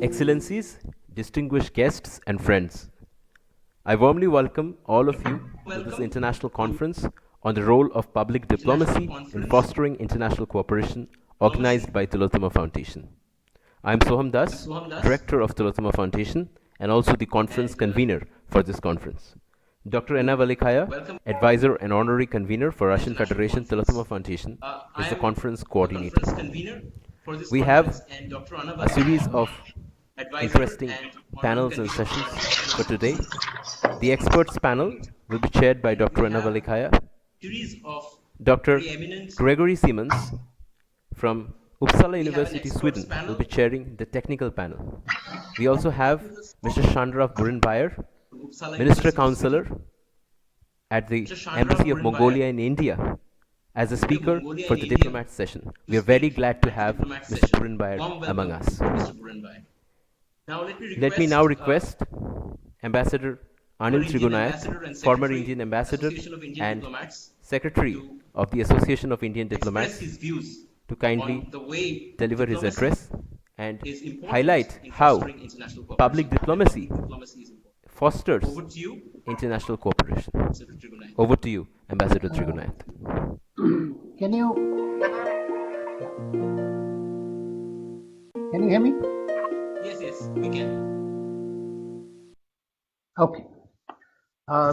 Excellencies, distinguished guests, and friends, I warmly welcome all of you to this international conference on the role of public diplomacy in fostering international cooperation organized by Tillotoma Foundation. I am Soham Das, Director of Tillotoma Foundation and also the conference convener for this conference. Dr. Enna Valikaya, Advisor and Honorary Convener for Russian Federation Tillotoma Foundation, is the conference coordinator. We have a series of interesting panels and sessions for today. The experts panel will be chaired by Dr. Anna Valikaya. Dr. Gregory Siemens from Uppsala University, Sweden will be chairing the technical panel. We also have Mr. Chandrav Burenbayer, Minister Counselor at the Embassy of Mongolia in India, as a speaker for the diplomat session. We are very glad to have Mr. Burenbayer among us. Let me now request Ambassador Anil Trigunayat, former Indian ambassador and secretary of the Association of Indian Diplomats, to kindly deliver his address and highlight how public diplomacy fosters international cooperation. Over to you, Ambassador Trigunayat. Can you hear me? Yes, we can. Okay.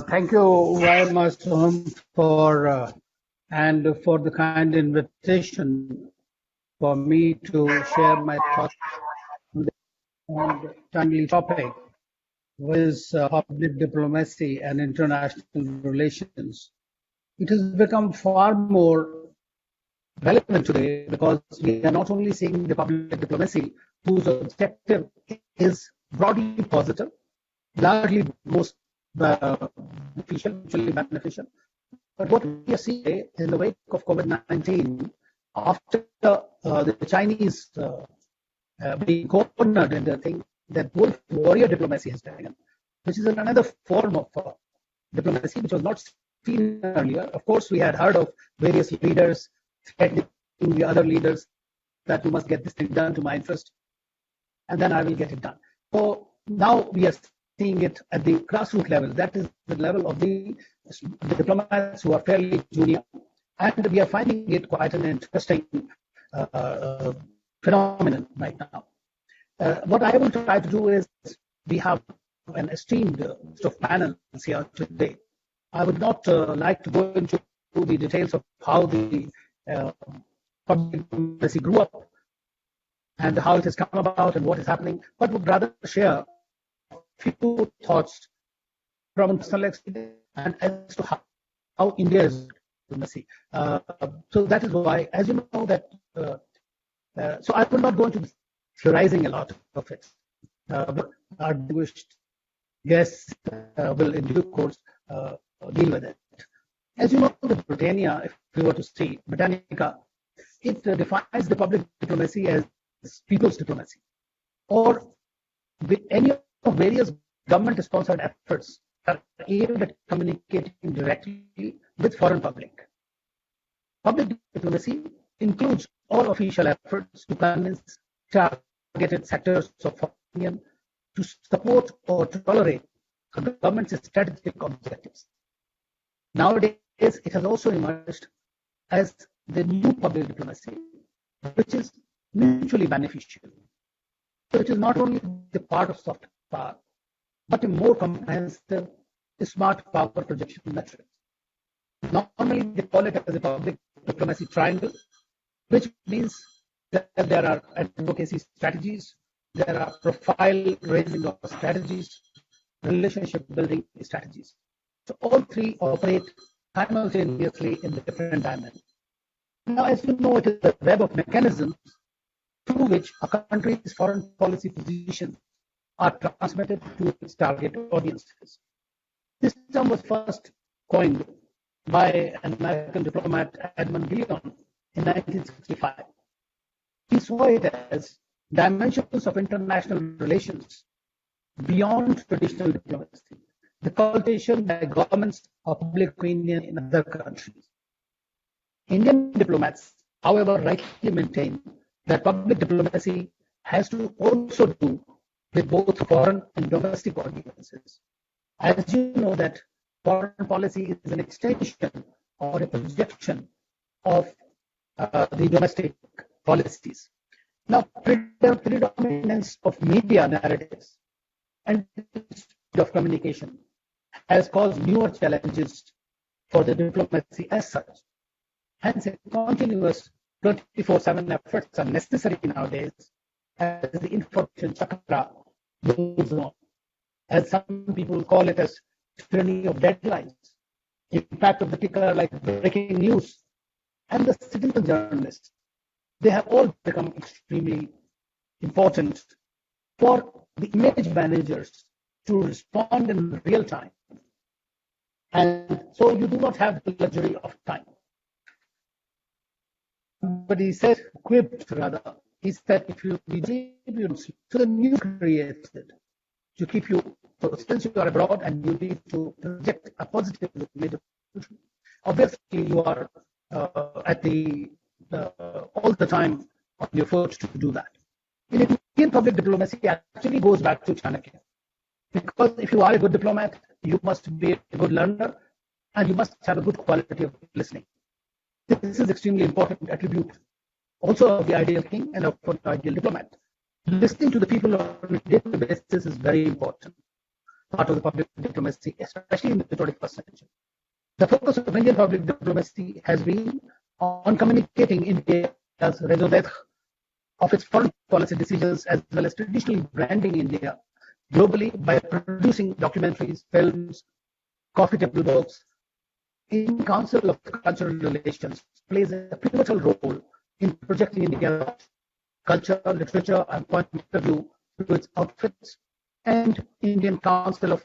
Thank you very much, Soham, for the kind invitation for me to share my thoughts on the timely topic, with public diplomacy and international relations. It has become far more relevant today because we are not only seeing the public diplomacy whose objective is broadly positive, largely most mutually beneficial. But what we are seeing in the wake of COVID-19, after the Chinese being cornered in the thing, that wolf warrior diplomacy has taken, which is another form of diplomacy which was not seen earlier. Of course, we had heard of various leaders threatening the other leaders that you must get this thing done to my interest, and then I will get it done. So now we are seeing it at the grassroots level. That is the level of the diplomats who are fairly junior, and we are finding it quite an interesting phenomenon right now. What I will try to do is, we have an esteemed list of panels here today. I would not like to go into the details of how the public diplomacy grew up and how it has come about and what is happening, but would rather share a few thoughts from personal experience and as to how India is diplomacy. So that is why, as you know, that so I will not go into theorizing a lot of it, but our distinguished guests will in due course deal with it. As you know, the Britannia, if we were to see Britannica, it defines the public diplomacy as people's diplomacy, or any of various government-sponsored efforts are aimed at communicating directly with foreign public. Public diplomacy includes all official efforts to convince targeted sectors of opinion to support or tolerate a government's strategic objectives. Nowadays, it has also emerged as the new public diplomacy, which is mutually beneficial. So it is not only the part of soft power, but a more comprehensive smart power projection metric. Normally, they call it as a public diplomacy triangle, which means that there are advocacy strategies, there are profile raising of strategies, relationship building strategies. So all three operate simultaneously in the different dimensions. Now, as you know, it is a web of mechanisms through which a country's foreign policy positions are transmitted to its target audiences. This term was first coined by an American diplomat, Edmund Gillion, in 1965. He saw it as dimensions of international relations beyond traditional diplomacy, the cultivation by governments of public opinion in other countries. Indian diplomats, however, rightly maintain that public diplomacy has to also do with both foreign and domestic audiences. As you know that foreign policy is an extension or a projection of the domestic policies. Now, predominance of media narratives and of communication has caused newer challenges for the diplomacy as such. Hence, a continuous 24/7 efforts are necessary nowadays as the information chakra moves on. As some people call it as tyranny of deadlines, impact of the ticker like breaking news, and the citizen journalists. They have all become extremely important for the image managers to respond in real time. And so you do not have the luxury of time. But he said, quipped rather, he said, if you distribute to the new created to keep you, so since you are abroad and you need to project a positive image of the country, obviously you are at the all the time on your foot to do that. In Indian public diplomacy actually goes back to Chanakya. Because if you are a good diplomat, you must be a good learner and you must have a good quality of listening. This is extremely important attribute also of the ideal king and of the ideal diplomat. Listening to the people on a daily basis is very important part of the public diplomacy, especially in the 21st century. The focus of Indian public diplomacy has been on communicating India's raison d'etre of its foreign policy decisions as well as traditionally branding India globally by producing documentaries, films, coffee table books. In Council of Cultural Relations plays a pivotal role in projecting India's culture, literature, and point of view through its outfits, and Indian Council of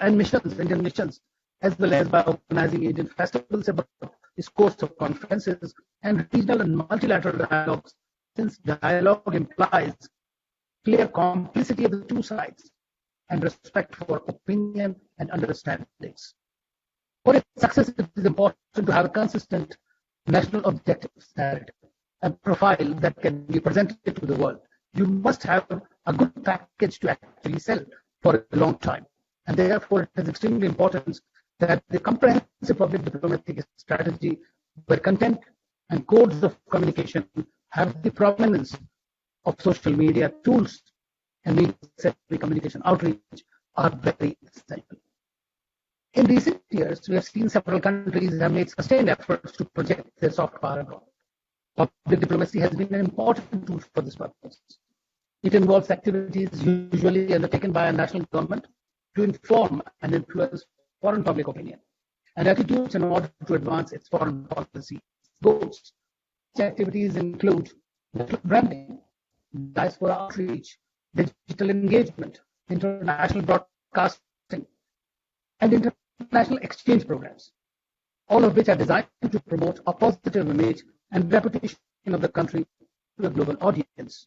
Indian missions, as well as by organizing Indian festivals abroad, its course of conferences, and regional and multilateral dialogues, since dialogue implies clear complicity of the two sides and respect for opinion and understandings. For its success, it is important to have a consistent national objectives narrative, a profile that can be presented to the world. You must have a good package to actually sell for a long time. And therefore, it is extremely important that the comprehensive public diplomatic strategy, where content and codes of communication have the prominence of social media tools and media communication outreach, are very essential. In recent years, we have seen several countries have made sustained efforts to project their soft power abroad. Public diplomacy has been an important tool for this purpose. It involves activities usually undertaken by a national government to inform and influence foreign public opinion and attitudes in order to advance its foreign policy goals. Such activities include branding, diaspora outreach, digital engagement, international broadcasting, and international exchange programs, all of which are designed to promote a positive image and reputation of the country to a global audience.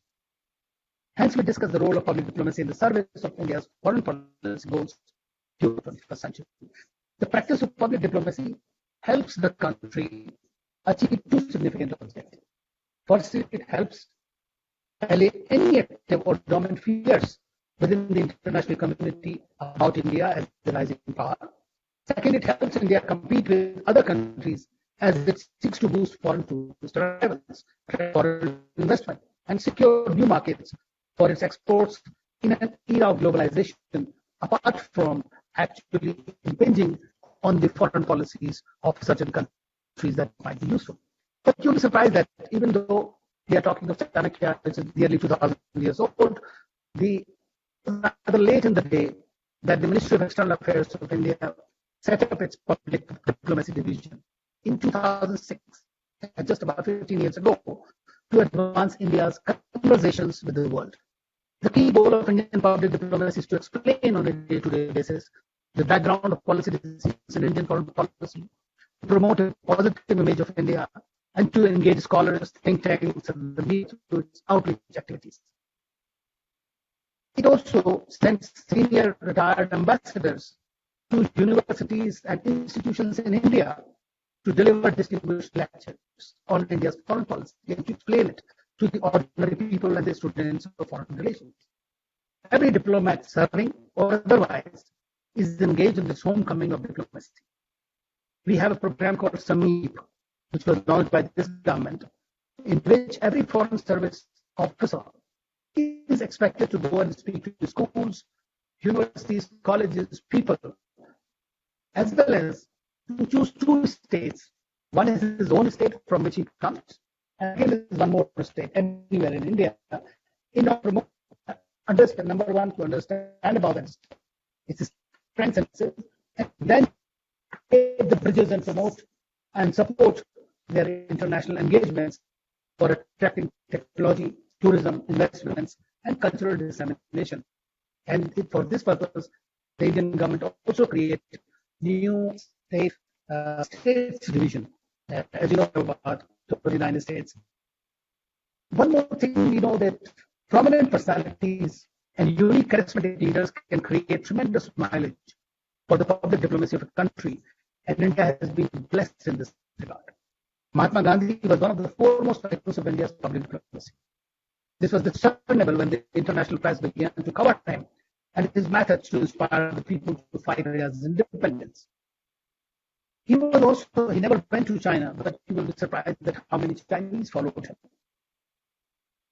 Hence, we discuss the role of public diplomacy in the service of India's foreign policy goals during the 21st century. The practice of public diplomacy helps the country achieve two significant objectives. First, it helps allay any active or dormant fears within the international community about India as a rising power. Second, it helps India compete with other countries as it seeks to boost foreign tourist arrivals, foreign investment, and secure new markets for its exports in an era of globalization, apart from actually impinging on the foreign policies of certain countries that might be useful. But you'll be surprised that even though we are talking of Chanakya, which is nearly 2,000 years old, rather late in the day that the Ministry of External Affairs of India set up its public diplomacy division in 2006, just about 15 years ago, to advance India's conversations with the world. The key goal of Indian public diplomacy is to explain on a day-to-day basis the background of policy decisions in Indian foreign policy, to promote a positive image of India, and to engage scholars, think tanks, and the media through its outreach activities. It also sends senior retired ambassadors to universities and institutions in India to deliver distinguished lectures on India's foreign policy and to explain it to the ordinary people and the students of foreign relations. every diplomat, serving or otherwise, is engaged in this homecoming of diplomacy. We have a program called SAMEEP, which was launched by this government, in which every foreign service officer is expected to go and speak to schools, universities, colleges, people, as well as to choose two states. One is his own state from which he comes, and again is one more state, anywhere in India, in order to understand, number one, to understand about it, its strengths and then create the bridges and promote and support their international engagements for attracting technology, tourism, investments, and cultural dissemination. And for this purpose, the Indian government also created new states division, as you know about the United States. One more thing, we know that prominent personalities and unique charismatic leaders can create tremendous mileage for the public diplomacy of a country, and India has been blessed in this regard. Mahatma Gandhi was one of the foremost icons of India's public diplomacy. This was discernible when the international press began to cover him and his methods to inspire the people to fight India's independence. He never went to China, but you will be surprised at how many Chinese followed him.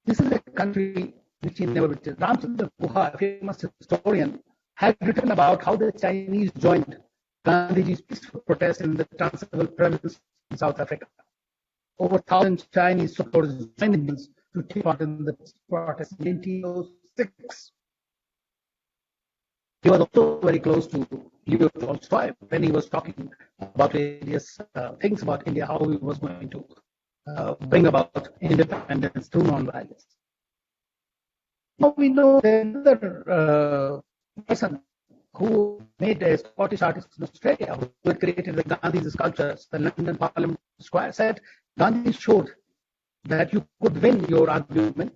This is a country which he never visited. Ramchandra Guha, a famous historian, had written about how the Chinese joined Gandhiji's peaceful protest in the Transvaal province in South Africa. Over 1,000 Chinese supporters joined Indians to take part in the protest in 1906. He was also very close to Leo Tolstoy when he was talking about various things about India, how he was going to bring about independence through non-violence. Now we know another person who made a Scottish artist in Australia who had created the Gandhi's sculptures, the London Parliament Square, said Gandhi showed that you could win your argument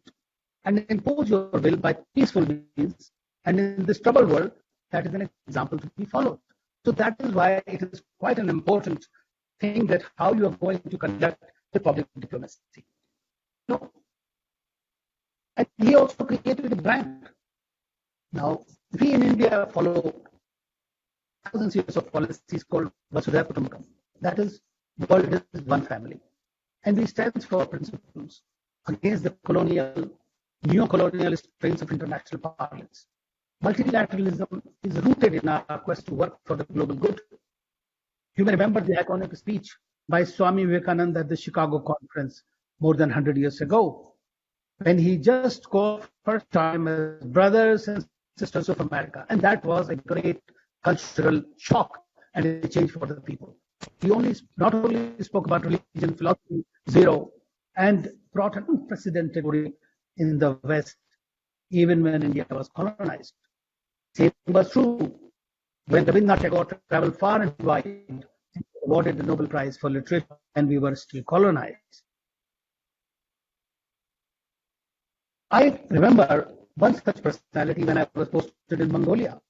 and impose your will by peaceful means. And in this troubled world, that is an example to be followed. So that is why it is quite an important thing that how you are going to conduct the public diplomacy. No. And he also created a brand. Now, we in India follow thousands of years of policies called Vasudhaiva Kutumbakam. That is, the world is one family. And we stand for principles against the neo-colonial strains of international parlance. Multilateralism is rooted in our quest to work for the global good. You may remember the iconic speech by Swami Vivekananda at the Chicago conference more than 100 years ago, when he just called first time as brothers and sisters of America. And that was a great cultural shock and a change for the people. He not only spoke about religion, philosophy, zero, and brought an unprecedented glory in the West, even when India was colonized. Same was true when Rabindranath Tagore traveled far and wide and awarded the Nobel Prize for Literature, and we were still colonized. I remember one such personality when I was posted in Mongolia.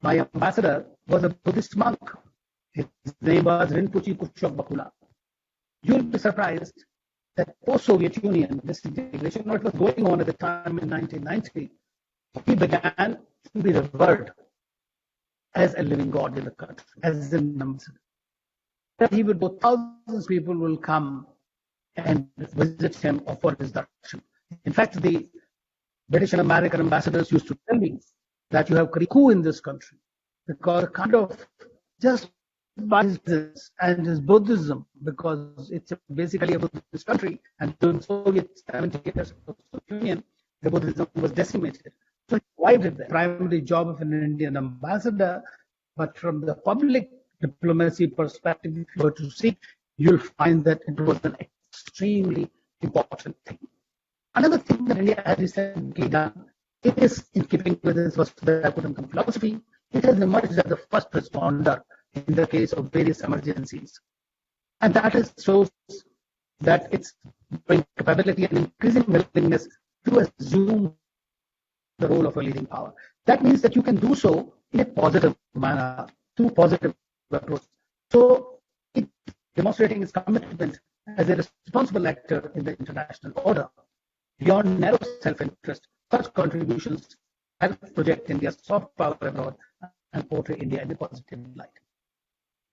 My ambassador was a Buddhist monk. His name was Rinpoche Kushok Bakula. You'll be surprised that post-Soviet Union disintegration, what was going on at the time in 1990, he began to be revered as a living God in the country, as an ambassador. He would go, thousands of people will come and visit him for his darshan. In fact, the British and American ambassadors used to tell me that you have created a coup in this country because kind of just by his business and his Buddhism, because it's basically a Buddhist country, and during Soviet 70 years of Soviet Union, the Buddhism was decimated. So why did the primary job of an Indian ambassador? But from the public diplomacy perspective, if you were to see, you'll find that it was an extremely important thing. Another thing that India has recently done, it is in keeping with its Vasudhaiva Kutumbakam philosophy, it has emerged as the first responder in the case of various emergencies. And that shows that it's bringing capability and increasing willingness to assume the role of a leading power. That means that you can do so in a positive manner, through positive approach. So it's demonstrating its commitment as a responsible actor in the international order. Beyond narrow self-interest, such contributions help project India's soft power abroad and portray India in a positive light.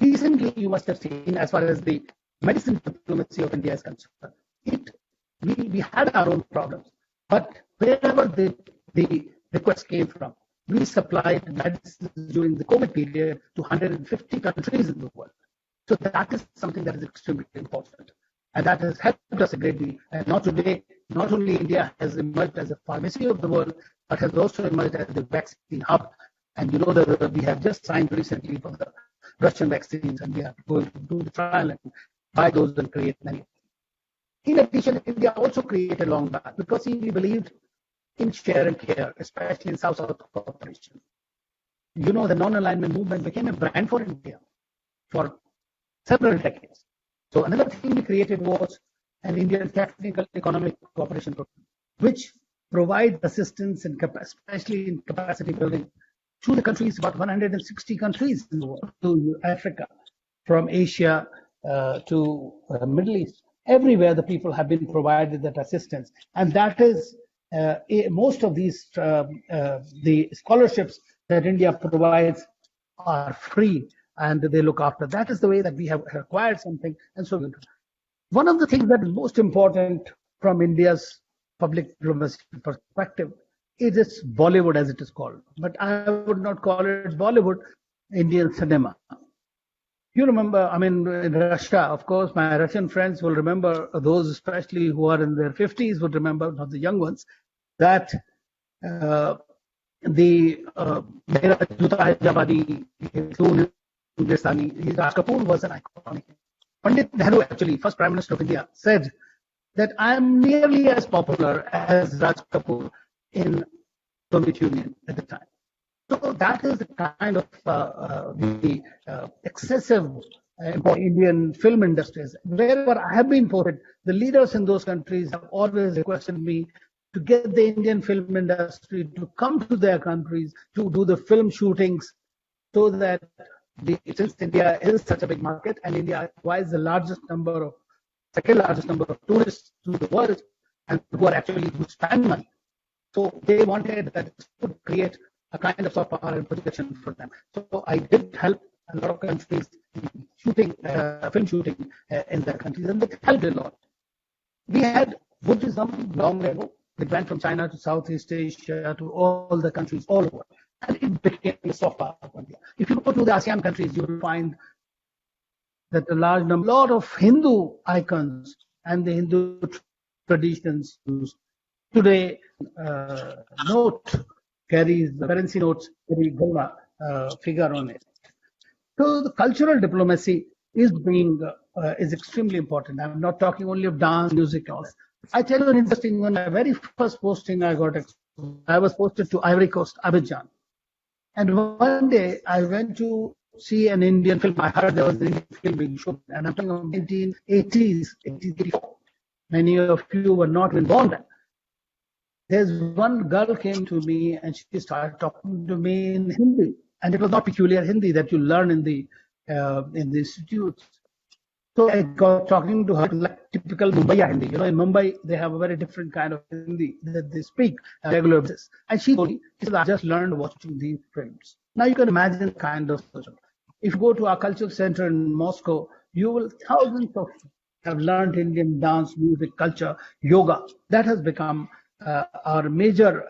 Recently, you must have seen, as far as the medicine diplomacy of India is concerned, we had our own problems, but wherever the request came from, we supplied medicines during the COVID period to 150 countries in the world. So that is something that is extremely important. And that has helped us a great deal. And not today, not only India has emerged as a pharmacy of the world, but has also emerged as the vaccine hub. And you know that we have just signed recently for the Russian vaccines, and we are going to do the trial and buy those and create many. In addition, India also created long back because we believed in share and care, especially in South-South cooperation. You know, the non-alignment movement became a brand for India for several decades. So another thing we created was an Indian Technical Economic Cooperation Program, which provides assistance, especially in capacity building, to the countries, about 160 countries in the world, to Africa, from Asia to Middle East. Everywhere the people have been provided that assistance. And that is most of these, the scholarships that India provides are free and they look after. That is the way that we have acquired something. And so one of the things that is most important from India's public diplomacy perspective is this Bollywood, as it is called. But I would not call it Bollywood, Indian cinema. You remember, I mean, in Russia, of course, my Russian friends will remember, those especially who are in their 50s would remember, not the young ones, that the Juta Hai Jabadi, Raj Kapoor was an iconic. Pandit Nehru, actually, first Prime Minister of India, said that I am nearly as popular as Raj Kapoor in Soviet Union at the time. So that is the kind of the excessive Indian film industries. Wherever I have been posted, the leaders in those countries have always requested me to get the Indian film industry to come to their countries to do the film shootings, so that since India is such a big market and India acquires the second largest number of tourists to the world and who spend money. So they wanted that to create a kind of soft power and protection for them. So I did help a lot of countries shooting, film shooting in their countries, and it helped a lot. We had Buddhism long ago. It went from China to Southeast Asia to all the countries all over, and it became a soft power of India. If you go to the ASEAN countries, you will find that a lot of Hindu icons and the Hindu traditions used. Today, note carries the currency notes very Gola figure on it. So the cultural diplomacy is extremely important. I'm not talking only of dance, music, all. I tell you an interesting one. My very first posting I was posted to Ivory Coast, Abidjan. And one day I went to see an Indian film. I heard there was an Indian film being shown, and I'm talking of 1980s, 1984. Many of you were not even born then. There's one girl came to me and she started talking to me in Hindi, and it was not peculiar Hindi that you learn in the institutes. So I got talking to her like typical Mumbai Hindi. You know, in Mumbai they have a very different kind of Hindi that they speak on a regular basis. And she told me, she said, I just learned watching these films. Now you can imagine the kind of social. If you go to our cultural center in Moscow, you will thousands of have learned Indian dance, music, culture, yoga. That has become our major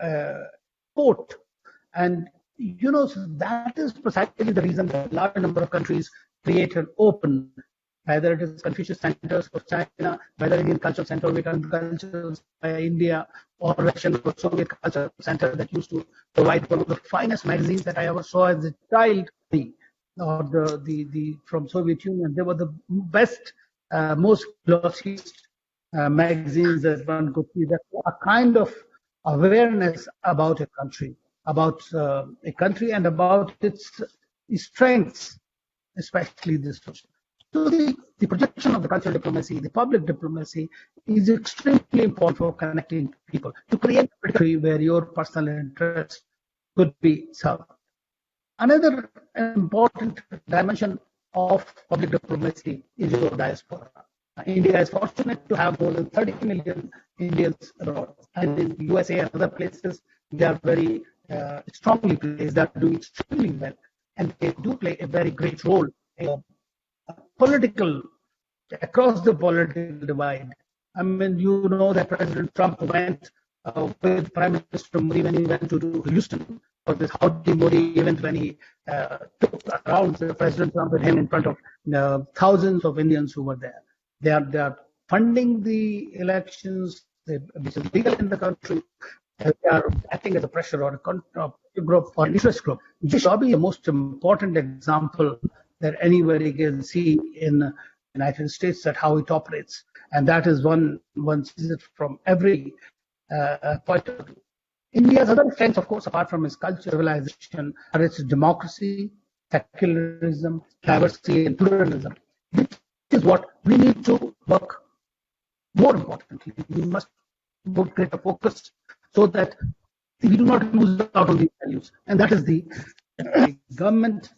sport. And you know, so that is precisely the reason that a large number of countries create an open, whether it is Confucius centers for China, whether Indian cultural center, Western cultural India, or Russian or Soviet cultural center that used to provide one of the finest magazines that I ever saw as a child, or the from Soviet Union. They were the best, most glossiest magazines that one could see. That a kind of awareness about a country, and about its strengths, especially this. So the projection of the cultural diplomacy, the public diplomacy, is extremely important for connecting people to create a country where your personal interests could be served. Another important dimension of public diplomacy is your diaspora. India is fortunate to have more than 30 million Indians abroad, and in USA and other places they are very strongly placed, that do extremely well, and they do play a very great role in political, across the political divide. I mean, you know that President Trump went with Prime Minister Modi when he went to Houston for this Howdy Modi event, when he took around President Trump with him in front of thousands of Indians who were there. They are funding the elections, which is legal in the country. They are acting as a pressure or a group or interest group. This should be the most important example that anybody can see in the United States, that how it operates, and that is one sees it from every point of view. India's other strengths, of course, apart from its culture, civilization, are its democracy, secularism, diversity, and pluralism. This is what we need to work. More importantly, we must put greater focus so that we do not lose out on these values, and that is the government.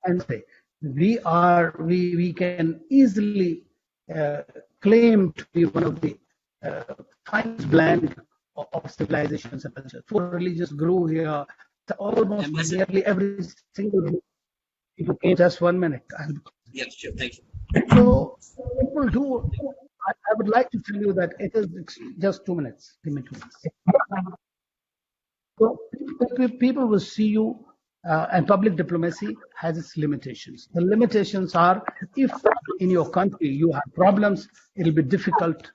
And say we can easily claim to be one of the finest blend of civilizations and cultures. Four religions grew here. Almost nearly every single group. If you came, just 1 minute. Yeah, sure. Thank you. So people do. I would like to tell you that it is just 2 minutes. Give me 2 minutes. So people will see you, and public diplomacy has its limitations. The limitations are, if in your country you have problems, it will be difficult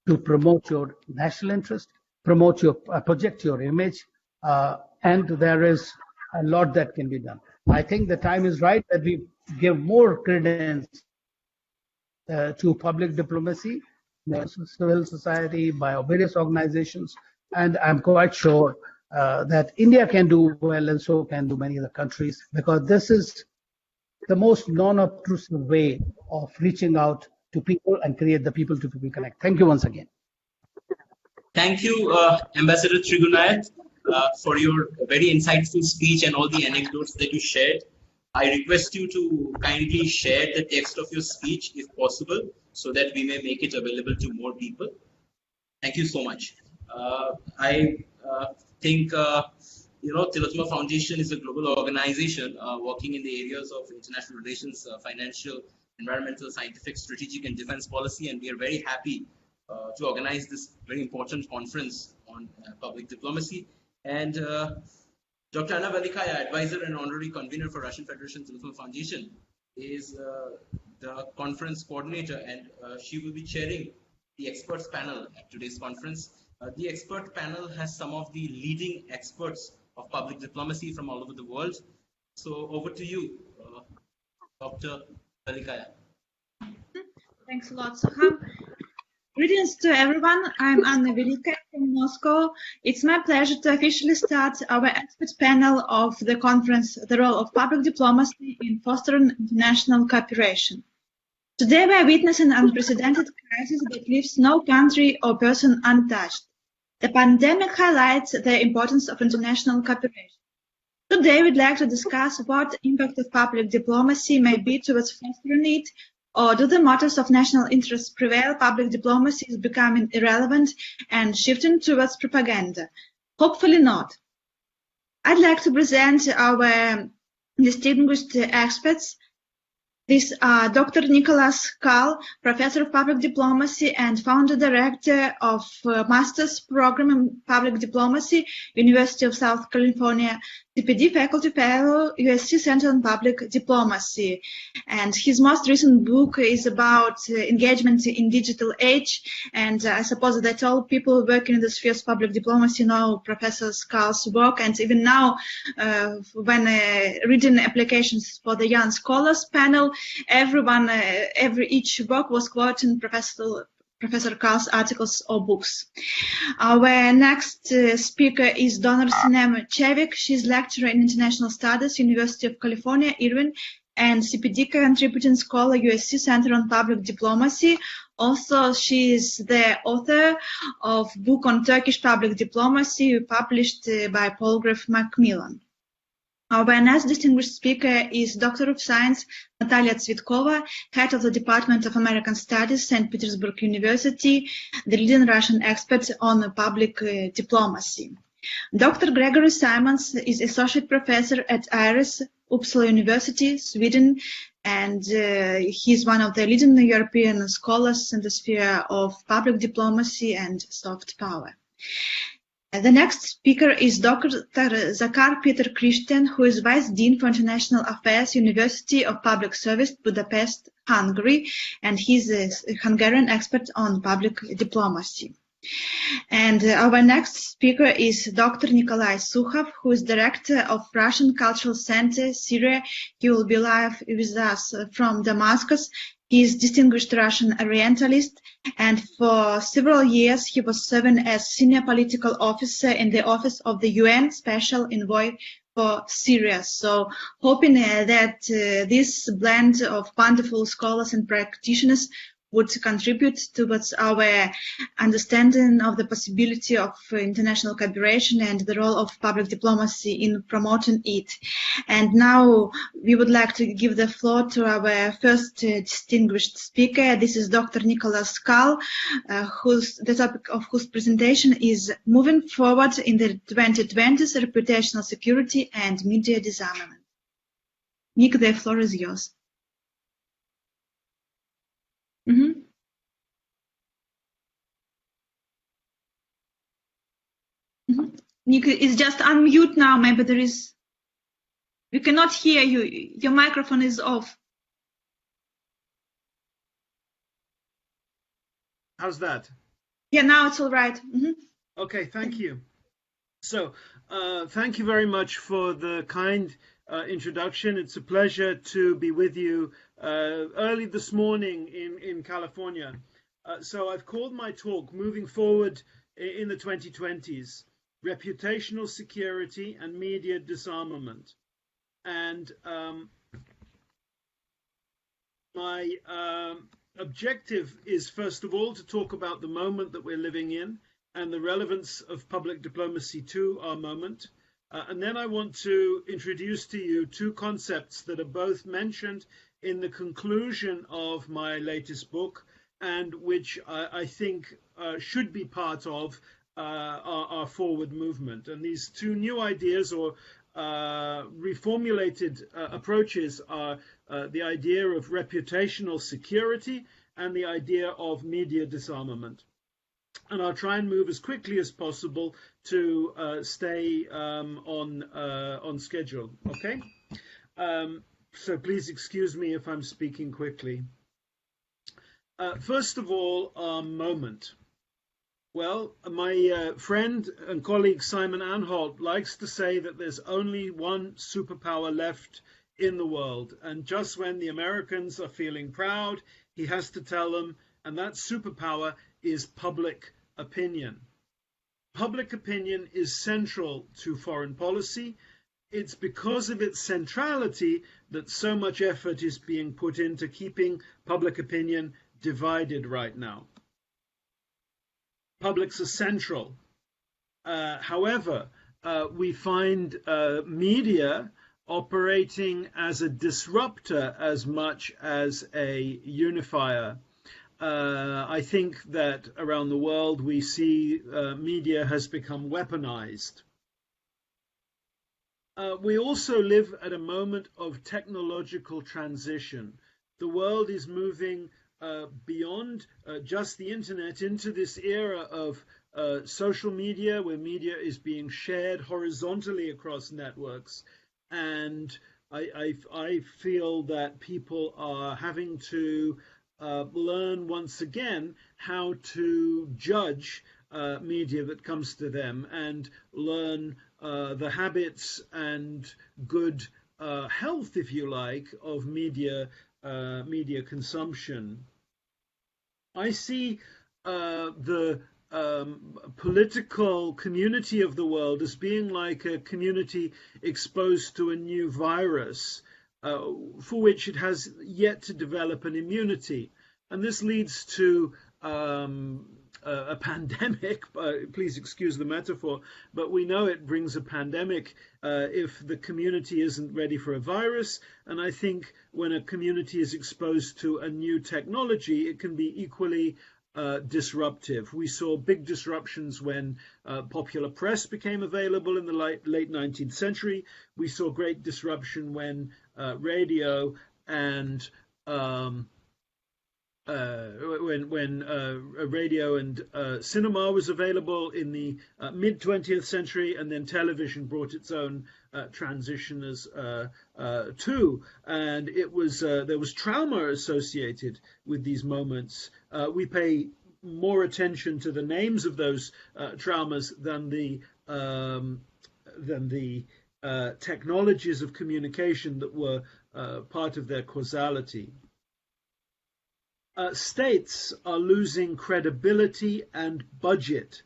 to promote your national interest, promote your project your image, and there is a lot that can be done. I think the time is right that we give more credence to public diplomacy, civil society, by various organizations, and I'm quite sure that India can do well, and so can do many other countries, because this is the most non-obtrusive way of reaching out to people and create the people-to-people connect. Thank you once again. Thank you, Ambassador Trigunayat, for your very insightful speech and all the anecdotes that you shared. I request you to kindly share the text of your speech, if possible, so that we may make it available to more people. Thank you so much. I think Tillotoma Foundation is a global organization working in the areas of international relations, financial, environmental, scientific, strategic, and defense policy, and we are very happy to organize this very important conference on public diplomacy. And Dr. Anna Valikaya, advisor and honorary convener for Russian Federation Tillotoma Foundation, is the conference coordinator, and she will be chairing the experts panel at today's conference. The expert panel has some of the leading experts of public diplomacy from all over the world. So over to you, Dr. Valikaya. Thanks a lot, Soham. Greetings to everyone. I'm Anna Velikaya from Moscow. It's my pleasure to officially start our expert panel of the conference, The Role of Public Diplomacy in Fostering International Cooperation. Today we are witnessing an unprecedented crisis that leaves no country or person untouched. The pandemic highlights the importance of international cooperation. Today we'd like to discuss what impact of public diplomacy may be towards fostering it, or do the matters of national interest prevail? Public diplomacy is becoming irrelevant and shifting towards propaganda. Hopefully not. I'd like to present our distinguished experts. These are Dr. Nicholas Kahl, Professor of Public Diplomacy and Founder Director of Master's Program in Public Diplomacy, University of South California, CPD Faculty Fellow, USC Center on Public Diplomacy. And his most recent book is about engagement in digital age. And I suppose that all people working in the sphere of public diplomacy know Professor Kahl's work. And even now, when reading applications for the Young Scholars panel, each book was quoting Professor Kahl's articles or books. Our next speaker is Dr. Sinem Chevik. She's lecturer in international studies, University of California, Irvine, and CPD contributing scholar, USC Center on Public Diplomacy. Also, she is the author of book on Turkish public diplomacy, published by Palgrave Macmillan. Our next distinguished speaker is Doctor of Science Natalia Tsvetkova, head of the Department of American Studies, St. Petersburg University, the leading Russian expert on public diplomacy. Dr. Gregory Simons is Associate Professor at IRIS, Uppsala University, Sweden, and he's one of the leading European scholars in the sphere of public diplomacy and soft power. The next speaker is Dr. Zakar Peter Christian, who is Vice Dean for International Affairs, University of Public Service, Budapest, Hungary, and he's a Hungarian expert on public diplomacy. And our next speaker is Dr. Nikolai Sukhov, who is Director of Russian Cultural Center, Syria. He will be live with us from Damascus. He is distinguished Russian Orientalist, and for several years he was serving as senior political officer in the office of the UN Special Envoy for Syria. So hoping that this blend of wonderful scholars and practitioners would contribute towards our understanding of the possibility of international cooperation and the role of public diplomacy in promoting it. And now we would like to give the floor to our first distinguished speaker. This is Dr. Nicholas Kall, the topic of whose presentation is Moving Forward in the 2020s, Reputational Security and Media Disarmament. Nick, the floor is yours. Mm-hmm. Mm-hmm. Nick is just unmute now. Maybe there is. We cannot hear you. Your microphone is off. How's that? Yeah, now it's all right. Mm-hmm. Okay, thank you. So, thank you very much for the kind introduction. It's a pleasure to be with you early this morning in California. So I've called my talk Moving Forward in the 2020s, Reputational Security and Media Disarmament. And my objective is, first of all, to talk about the moment that we're living in and the relevance of public diplomacy to our moment. And then I want to introduce to you two concepts that are both mentioned in the conclusion of my latest book and which I think should be part of our forward movement. And these two new ideas or reformulated approaches are the idea of reputational security and the idea of media disarmament. And I'll try and move as quickly as possible to stay on schedule. Okay. So please excuse me if I'm speaking quickly. First of all, our moment. Well, my friend and colleague Simon Anholt likes to say that there's only one superpower left in the world. And just when the Americans are feeling proud, he has to tell them, and that superpower is public opinion. Public opinion is central to foreign policy. It's because of its centrality that so much effort is being put into keeping public opinion divided right now. Publics are central. However, we find media operating as a disruptor as much as a unifier. I think that around the world we see media has become weaponized. We also live at a moment of technological transition. The world is moving beyond just the internet into this era of social media, where media is being shared horizontally across networks. And I feel that people are having to learn once again how to judge media that comes to them and learn the habits and good health, if you like, of media consumption. I see the political community of the world as being like a community exposed to a new virus for which it has yet to develop an immunity. And this leads to a pandemic, please excuse the metaphor, but we know it brings a pandemic if the community isn't ready for a virus. And I think when a community is exposed to a new technology, it can be equally disruptive. We saw big disruptions when popular press became available in the late 19th century. We saw great disruption when radio and radio and cinema was available in the mid 20th century, and then television brought its own transitioners too, and it was there was trauma associated with these moments. We pay more attention to the names of those traumas than the technologies of communication that were part of their causality. States are losing credibility and budget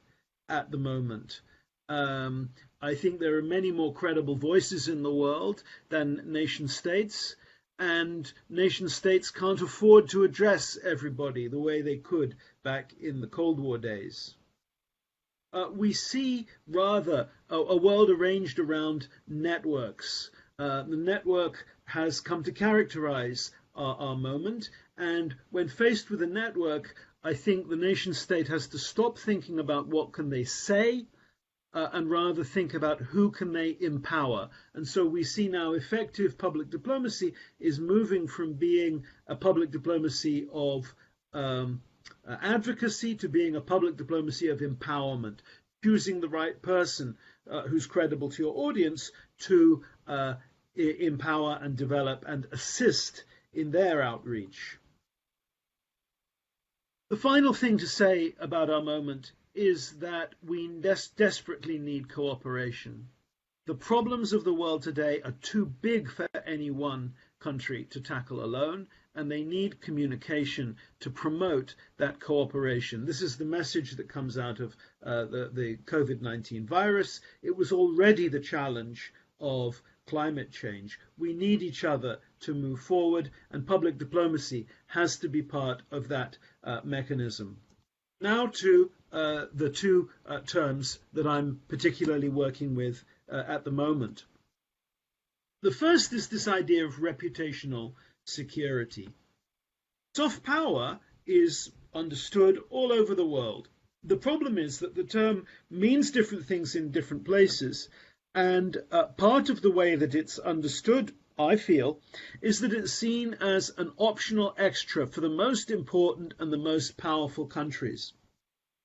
at the moment. I think there are many more credible voices in the world than nation states, and nation states can't afford to address everybody the way they could back in the Cold War days. We see rather a world arranged around networks. The network has come to characterize our moment, and when faced with a network, I think the nation state has to stop thinking about what can they say and rather think about who can they empower. And so we see now effective public diplomacy is moving from being a public diplomacy of advocacy to being a public diplomacy of empowerment, choosing the right person who's credible to your audience to empower and develop and assist in their outreach. The final thing to say about our moment is that we desperately need cooperation. The problems of the world today are too big for any one country to tackle alone, and they need communication to promote that cooperation. This is the message that comes out of the COVID-19 virus. It was already the challenge of climate change. We need each other to move forward, and public diplomacy has to be part of that mechanism. Now to the two terms that I'm particularly working with at the moment. The first is this idea of reputational security. Soft power is understood all over the world. The problem is that the term means different things in different places, and part of the way that it's understood, I feel, is that it's seen as an optional extra for the most important and the most powerful countries.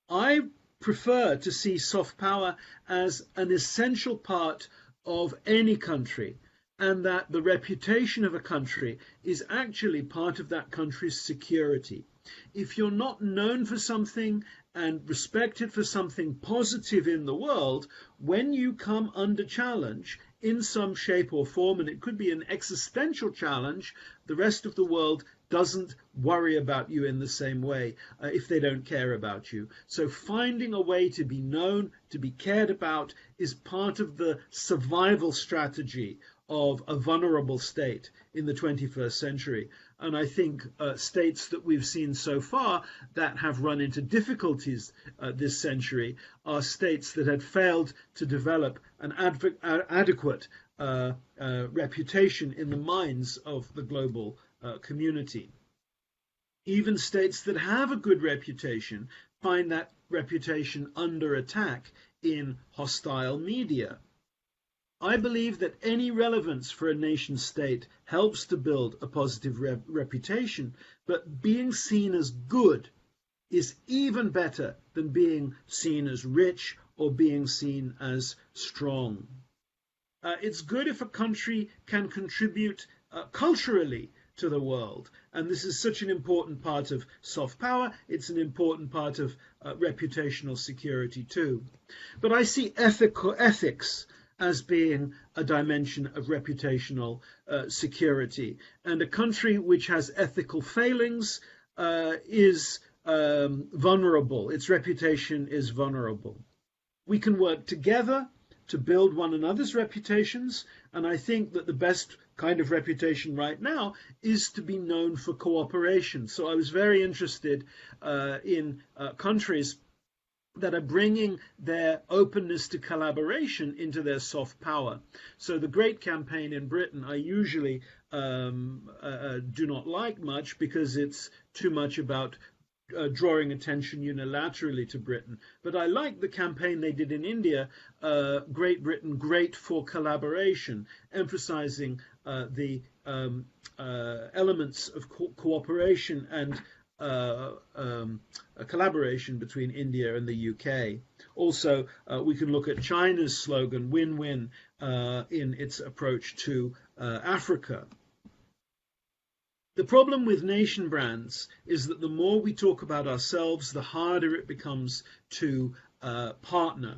I prefer to see soft power as an essential part of any country, and that the reputation of a country is actually part of that country's security. If you're not known for something and respected for something positive in the world, when you come under challenge in some shape or form, and it could be an existential challenge, the rest of the world doesn't worry about you in the same way if they don't care about you. So finding a way to be known, to be cared about, is part of the survival strategy of a vulnerable state in the 21st century. And I think states that we've seen so far that have run into difficulties this century are states that had failed to develop an adequate reputation in the minds of the global community. Even states that have a good reputation find that reputation under attack in hostile media. I believe that any relevance for a nation state helps to build a positive reputation, but being seen as good is even better than being seen as rich or being seen as strong. It's good if a country can contribute culturally to the world, and this is such an important part of soft power. It's an important part of reputational security too. But I see ethics as being a dimension of reputational security, and a country which has ethical failings is vulnerable. Its reputation is vulnerable. We can work together to build one another's reputations, and I think that the best kind of reputation right now is to be known for cooperation. So I was very interested in countries that are bringing their openness to collaboration into their soft power. So the Great Campaign in Britain, I usually do not like much because it's too much about drawing attention unilaterally to Britain. But I like the campaign they did in India, Great Britain, Great for Collaboration, emphasizing the elements of cooperation and a collaboration between India and the UK. Also, we can look at China's slogan, win-win, in its approach to Africa. The problem with nation brands is that the more we talk about ourselves, the harder it becomes to partner.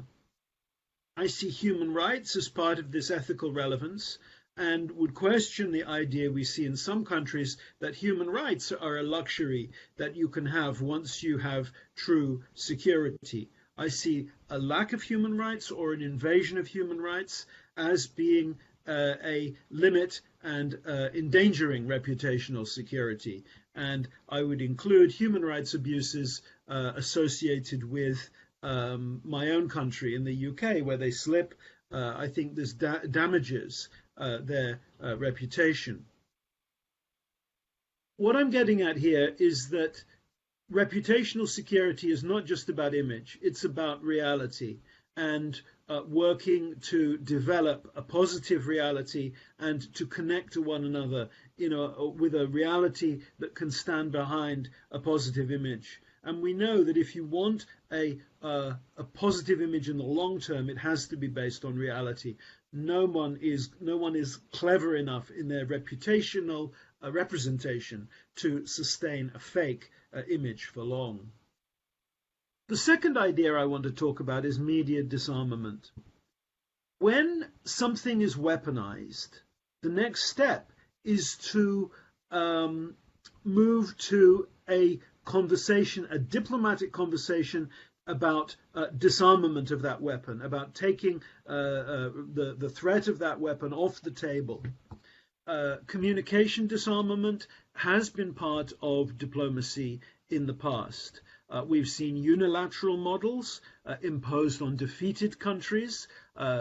I see human rights as part of this ethical relevance, and would question the idea we see in some countries that human rights are a luxury that you can have once you have true security. I see a lack of human rights or an invasion of human rights as being a limit and endangering reputational security. And I would include human rights abuses associated with my own country in the UK, where they slip. I think this damages their reputation. What I'm getting at here is that reputational security is not just about image, it's about reality, and working to develop a positive reality and to connect to one another, with a reality that can stand behind a positive image. And we know that if you want a positive image in the long term, it has to be based on reality. No one is clever enough in their reputational representation to sustain a fake image for long. The second idea I want to talk about is media disarmament. When something is weaponized, the next step is to move to a conversation, a diplomatic conversation about disarmament of that weapon, about taking the threat of that weapon off the table. Communication disarmament has been part of diplomacy in the past. We've seen unilateral models imposed on defeated countries.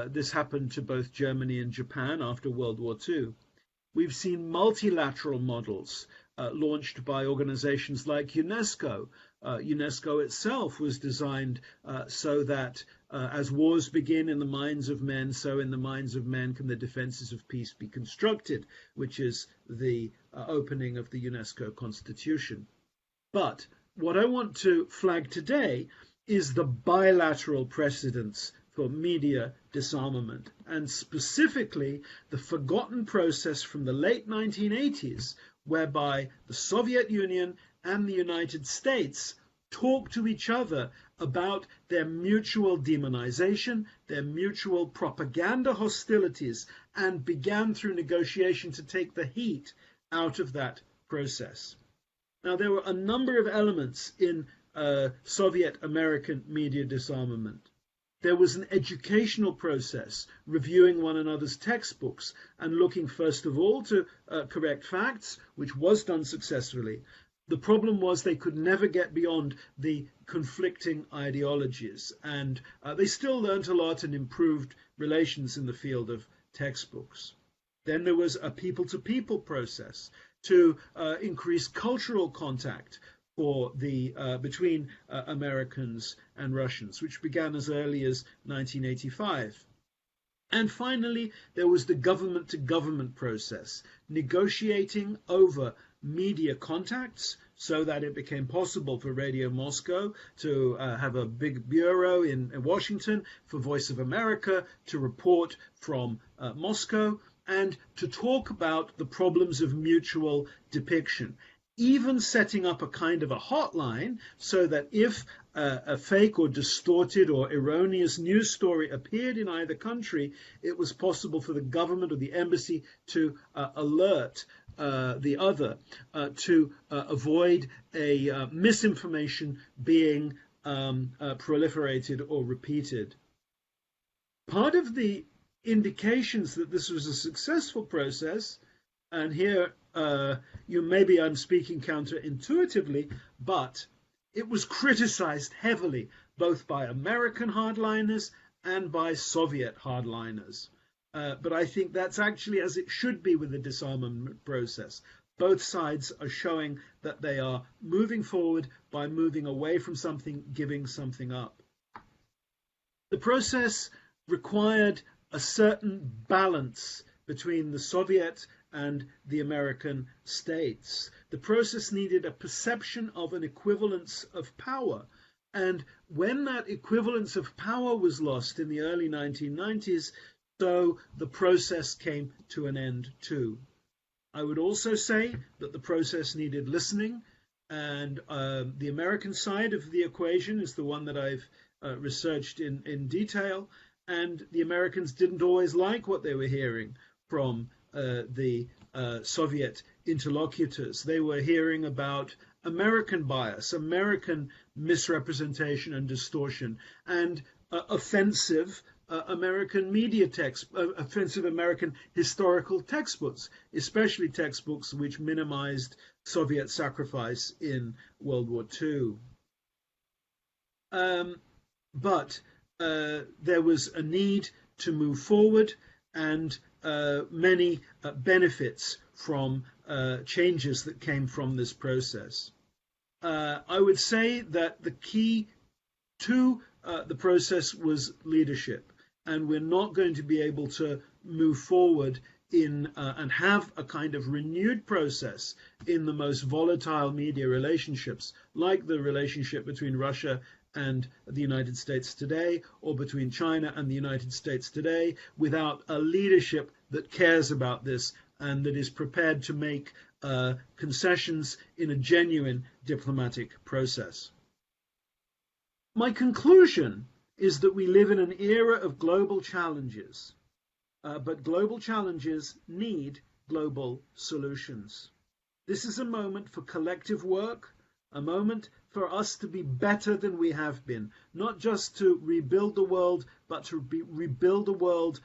This happened to both Germany and Japan after World War II. We've seen multilateral models launched by organizations like UNESCO. UNESCO itself was designed so that as wars begin in the minds of men, so in the minds of men can the defenses of peace be constructed, which is the opening of the UNESCO Constitution. But what I want to flag today is the bilateral precedents for media disarmament, and specifically the forgotten process from the late 1980s, whereby the Soviet Union and the United States talk to each other about their mutual demonization, their mutual propaganda hostilities, and began through negotiation to take the heat out of that process. Now, there were a number of elements in Soviet-American media disarmament. There was an educational process, reviewing one another's textbooks and looking first of all to correct facts, which was done successfully. The problem was they could never get beyond the conflicting ideologies, and they still learned a lot and improved relations in the field of textbooks. Then there was a people-to-people process to increase cultural contact for between Americans and Russians, which began as early as 1985. And finally, there was the government-to-government process, negotiating over media contacts so that it became possible for Radio Moscow to have a big bureau in Washington, for Voice of America to report from Moscow, and to talk about the problems of mutual depiction, even setting up a kind of a hotline so that if a fake or distorted or erroneous news story appeared in either country, it was possible for the government or the embassy to alert the other to avoid a misinformation being proliferated or repeated. Part of the indications that this was a successful process, and here maybe I'm speaking counterintuitively, but it was criticized heavily both by American hardliners and by Soviet hardliners. But I think that's actually as it should be with the disarmament process. Both sides are showing that they are moving forward by moving away from something, giving something up. The process required a certain balance between the Soviet and the American states. The process needed a perception of an equivalence of power. And when that equivalence of power was lost in the early 1990s, so the process came to an end too. I would also say that the process needed listening, and the American side of the equation is the one that I've researched in detail, and the Americans didn't always like what they were hearing from the Soviet interlocutors. They were hearing about American bias, American misrepresentation and distortion, and offensive American media text, offensive American historical textbooks, especially textbooks which minimized Soviet sacrifice in World War II. But there was a need to move forward, and many benefits from changes that came from this process. I would say that the key to the process was leadership, and we're not going to be able to move forward in and have a kind of renewed process in the most volatile media relationships, like the relationship between Russia and the United States today, or between China and the United States today, without a leadership that cares about this and that is prepared to make concessions in a genuine diplomatic process. My conclusion is that we live in an era of global challenges, but global challenges need global solutions. This is a moment for collective work, a moment for us to be better than we have been, not just to rebuild the world, but to rebuild the world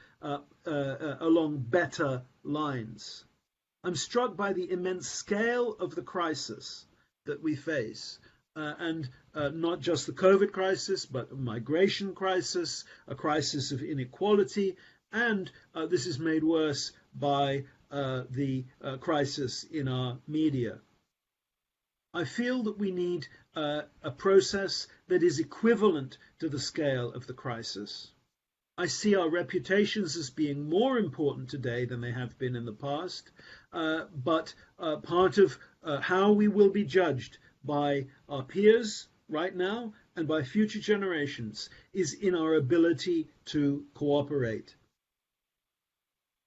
along better lines. I'm struck by the immense scale of the crisis that we face. And not just the COVID crisis, but a migration crisis, a crisis of inequality, and this is made worse by the crisis in our media. I feel that we need a process that is equivalent to the scale of the crisis. I see our reputations as being more important today than they have been in the past, but part of how we will be judged by our peers right now and by future generations is in our ability to cooperate.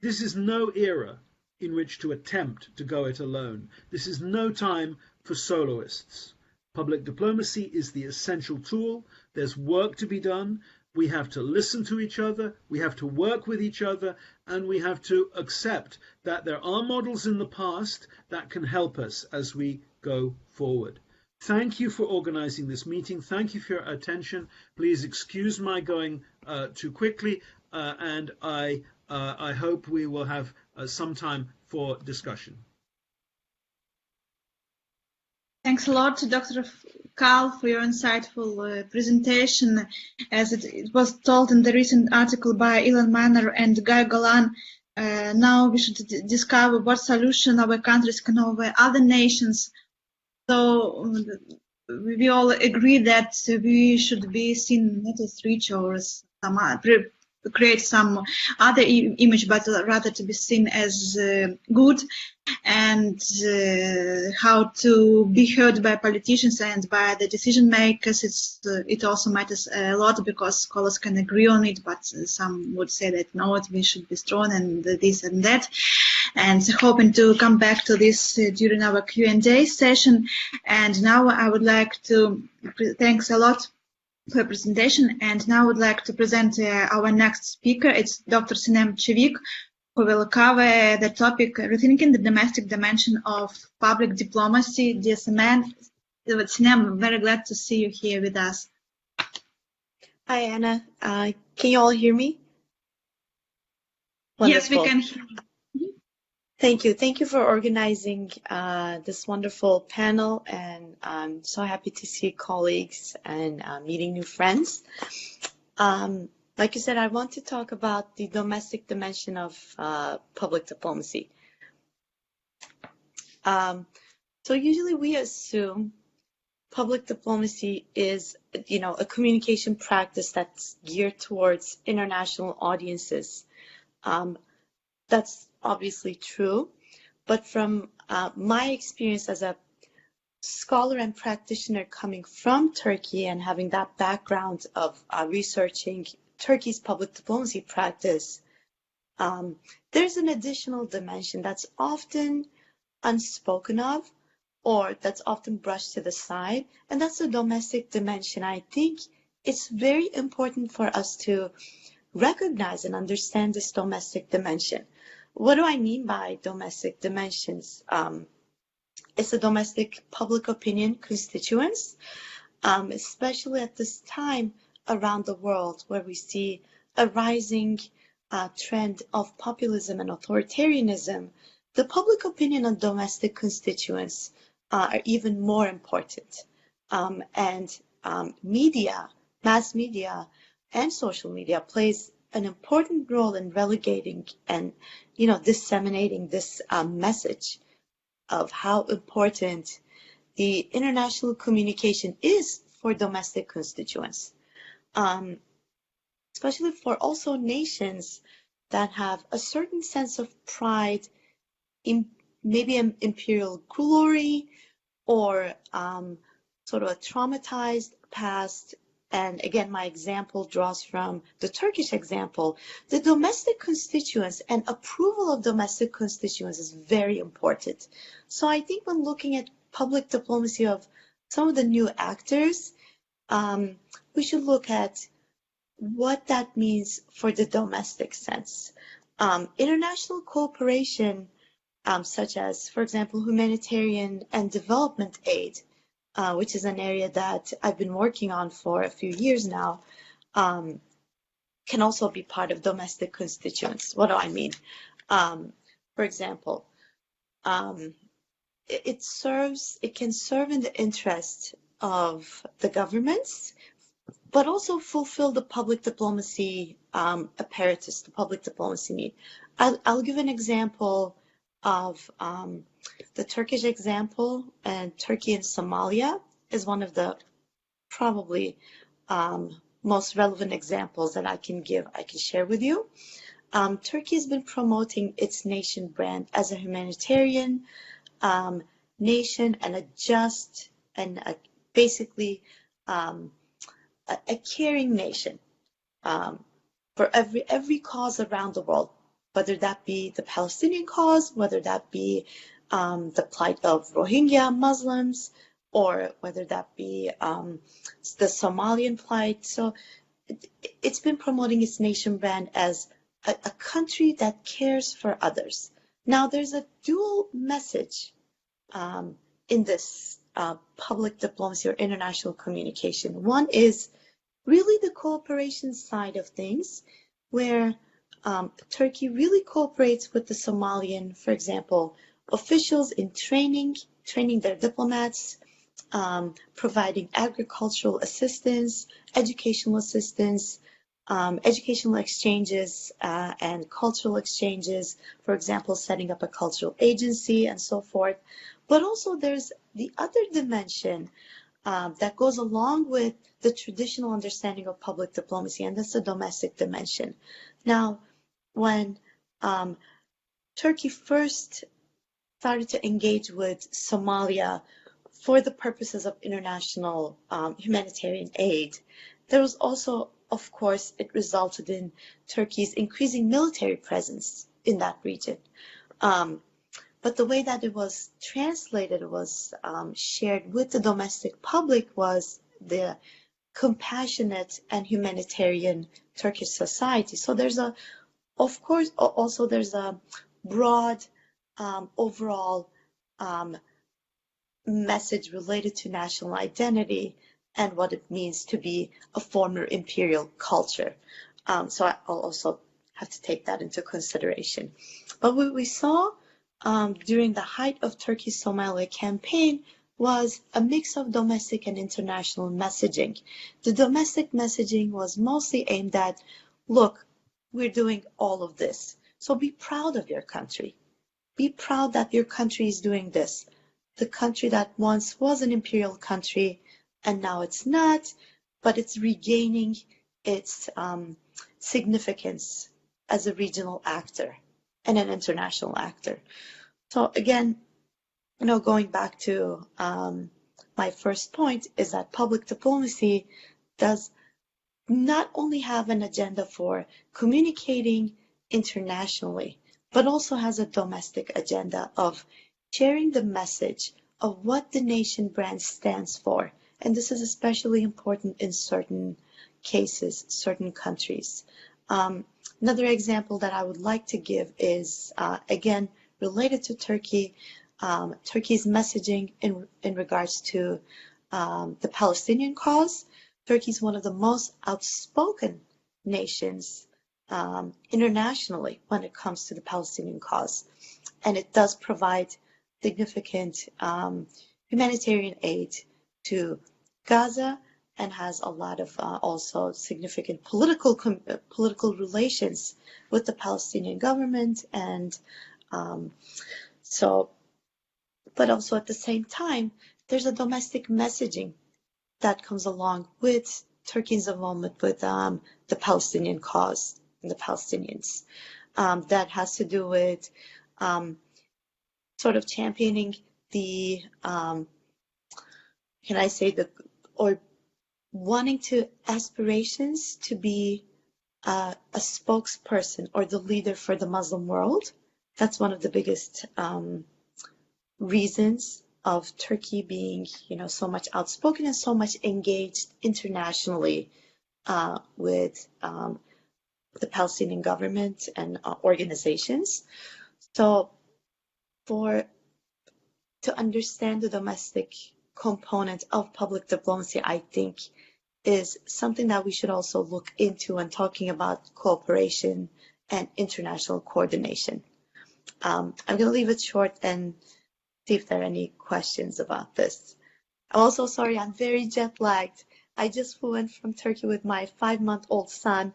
This is no era in which to attempt to go it alone. This is no time for soloists. Public diplomacy is the essential tool. There's work to be done. We have to listen to each other, we have to work with each other, and we have to accept that there are models in the past that can help us as we go forward. Thank you for organizing this meeting. Thank you for your attention. Please excuse my going too quickly, and I hope we will have some time for discussion. Thanks a lot, Dr. Karl, for your insightful presentation. As it was told in the recent article by Ilan Manner and Guy Golan, now we should discover what solution our countries can offer other nations. So we all agree that we should be seen not as rich or as some create some other image, but rather to be seen as good, and how to be heard by politicians and by the decision makers. It also matters a lot, because scholars can agree on it, but some would say that no, we should be strong and this and that. And hoping to come back to this during our Q&A session. And now I would like to thanks a lot for your presentation, and now I would like to present our next speaker. It's Dr. Sinem Chevik, who will cover the topic rethinking the domestic dimension of public diplomacy. Dear Sinem, I'm very glad to see you here with us. Hi, Anna. Can you all hear me? Wonderful. Yes, we can hear you. Thank you. Thank you for organizing this wonderful panel, and I'm so happy to see colleagues and meeting new friends. Like you said, I want to talk about the domestic dimension of public diplomacy. So usually we assume public diplomacy is, a communication practice that's geared towards international audiences. That's obviously true, but from my experience as a scholar and practitioner coming from Turkey and having that background of researching Turkey's public diplomacy practice, there's an additional dimension that's often unspoken of, or that's often brushed to the side, and that's the domestic dimension. I think it's very important for us to recognize and understand this domestic dimension. What do I mean by domestic dimensions? It's the domestic public opinion constituents, especially at this time around the world where we see a rising trend of populism and authoritarianism. The public opinion on domestic constituents are even more important. And media, mass media, and social media plays an important role in relegating and, disseminating this message of how important the international communication is for domestic constituents, especially for also nations that have a certain sense of pride in maybe an imperial glory or sort of a traumatized past. And again, my example draws from the Turkish example. The domestic constituents and approval of domestic constituents is very important. So I think when looking at public diplomacy of some of the new actors, we should look at what that means for the domestic sense. International cooperation, such as, for example, humanitarian and development aid, which is an area that I've been working on for a few years now, can also be part of domestic constituents. What do I mean? For example, it can serve in the interest of the governments, but also fulfill the public diplomacy apparatus, the public diplomacy need. I'll give an example of the Turkish example, and Turkey and Somalia is one of the probably most relevant examples that I can share with you. Turkey has been promoting its nation brand as a humanitarian nation and a just and basically a caring nation for every cause around the world, whether that be the Palestinian cause, whether that be the plight of Rohingya Muslims, or whether that be the Somalian plight. So it's been promoting its nation brand as a country that cares for others. Now, there's a dual message in this public diplomacy or international communication. One is really the cooperation side of things, where Turkey really cooperates with the Somalian, for example, officials in training their diplomats, providing agricultural assistance, educational assistance, educational exchanges and cultural exchanges, for example, setting up a cultural agency and so forth. But also there's the other dimension that goes along with the traditional understanding of public diplomacy, and that's the domestic dimension. Now, when Turkey first started to engage with Somalia for the purposes of international humanitarian aid, there was also, of course, it resulted in Turkey's increasing military presence in that region. But the way that it was translated, was shared with the domestic public, was the compassionate and humanitarian Turkish society. So there's of course, also there's a broad overall message related to national identity and what it means to be a former imperial culture. So I'll also have to take that into consideration. But what we saw during the height of Turkey's Somalia campaign was a mix of domestic and international messaging. The domestic messaging was mostly aimed at, look, we're doing all of this, so be proud of your country. be proud that your country is doing this. The country that once was an imperial country and now it's not, but it's regaining its significance as a regional actor and an international actor. So again, going back to my first point is that public diplomacy does not only have an agenda for communicating internationally, but also has a domestic agenda of sharing the message of what the nation brand stands for. And this is especially important in certain cases, certain countries. Another example that I would like to give is, again, related to Turkey, Turkey's messaging in regards to the Palestinian cause. Turkey is one of the most outspoken nations internationally when it comes to the Palestinian cause. And it does provide significant humanitarian aid to Gaza and has a lot of also significant political relations with the Palestinian government. And but also at the same time, there's a domestic messaging that comes along with Turkey's involvement with the Palestinian cause and the Palestinians. That has to do with sort of championing the, or wanting to aspirations to be a spokesperson or the leader for the Muslim world. That's one of the biggest reasons of Turkey being, so much outspoken and so much engaged internationally with the Palestinian government and organizations. So to understand the domestic component of public diplomacy, I think is something that we should also look into when talking about cooperation and international coordination. I'm going to leave it short and see if there are any questions about this. I'm also sorry, I'm very jet lagged. I just flew in from Turkey with my 5-month-old son.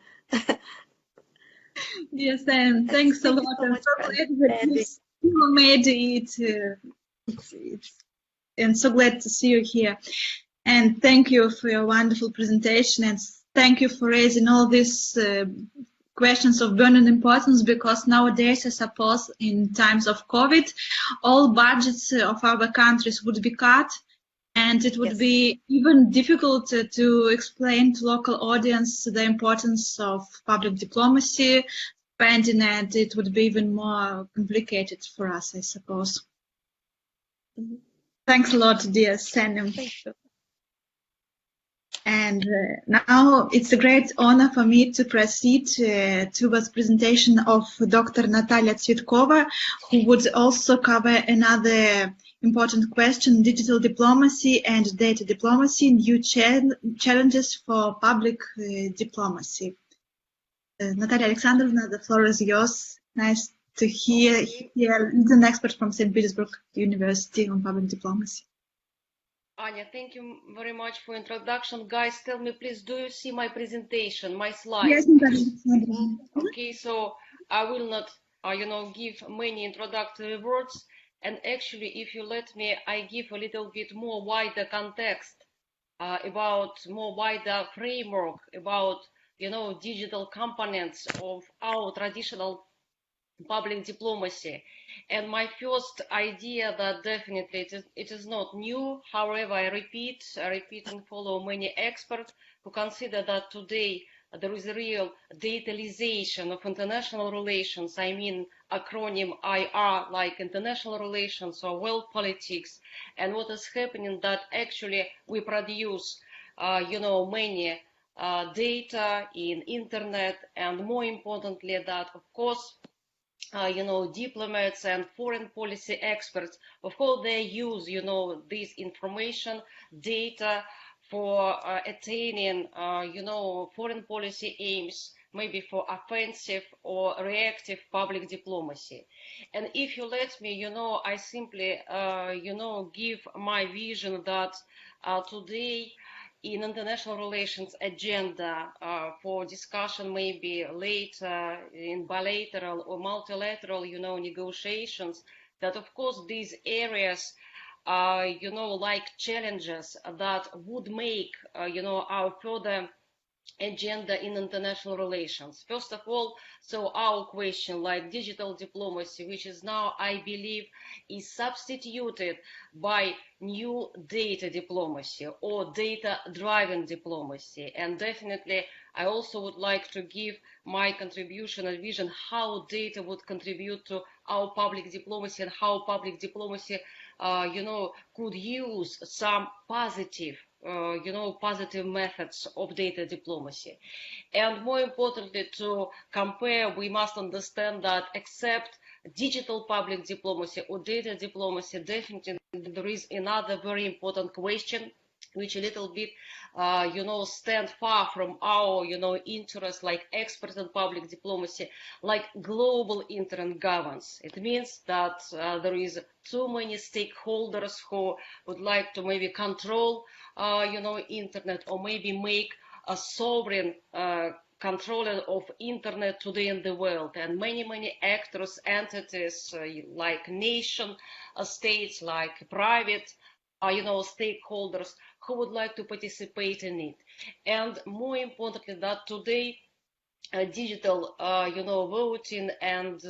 Yes, and thanks a lot. I'm so glad that you made it. And so glad to see you here. And thank you for your wonderful presentation, and thank you for raising all these questions of burning importance, because nowadays, I suppose, in times of COVID, all budgets of our countries would be cut, and it would be even difficult to explain to local audience the importance of public diplomacy, spending, and it would be even more complicated for us, I suppose. Mm-hmm. Thanks a lot, dear Sanem. Thank you. And now it's a great honor for me to proceed towards presentation of Dr. Natalia Tsvetkova, who would also cover another important question: digital diplomacy and data diplomacy, new challenges for public diplomacy. Natalia Alexandrovna, the floor is yours. Nice to hear you're an expert from St. Petersburg University on public diplomacy. Anya, thank you very much for introduction. Guys, tell me, please, do you see my presentation, my slides? Yes, okay, so I will not, give many introductory words. And actually, if you let me, I give a little bit more wider context about more wider framework about, digital components of our traditional public diplomacy. And my first idea that definitely it is not new. However, I repeat and follow many experts who consider that today there is a real digitalization of international relations. I mean acronym IR, like international relations or world politics. And what is happening that actually we produce, many data in internet, and more importantly that, of course, diplomats and foreign policy experts, of course, they use, this information, data for attaining, foreign policy aims, maybe for offensive or reactive public diplomacy. And if you let me, I simply, give my vision that today in international relations agenda for discussion maybe later in bilateral or multilateral, negotiations, that of course these areas, like challenges that would make, our further agenda in international relations. First of all, so our question, like digital diplomacy, which is now, I believe, is substituted by new data diplomacy or data-driven diplomacy. And definitely, I also would like to give my contribution and vision how data would contribute to our public diplomacy and how public diplomacy, could use some positive positive methods of data diplomacy. And more importantly, to compare, we must understand that except digital public diplomacy or data diplomacy, definitely there is another very important question which a little bit, stand far from our, interests, like experts in public diplomacy, like global internet governance. It means that there is too many stakeholders who would like to maybe control, internet, or maybe make a sovereign controller of internet today in the world, and many actors, entities, like nation states, like private stakeholders who would like to participate in it. And more importantly, that today digital, voting and,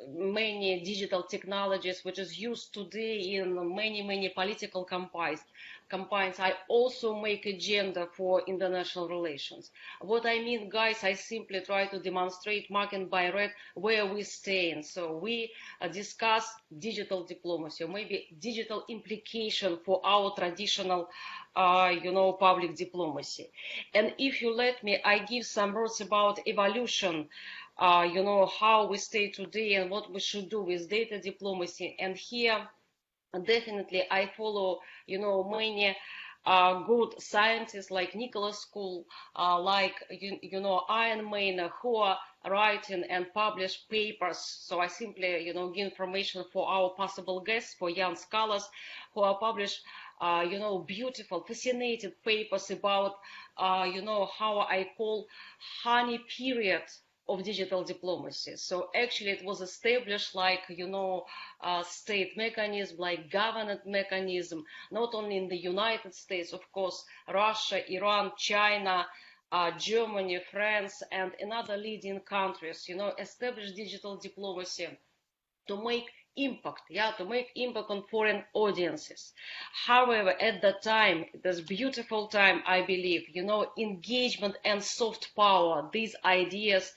many digital technologies which is used today in many political campaigns, I also make agenda for international relations. What I mean, guys, I simply try to demonstrate, marking by red, where we stand. So we discuss digital diplomacy, or maybe digital implication for our traditional, public diplomacy. And if you let me, I give some words about evolution, how we stay today and what we should do with data diplomacy. And here, definitely, I follow, many good scientists like Nicholas School, like, Ian Maynard, who are writing and publish papers. So I simply, give information for our possible guests, for young scholars who are published, beautiful, fascinating papers about, how I call honey period of digital diplomacy. So actually it was established like, state mechanism, like government mechanism, not only in the United States, of course, Russia, Iran, China, Germany, France, and another leading countries, established digital diplomacy to make impact, to make impact on foreign audiences. However, at that time, this beautiful time, I believe, engagement and soft power, these ideas,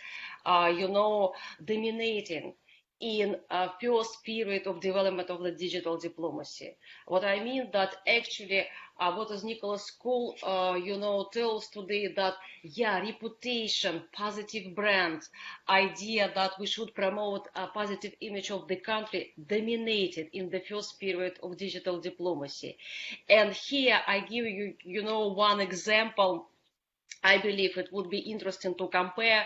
dominating in a first period of development of the digital diplomacy. What I mean that actually, what is Nicholas School, tells today that, reputation, positive brand, idea that we should promote a positive image of the country dominated in the first period of digital diplomacy. And here I give you, one example. I believe it would be interesting to compare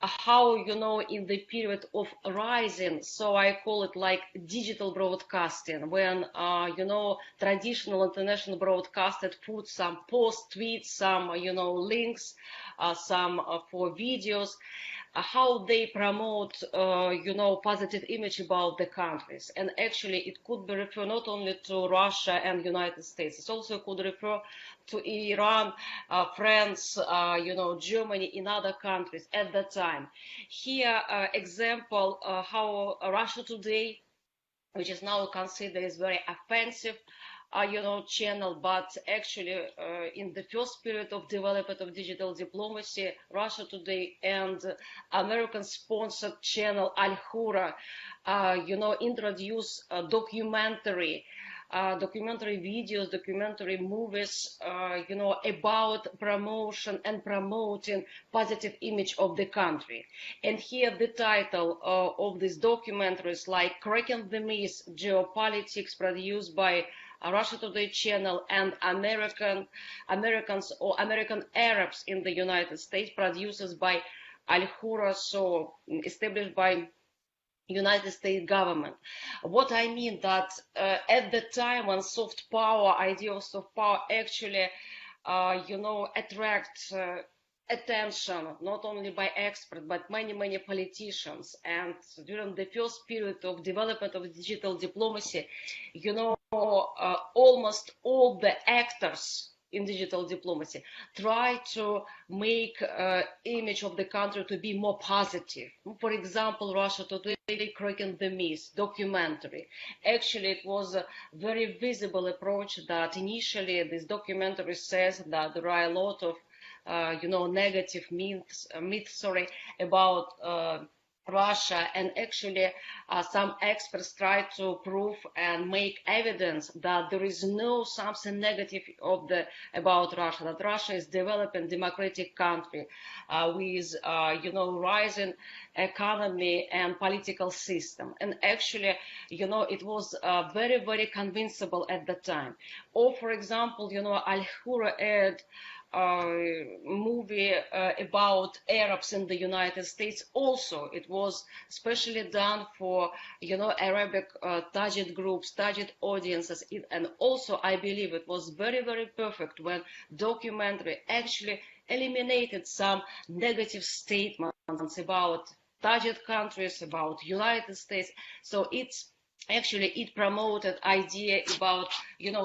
how, in the period of rising, so I call it like digital broadcasting, when, traditional international broadcasted put some post tweets, some, links, some for videos, how they promote, positive image about the countries. And actually it could be refer not only to Russia and United States, it also could refer to Iran, France, Germany, in other countries at that time. Here, example, how Russia Today, which is now considered as very offensive, channel, but actually in the first period of development of digital diplomacy, Russia Today and American-sponsored channel Al Hura, introduce a documentary videos, documentary movies, about promotion and promoting positive image of the country. And here the title of this documentary is like Cracking the Myth, Geopolitics, produced by Russia Today channel and Americans or American Arabs in the United States, produced by Al Hura, so established by United States government. What I mean that at the time when soft power, idea of soft power actually, attract attention not only by experts but many politicians. And during the first period of development of digital diplomacy, almost all the actors in digital diplomacy try to make image of the country to be more positive. For example, Russia Today, Cracking the Myth documentary. Actually, it was a very visible approach that initially this documentary says that there are a lot of negative myths about Russia, and actually some experts try to prove and make evidence that there is no something negative about Russia, that Russia is developing democratic country with rising economy and political system. And actually, it was very convincible at the time. Or for example, Al-Hura aired movie about Arabs in the United States. Also, it was specially done for Arabic target groups, target audiences, and also I believe it was very perfect when documentary actually eliminated some negative statements about target countries, about United States. So it promoted idea about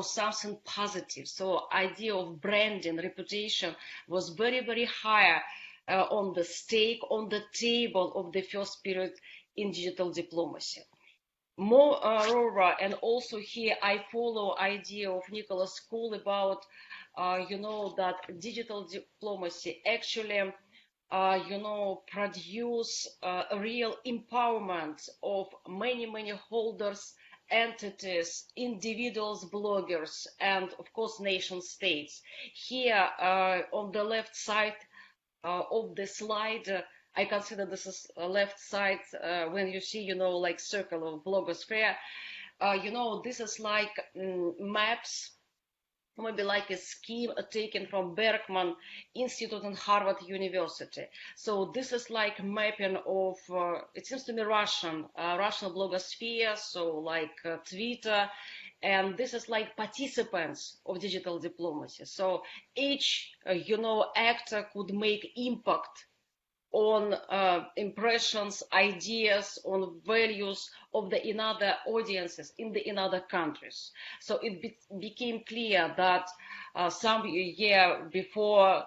something positive. So idea of branding, reputation was very higher on the stake, on the table of the first period in digital diplomacy. Moreover, and also here I follow idea of Nicholas School about that digital diplomacy actually produce a real empowerment of many holders, entities, individuals, bloggers, and of course nation states. Here on the left side of the slide, I consider this is left side when you see, like circle of blogosphere, this is like maps, maybe like a scheme taken from Berkman Institute and Harvard University. So this is like mapping of, it seems to me, Russian blogosphere, so like Twitter, and this is like participants of digital diplomacy. So each, actor could make impact on impressions, ideas, on values of the another audiences in the another countries. So it became clear that some year before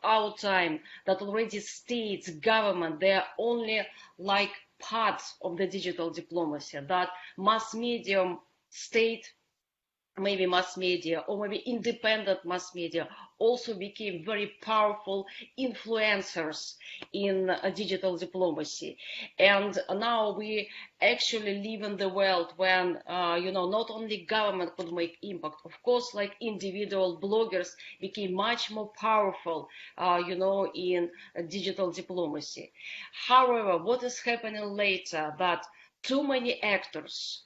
our time, that already states, government, they are only like parts of the digital diplomacy, that mass medium, state, maybe mass media, or maybe independent mass media also became very powerful influencers in digital diplomacy. And now we actually live in the world when, not only government could make impact, of course, like individual bloggers became much more powerful, in digital diplomacy. However, what is happening later, that too many actors,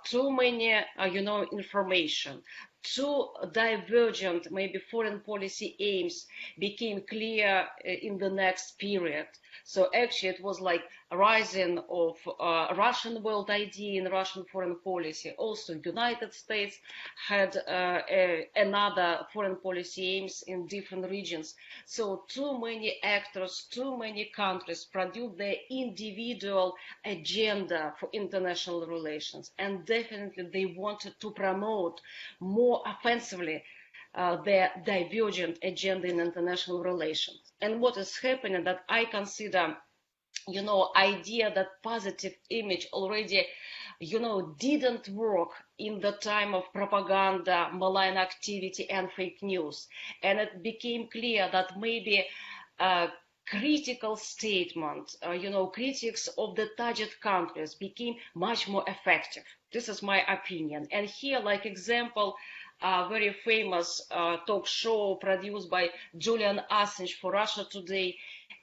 too many, information, too divergent, maybe foreign policy aims became clear in the next period. So actually it was like a rising of Russian world idea in Russian foreign policy. Also United States had another foreign policy aims in different regions. So too many actors, too many countries produced their individual agenda for international relations. And definitely they wanted to promote more offensively their divergent agenda in international relations. And what is happening, that I consider, idea that positive image already, didn't work in the time of propaganda, malign activity and fake news. And it became clear that maybe critical statement, critics of the target countries became much more effective. This is my opinion. And here, like example, a very famous talk show produced by Julian Assange for Russia Today,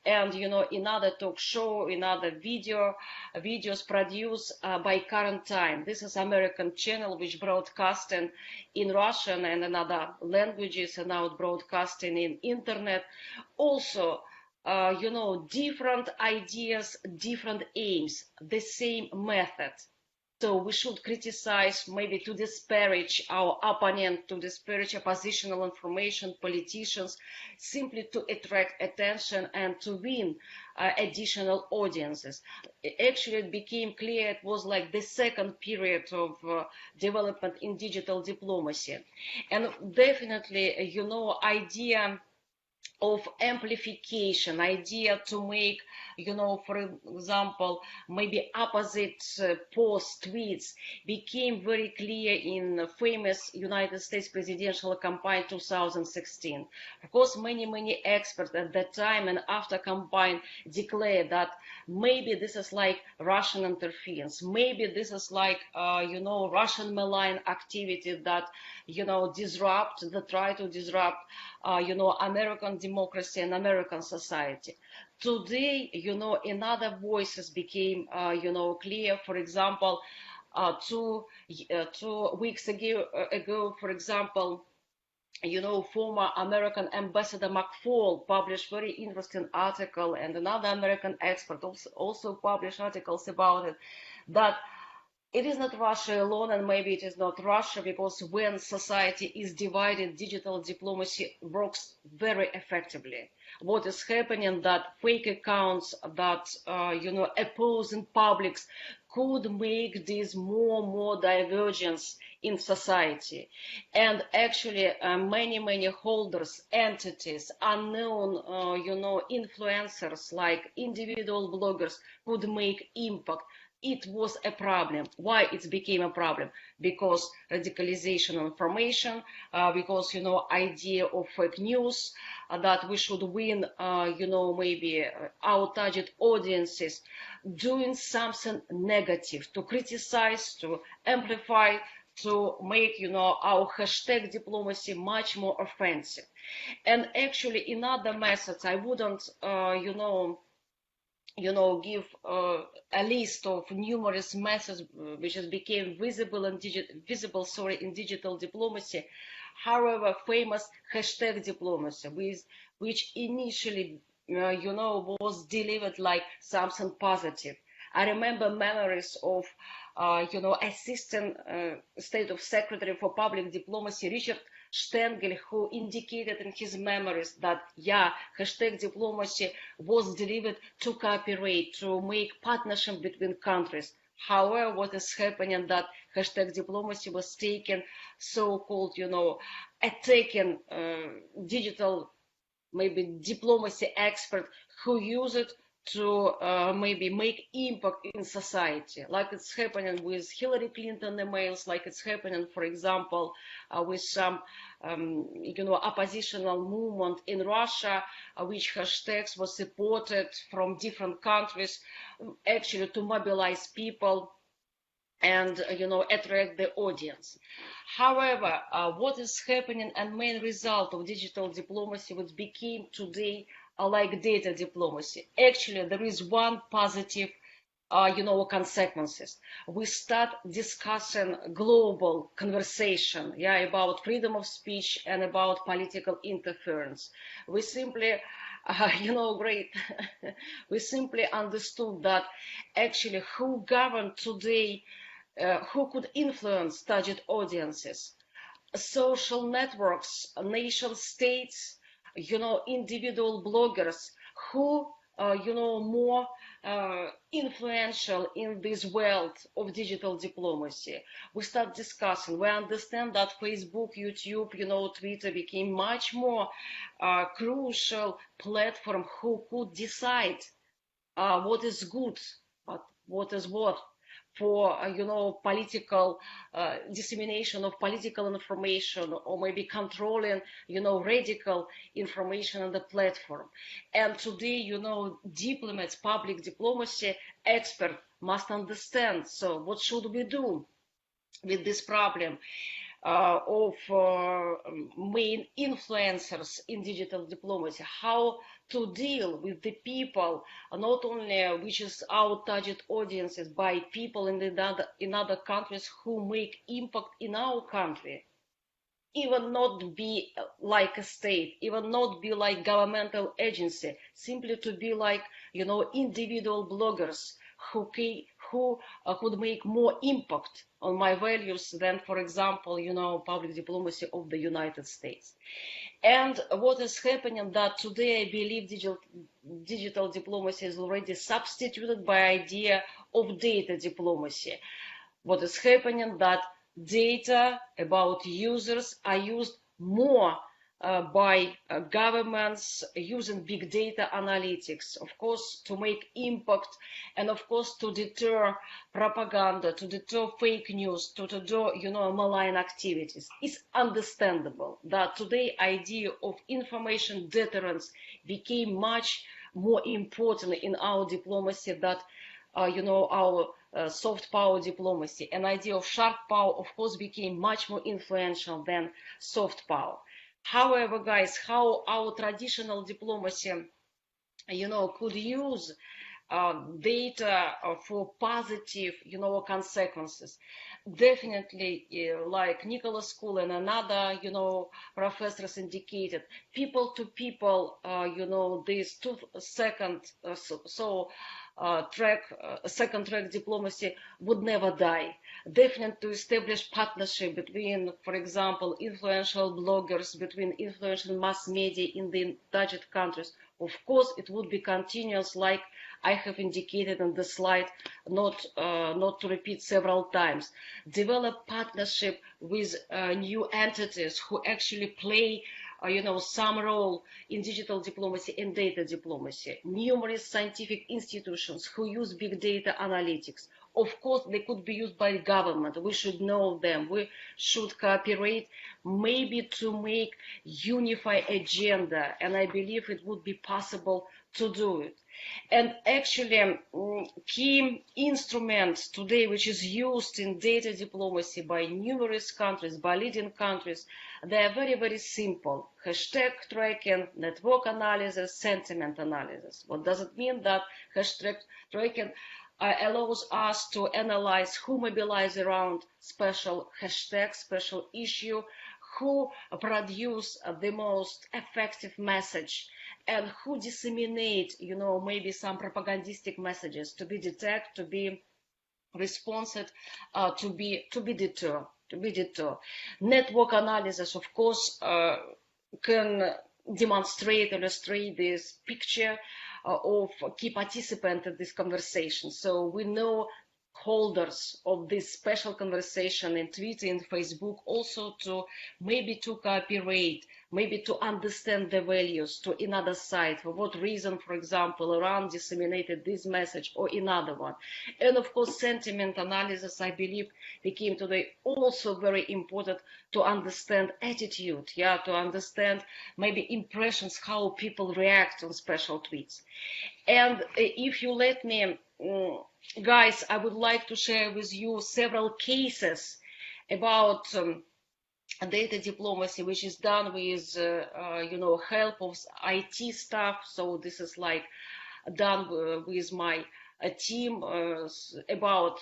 and another talk show, another videos produced by Current Time. This is American channel which broadcasting in Russian and in other languages, and now broadcasting in internet. Also, different ideas, different aims, the same method. So we should criticize, maybe to disparage our opponent, to disparage oppositional information, politicians, simply to attract attention and to win additional audiences. Actually, it became clear it was like the second period of development in digital diplomacy. And definitely, idea of amplification, idea to make, for example, maybe opposite post tweets became very clear in the famous United States presidential campaign 2016. Of course, many experts at that time and after campaign declared that maybe this is like Russian interference, maybe this is like, Russian malign activity that, try to disrupt, American democracy and American society. Today, another voices became, clear. For example, 2 weeks ago, for example, former American Ambassador McFaul published very interesting article, and another American expert also published articles about it, that it is not Russia alone, and maybe it is not Russia, because when society is divided, digital diplomacy works very effectively. What is happening that fake accounts that, opposing publics could make this more divergence in society. And actually, many holders, entities, unknown, influencers like individual bloggers could make impact. It was a problem. Why it became a problem? Because radicalization of information, because, idea of fake news, that we should win, maybe our target audiences, doing something negative, to criticize, to amplify, to make, our hashtag diplomacy much more offensive. And actually, in other methods, I wouldn't, give a list of numerous methods which has became visible in digital diplomacy. However, famous hashtag diplomacy, which initially, was delivered like something positive. I remember memories of, Assistant State of Secretary for Public Diplomacy, Richard Stengel, who indicated in his memories that, hashtag diplomacy was delivered to cooperate, to make partnership between countries. However, what is happening that hashtag diplomacy was taken, so-called, attacking digital, maybe diplomacy expert who use it to maybe make impact in society, like it's happening with Hillary Clinton emails, like it's happening, for example, with some, oppositional movement in Russia, which hashtags were supported from different countries, actually to mobilize people and, attract the audience. However, what is happening and main result of digital diplomacy, which became today like data diplomacy. Actually, there is one positive, consequences. We start discussing global conversation, about freedom of speech and about political interference. We simply, great. We simply understood that actually who governed today, who could influence target audiences, social networks, nation states, individual bloggers who, more influential in this world of digital diplomacy. We start discussing. We understand that Facebook, YouTube, Twitter became much more crucial platform who could decide what is good, but what is what for, political dissemination of political information, or maybe controlling, radical information on the platform. And today, diplomats, public diplomacy experts must understand. So what should we do with this problem of main influencers in digital diplomacy? How to deal with the people, not only which is our target audiences, by people in other countries who make impact in our country. even not be like a state, even not be like governmental agency, simply to be like, individual bloggers who could make more impact on my values than, for example, public diplomacy of the United States. And what is happening that today I believe digital diplomacy is already substituted by idea of data diplomacy. What is happening that data about users are used more by governments using big data analytics, of course, to make impact, and of course to deter propaganda, to deter fake news, to deter, malign activities. It's understandable that today idea of information deterrence became much more important in our diplomacy that our soft power diplomacy. An idea of sharp power, of course, became much more influential than soft power. However, guys, how our traditional diplomacy, could use data for positive, consequences. Definitely, like Nicholas School and another, professors indicated, people to people, this 2-second, second track diplomacy would never die. Definitely to establish partnership between, for example, influential bloggers, between influential mass media in the target countries. Of course, it would be continuous, like I have indicated in the slide, not to repeat several times. Develop partnership with new entities who actually play some role in digital diplomacy and data diplomacy. Numerous scientific institutions who use big data analytics. Of course, they could be used by the government. We should know them. We should cooperate, maybe to make unified agenda. And I believe it would be possible to do it. And actually, key instruments today, which is used in data diplomacy by numerous countries, by leading countries, they are very, very simple. Hashtag tracking, network analysis, sentiment analysis. What does it mean? That hashtag tracking allows us to analyze who mobilize around special hashtag, special issue, who produce the most effective message, and who disseminate, maybe some propagandistic messages to be detected, to be responsive, to be deterred. Network analysis, of course, can illustrate this picture of key participants in this conversation. So we know holders of this special conversation in Twitter and Facebook also to cooperate, maybe to understand the values to another side, for what reason, for example, Iran disseminated this message or another one. And of course, sentiment analysis, I believe, became today also very important to understand attitude, to understand maybe impressions, how people react on special tweets. And if you let me, guys, I would like to share with you several cases about data diplomacy, which is done with, help of IT staff. So this is like done with my team about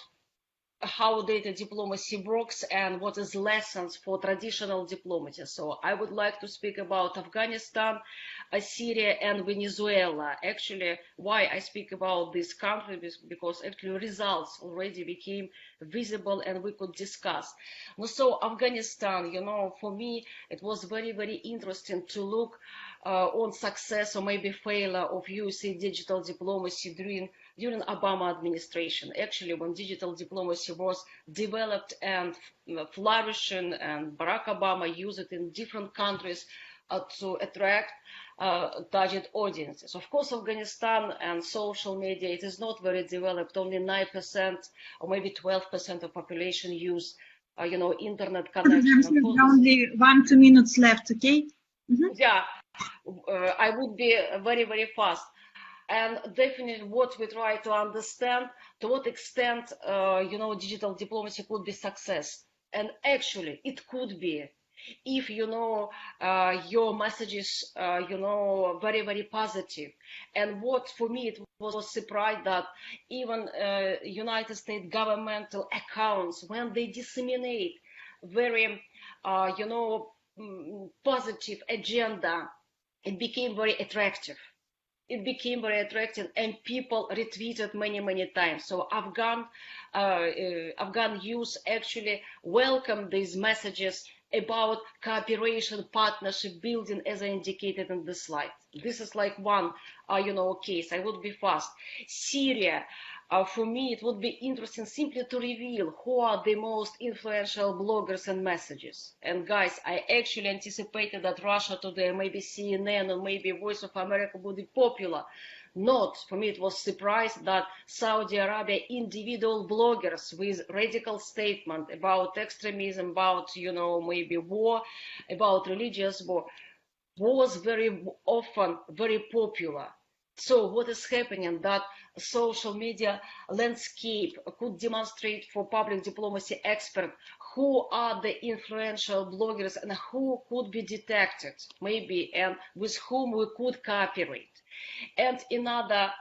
how data diplomacy works and what is lessons for traditional diplomacy. So I would like to speak about Afghanistan, Syria and Venezuela. Actually, why I speak about these countries, because actually results already became visible and we could discuss. So Afghanistan, for me, it was very, very interesting to look on success or maybe failure of USA digital diplomacy during Obama administration. Actually, when digital diplomacy was developed and flourishing, and Barack Obama used it in different countries to attract target audiences. Of course, Afghanistan and social media, it is not very developed. Only 9% or maybe 12% of population use, internet connection. Only 1-2 minutes left, okay? Yeah, I would be very, very fast. And definitely what we try to understand, to what extent, digital diplomacy could be success. And actually, it could be if, your messages, very, very positive. And what for me, it was surprised that even United States governmental accounts, when they disseminate very, positive agenda, it became very attractive. It became very attractive, and people retweeted many times. So Afghan youth actually welcomed these messages about cooperation, partnership building, as I indicated in the slide. This is like one, case. I would be fast. Syria. For me, it would be interesting simply to reveal who are the most influential bloggers and messages. And guys, I actually anticipated that Russia Today, maybe CNN, or maybe Voice of America would be popular. Not, for me, it was a surprise that Saudi Arabia individual bloggers with radical statement about extremism, about, maybe war, about religious war, was very often very popular. So what is happening that social media landscape could demonstrate for public diplomacy experts who are the influential bloggers and who could be detected, maybe, and with whom we could cooperate. And another,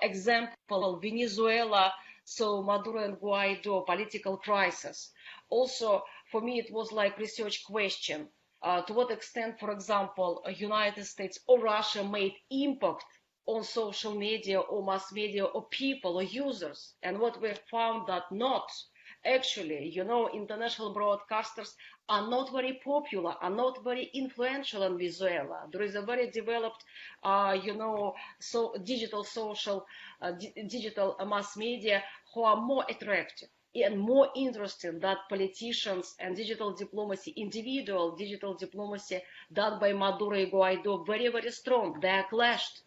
example, Venezuela, so Maduro and Guaido, political crisis. Also, for me, it was like research question. To what extent, for example, United States or Russia made impact on social media or mass media or people or users? And what we found that not. Actually, international broadcasters are not very popular, are not very influential in Venezuela. There is a very developed, digital social, digital mass media who are more attractive and more interesting than politicians and digital diplomacy, individual digital diplomacy done by Maduro and Guaido, very strong. They are clashed.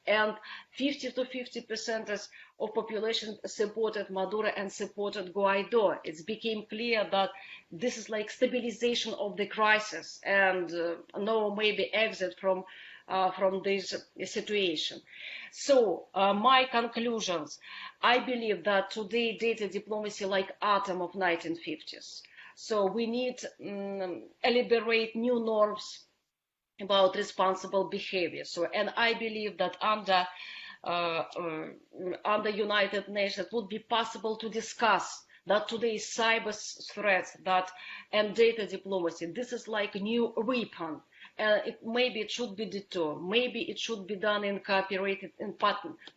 And 50 to 50% of population supported Maduro and supported Guaido. It became clear that this is like stabilization of the crisis and no maybe exit from this situation. So my conclusions, I believe that today data diplomacy like atom of 1950s. So we need elaborate new norms about responsible behavior. So, and I believe that under United Nations it would be possible to discuss that today's cyber threats and data diplomacy, this is like a new weapon. Maybe it should be deterred. Maybe it should be done in cooperative in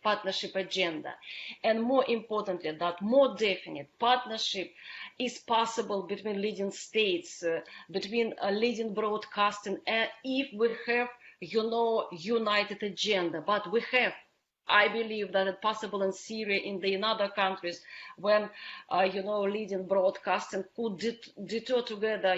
partnership agenda. And more importantly, that more definite partnership is possible between leading states, between leading broadcasting, if we have, united agenda. But we have. I believe that it's possible in Syria, in other countries, when, leading broadcasting could deter together,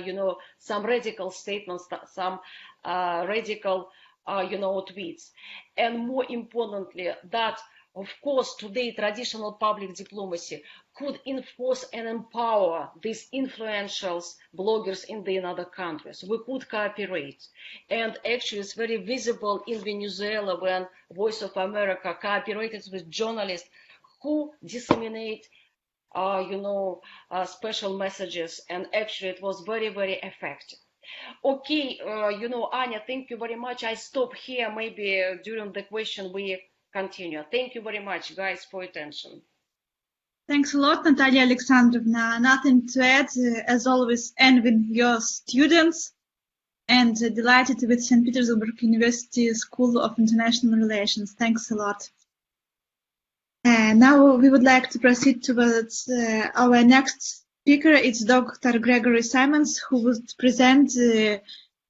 some radical statements, some radical, tweets. And more importantly, that, of course, today traditional public diplomacy could enforce and empower these influential bloggers in the other countries. We could cooperate. And actually, it's very visible in Venezuela when Voice of America cooperated with journalists who disseminate, special messages. And actually, it was very effective. Okay, Anya, thank you very much. I stop here. Maybe during the question we continue. Thank you very much, guys, for attention. Thanks a lot, Natalia Alexandrovna. Nothing to add. As always, envying your students and delighted with St. Petersburg University School of International Relations. Thanks a lot. Now we would like to proceed towards our next speaker. It's Dr. Gregory Simons, who would present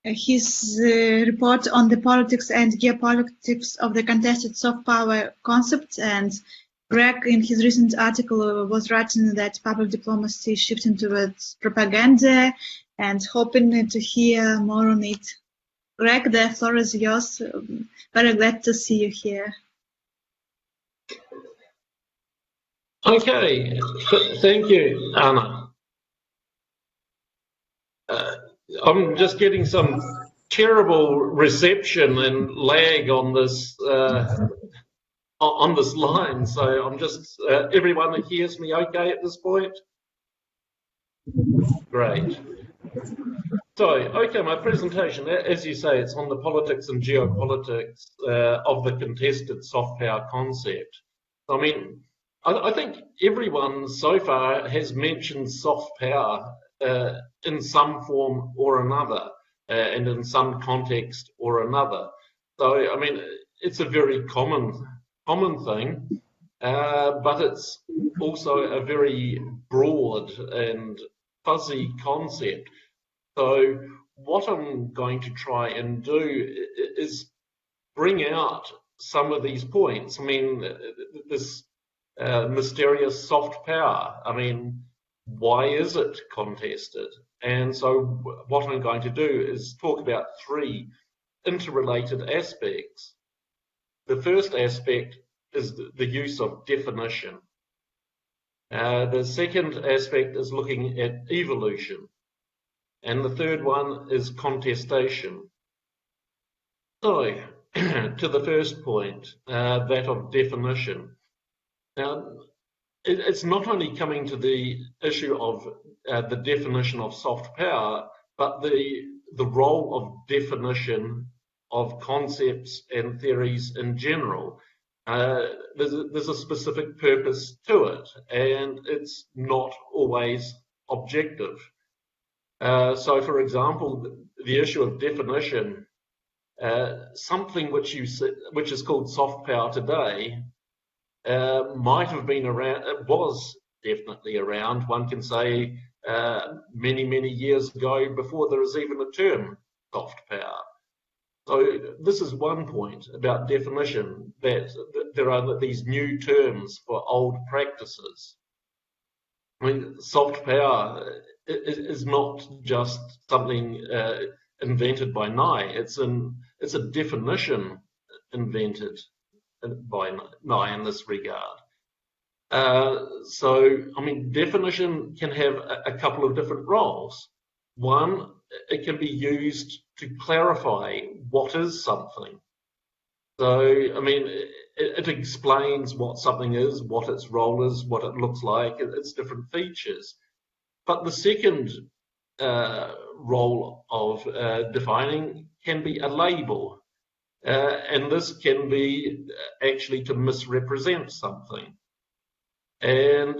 his report on the politics and geopolitics of the contested soft power concept. And Greg, in his recent article, was writing that public diplomacy is shifting towards propaganda, and hoping to hear more on it. Greg, the floor is yours. Very glad to see you here. Okay, thank you, Anna. I'm just getting some terrible reception and lag on this line, so I'm just everyone that hears me okay at this point? Great. So, okay, my presentation, as you say, it's on the politics and geopolitics of the contested soft power concept. I mean, I think everyone so far has mentioned soft power in some form or another. and in some context or another. So, I mean, it's a very common thing, but it's also a very broad and fuzzy concept. So what I'm going to try and do is bring out some of these points. I mean, this mysterious soft power, I mean, why is it contested? And so what I'm going to do is talk about three interrelated aspects. The first aspect is the use of definition. The second aspect is looking at evolution. And the third one is contestation. So, to the first point, that of definition. Now, it's not only coming to the issue of the definition of soft power, but the role of definition of concepts and theories in general. There's a specific purpose to it, and it's not always objective. So, for example, the issue of definition, something which is called soft power today, might have been around. It was definitely around. One can say many years ago, before there was even a term soft power. So this is one point about definition, that there are these new terms for old practices. I mean, soft power is not just something invented by Nye. It's a definition invented by Nye in this regard. So, I mean, definition can have a couple of different roles. One, it can be used to clarify what is something. So, I mean, it explains what something is, what its role is, what it looks like, its different features. But the second role of defining can be a label. And this can be actually to misrepresent something. And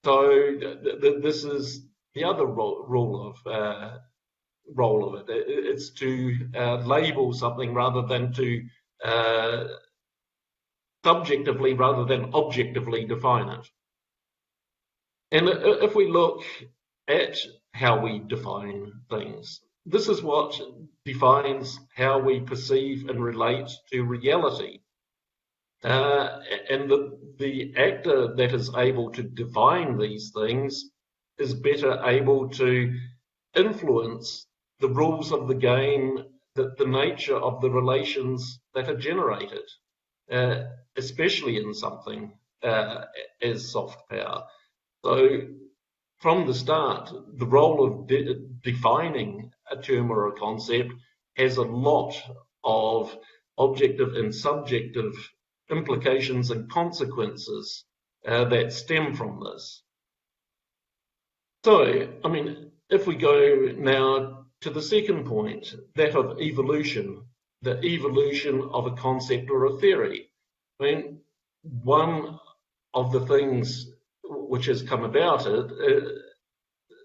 so this is the other role of it. It's to label something rather than to subjectively rather than objectively define it. And if we look at how we define things, this is what defines how we perceive and relate to reality. And the actor that is able to define these things is better able to influence the rules of the game, the nature of the relations that are generated, especially in something as soft power. So from the start, the role of defining a term or a concept has a lot of objective and subjective implications and consequences that stem from this. So, I mean, if we go now to the second point, that of evolution, the evolution of a concept or a theory. I mean, one of the things which has come about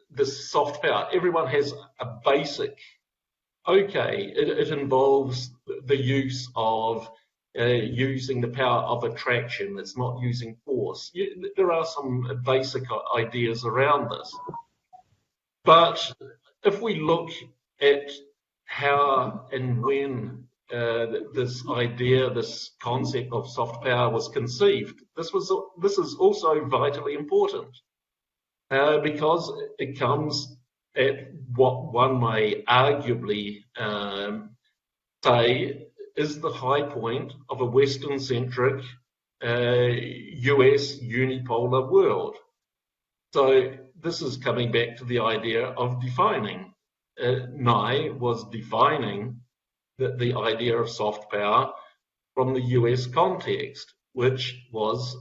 this soft power, everyone has a basic, okay, it involves the use of using the power of attraction. It's not using force. There are some basic ideas around this. But if we look at how and when this idea, this concept of soft power was conceived, this is also vitally important because it comes at what one may arguably say is the high point of a Western-centric US unipolar world. So this is coming back to the idea of defining. Nye was defining the idea of soft power from the US context, which was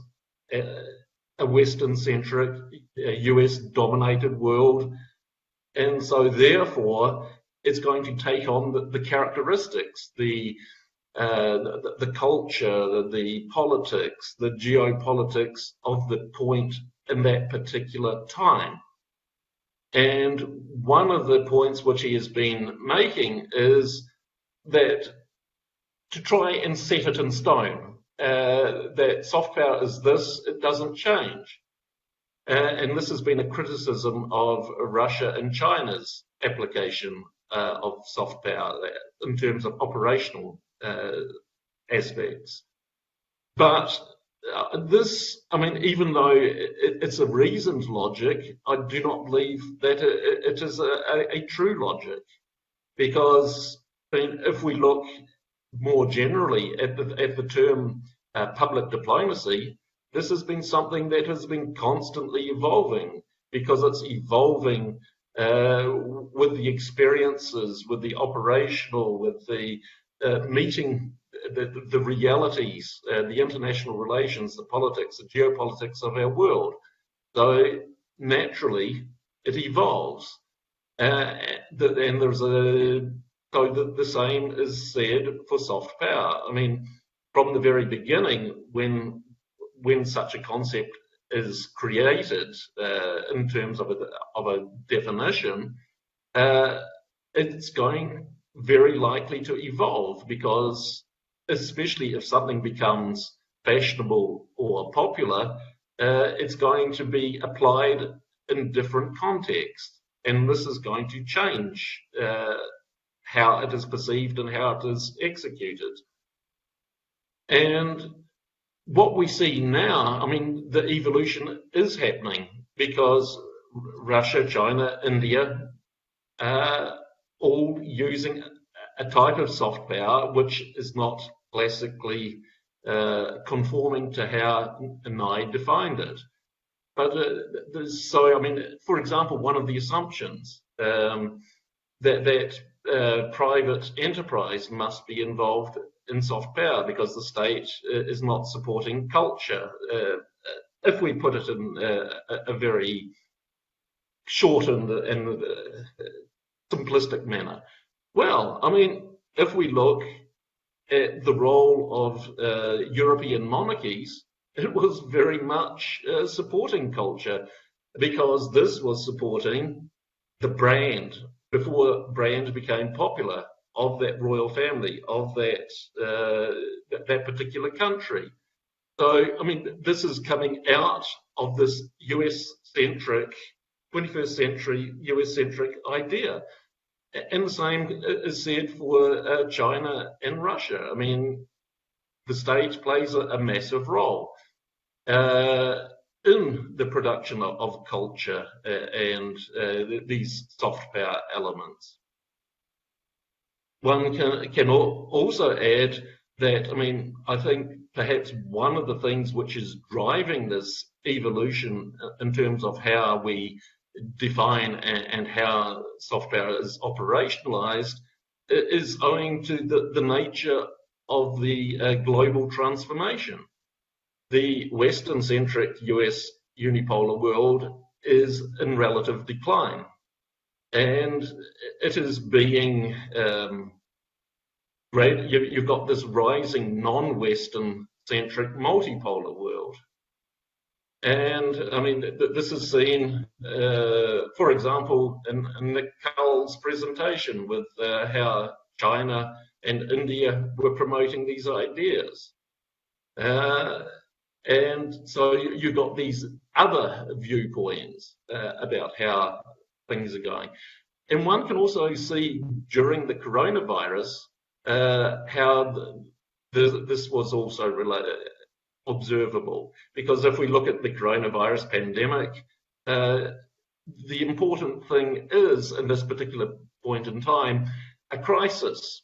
a Western-centric, US-dominated world. And so therefore, it's going to take on the characteristics, the culture, the politics, the geopolitics of the point in that particular time. And one of the points which he has been making is that to try and set it in stone, that soft power is this, it doesn't change. And this has been a criticism of Russia and China's application of soft power in terms of operational aspects. But this, I mean, even though it's a reasoned logic, I do not believe that it is a true logic, because if we look more generally at the term public diplomacy, this has been something that has been constantly evolving, because it's evolving with the experiences, with the operational, with the meeting the realities, the international relations, the politics, the geopolitics of our world. So naturally, it evolves. And there's the same is said for soft power. I mean, from the very beginning, when such a concept is created in terms of a definition, it's going very likely to evolve, because especially if something becomes fashionable or popular, it's going to be applied in different contexts, and this is going to change how it is perceived and how it is executed. And what we see now, I mean, the evolution is happening, because Russia, China, India, all using a type of soft power which is not classically conforming to how Nye defined it. But so, I mean, for example, one of the assumptions that private enterprise must be involved in soft power because the state is not supporting culture. If we put it in a very short and simplistic manner. Well, I mean, if we look at the role of European monarchies, it was very much supporting culture, because this was supporting the brand before brand became popular of that royal family, of that particular country. So, I mean, this is coming out of this US-centric, 21st century US-centric idea. And the same is said for China and Russia. I mean, the state plays a massive role in the production of culture and these soft power elements. One can also add that, I mean, I think perhaps one of the things which is driving this evolution in terms of how we define and how soft power is operationalized is owing to the nature of the global transformation. The Western-centric US unipolar world is in relative decline, and it is being you've got this rising non-Western-centric multipolar world. And I mean, this is seen, for example, in Nick Cull's presentation with how China and India were promoting these ideas. And so you've got these other viewpoints about how things are going. And one can also see during the coronavirus how this was also observable. Because if we look at the coronavirus pandemic, the important thing is, in this particular point in time, a crisis,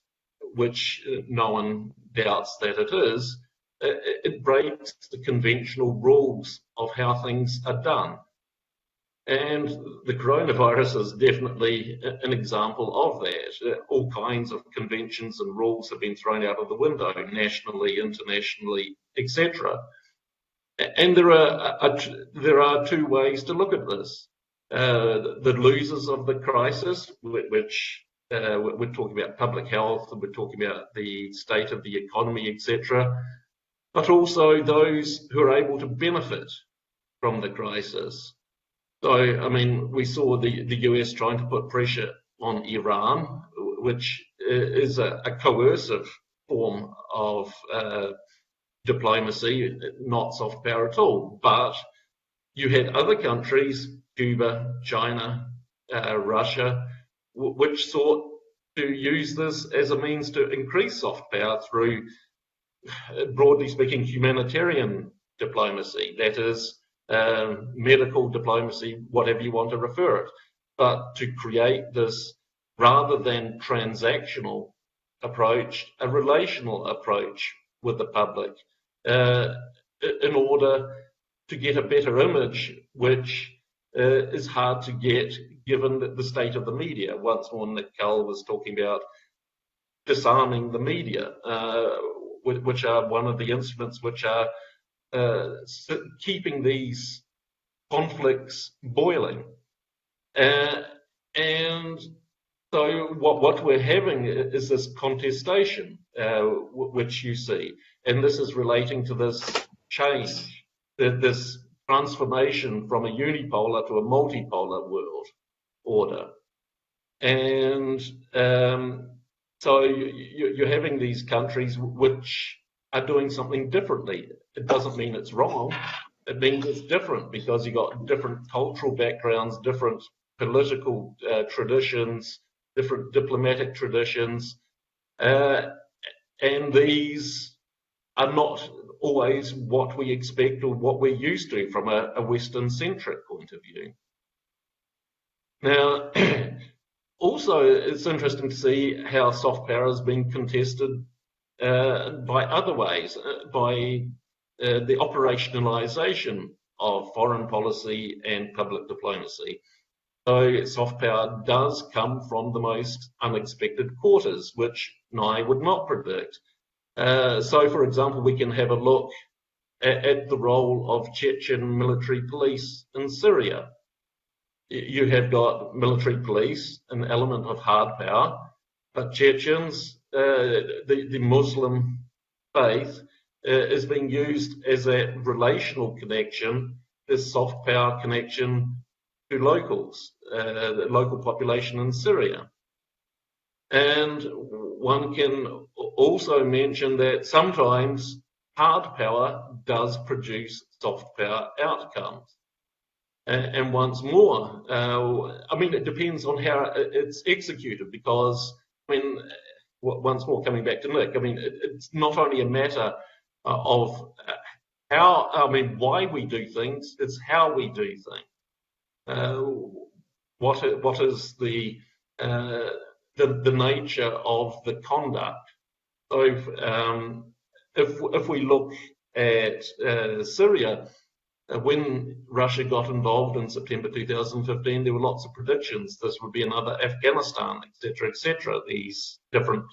which no one doubts that it is. It breaks the conventional rules of how things are done. And the coronavirus is definitely an example of that. All kinds of conventions and rules have been thrown out of the window, nationally, internationally, etc. And there are two ways to look at this. The losers of the crisis, which we're talking about public health, and we're talking about the state of the economy, etc., but also those who are able to benefit from the crisis. So, I mean, we saw the US trying to put pressure on Iran, which is a coercive form of diplomacy, not soft power at all. But you had other countries, Cuba, China, Russia, which sought to use this as a means to increase soft power through, broadly speaking, humanitarian diplomacy. That is, medical diplomacy, whatever you want to refer it, but to create this, rather than transactional approach, a relational approach with the public, in order to get a better image, which is hard to get given the state of the media. Once more, Nick Cull was talking about disarming the media, which are one of the instruments which are keeping these conflicts boiling. And so what we're having is this contestation, which you see, and this is relating to this change, this transformation from a unipolar to a multipolar world order. And so you're having these countries which are doing something differently. It doesn't mean it's wrong. It means it's different because you've got different cultural backgrounds, different political traditions, different diplomatic traditions, and these are not always what we expect or what we're used to from a Western-centric point of view. Now, also, it's interesting to see how soft power has been contested by other ways, by the operationalization of foreign policy and public diplomacy. So soft power does come from the most unexpected quarters, which I would not predict. So, for example, we can have a look at the role of Chechen military police in Syria. You have got military police, an element of hard power, but Chechens, the Muslim faith, is being used as a relational connection, this soft power connection to locals, the local population in Syria. And one can also mention that sometimes hard power does produce soft power outcomes. And once more, I mean, it depends on how it's executed, because, I mean, once more, coming back to Nick, I mean, it's not only a matter of how, I mean, why we do things, it's how we do things. What is the nature of the conduct? So if we look at Syria, when Russia got involved in September 2015, there were lots of predictions. This would be another Afghanistan, etc., these different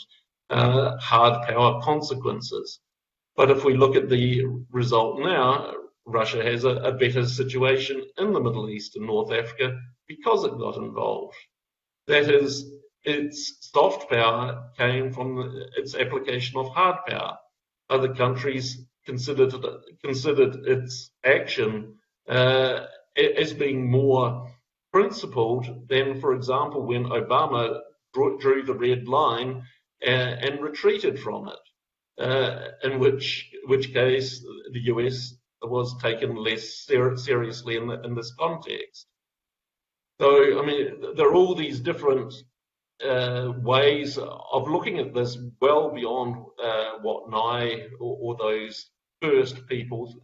hard power consequences. But if we look at the result now, Russia has a better situation in the Middle East and North Africa because it got involved. That is, its soft power came from its application of hard power. Other countries considered its action as being more principled than, for example, when Obama drew the red line and retreated from it, in which case the US was taken less seriously in this context. So, I mean, there are all these different ways of looking at this well beyond what Nye or those first people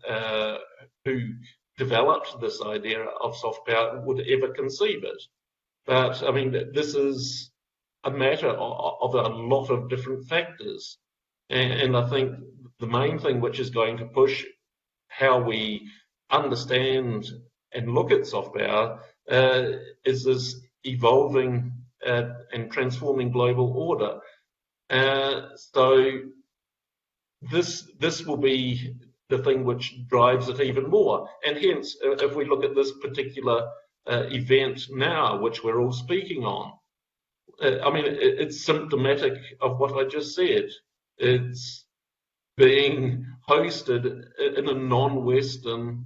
who developed this idea of soft power would ever conceive it. But, I mean, this is a matter of a lot of different factors. And I think the main thing which is going to push how we understand and look at soft power is this evolving and transforming global order. So this will be the thing which drives it even more. And hence, if we look at this particular event now, which we're all speaking on, I mean, it's symptomatic of what I just said. It's being hosted in a non-Western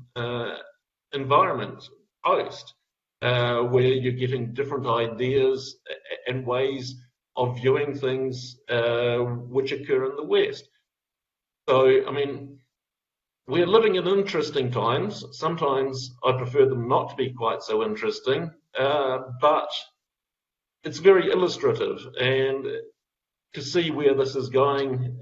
environment, host. where you're getting different ideas and ways of viewing things which occur in the West. So, I mean, we're living in interesting times. Sometimes I prefer them not to be quite so interesting, but it's very illustrative, and to see where this is going,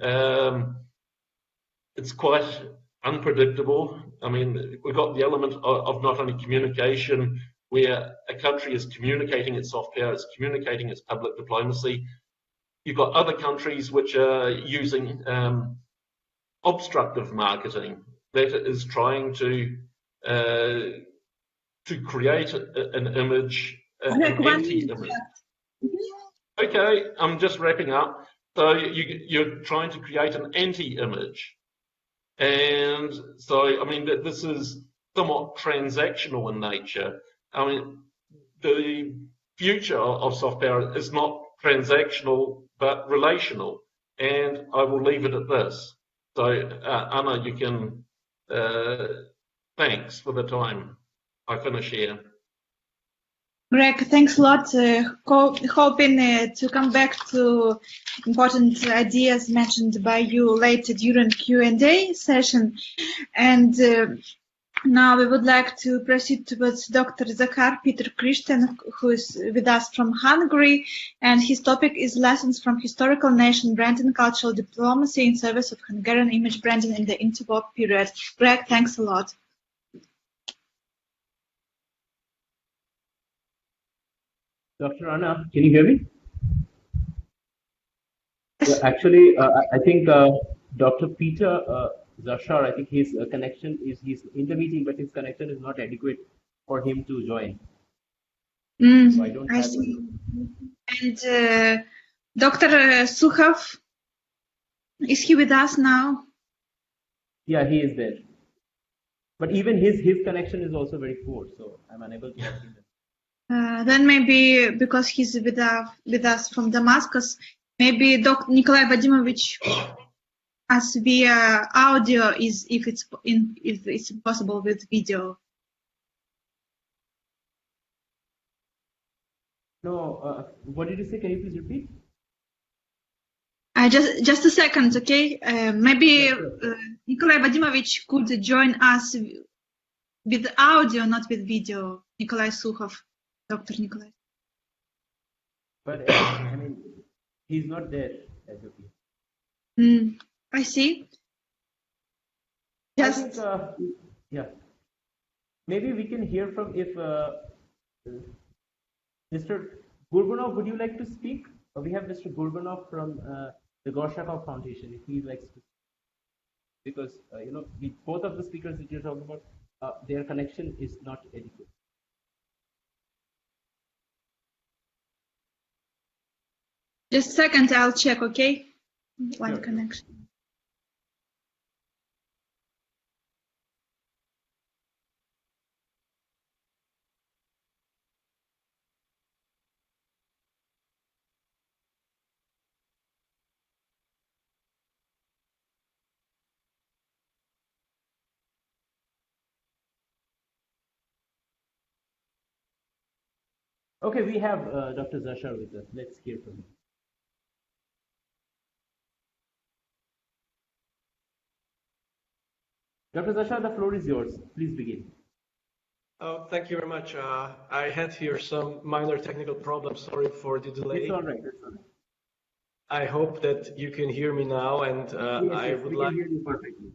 it's quite unpredictable. I mean, we've got the element of not only communication, where a country is communicating its soft power, it's communicating its public diplomacy. You've got other countries which are using obstructive marketing that is trying to create an image, an anti-image. Okay, I'm just wrapping up. So you're trying to create an anti-image. And so, I mean, this is somewhat transactional in nature. I mean, the future of soft power is not transactional, but relational. And I will leave it at this. So, Anna, you can, thanks for the time. I finish here. Greg, thanks a lot. Hoping to come back to important ideas mentioned by you later during Q&A session. And now we would like to proceed with Dr. Zachar Peter Christian, who is with us from Hungary, and his topic is Lessons from Historical Nation Branding, Cultural Diplomacy in Service of Hungarian Image Branding in the Interwar Period. Greg, thanks a lot. Dr. Anna, can you hear me? Yeah, actually, I think Dr. Peter Zachar, I think his connection is, he's in the meeting, but his connection is not adequate for him to join. So I don't have see. And Dr. Sukhov, is he with us now? Yeah, he is there. But even his connection is also very poor, so I'm unable to help him. Then maybe because he's with us from Damascus, maybe Dr. Nikolai Vadimovich as via audio is if it's possible with video. No, what did you say? Can you please repeat? Just a second, okay? Maybe Nikolai Vadimovich could join us with audio, not with video. Nikolai Sukhov. Dr. Nikolai. But I mean, he's not there as of yet. I see. Just yeah. Maybe we can hear from if Mr. Gurbanov, would you like to speak? We have Mr. Gurbanov from the Gorshakov Foundation, if he likes to speak. Because you know, both of the speakers that you're talking about, their connection is not adequate. Just a second, I'll check, okay? One sure. Connection. Okay, we have Dr. Zachar with us. Let's hear from him. Dr. Zachar, the floor is yours. Please begin. Oh, thank you very much. I had here some minor technical problems. Sorry for the delay. It's all right. It's all right. I hope that you can hear me now, and I would like. Hear you perfectly.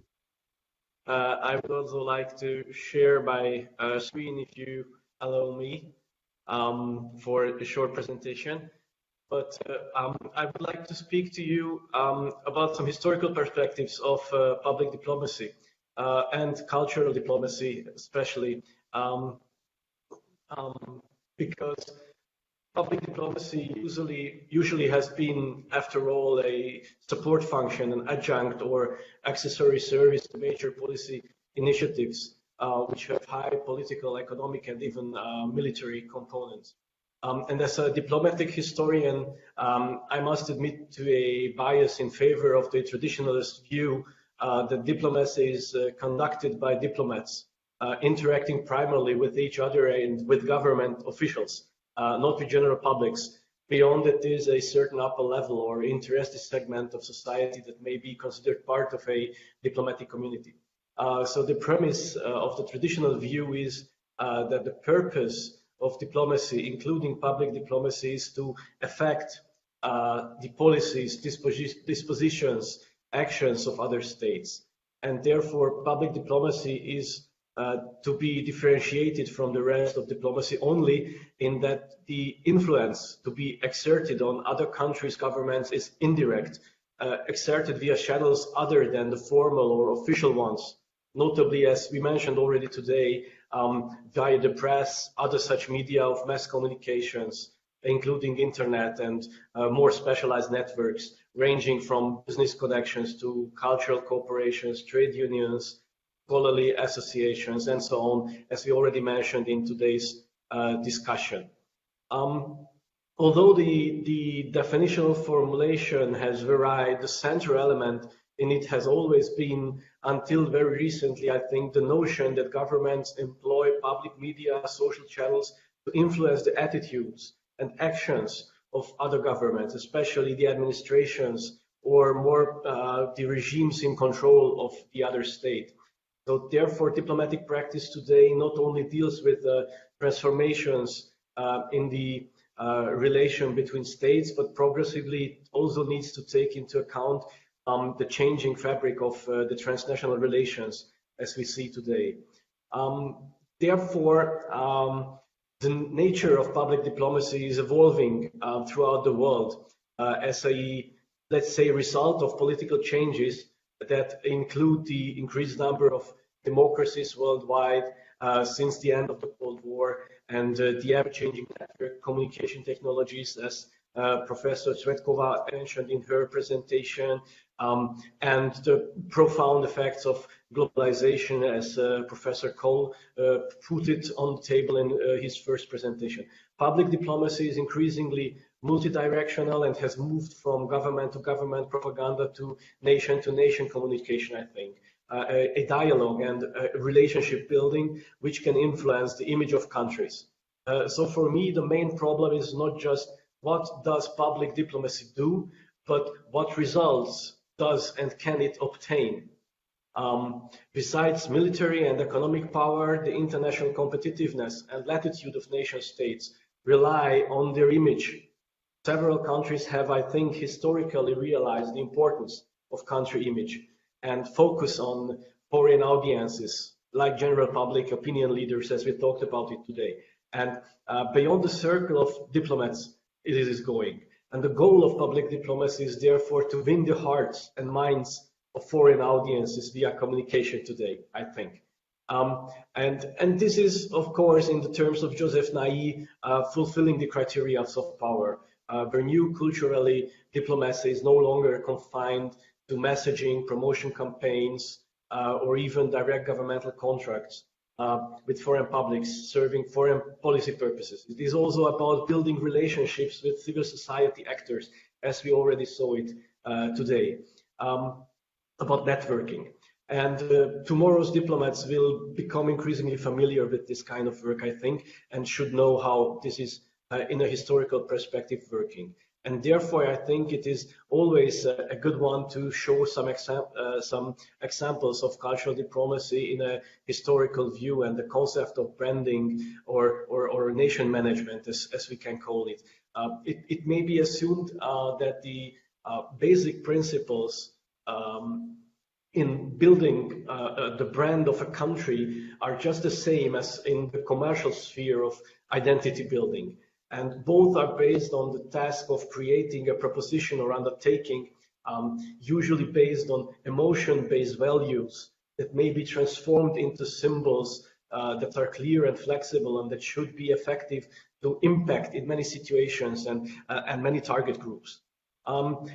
I would also like to share my screen, if you allow me, for a short presentation. But I would like to speak to you about some historical perspectives of public diplomacy. And cultural diplomacy, especially, because public diplomacy usually has been, after all, a support function, an adjunct or accessory service to major policy initiatives, which have high political, economic, and even military components. And as a diplomatic historian, I must admit to a bias in favor of the traditionalist view that diplomacy is conducted by diplomats, interacting primarily with each other and with government officials, not with general publics. Beyond it is a certain upper level or interested segment of society that may be considered part of a diplomatic community. So the premise of the traditional view is that the purpose of diplomacy, including public diplomacy, is to affect the policies, dispositions, actions of other states. And therefore, public diplomacy is to be differentiated from the rest of diplomacy only in that the influence to be exerted on other countries' governments is indirect, exerted via channels other than the formal or official ones, notably, as we mentioned already today, via the press, other such media of mass communications, including internet and more specialized networks, ranging from business connections to cultural corporations, trade unions, scholarly associations, and so on, as we already mentioned in today's discussion. Although the definitional formulation has varied, the central element in it has always been, until very recently, I think, the notion that governments employ public media, social channels to influence the attitudes and actions of other governments, especially the administrations or more the regimes in control of the other state. So therefore, diplomatic practice today not only deals with transformations in the relation between states, but progressively also needs to take into account the changing fabric of the transnational relations as we see today. Therefore, the nature of public diplomacy is evolving throughout the world as a, let's say, result of political changes that include the increased number of democracies worldwide since the end of the Cold War and the ever-changing network communication technologies, as Professor Tsvetkova mentioned in her presentation, and the profound effects of globalization, as Professor Cole put it on the table in his first presentation. Public diplomacy is increasingly multidirectional and has moved from government to government propaganda to nation communication, I think. A dialogue and a relationship building which can influence the image of countries. So for me, the main problem is not just what does public diplomacy do, but what results does and can it obtain. Besides military and economic power, the international competitiveness and latitude of nation states rely on their image. Several countries have, I think, historically realized the importance of country image and focus on foreign audiences, like general public opinion leaders, as we talked about it today. And beyond the circle of diplomats, it is going. And the goal of public diplomacy is therefore to win the hearts and minds of foreign audiences via communication today, I think. And this is, of course, in the terms of Joseph Nailly, fulfilling the criteria of soft power, where new culturally diplomacy is no longer confined to messaging, promotion campaigns, or even direct governmental contracts with foreign publics serving foreign policy purposes. It is also about building relationships with civil society actors, as we already saw it today, about networking. And tomorrow's diplomats will become increasingly familiar with this kind of work, I think, and should know how this is, in a historical perspective, working. And therefore, I think it is always a good one to show some examples of cultural diplomacy in a historical view and the concept of branding or nation management, as we can call it. It may be assumed that the basic principles in building the brand of a country are just the same as in the commercial sphere of identity building. And both are based on the task of creating a proposition or undertaking, usually based on emotion-based values that may be transformed into symbols that are clear and flexible and that should be effective to impact in many situations and many target groups.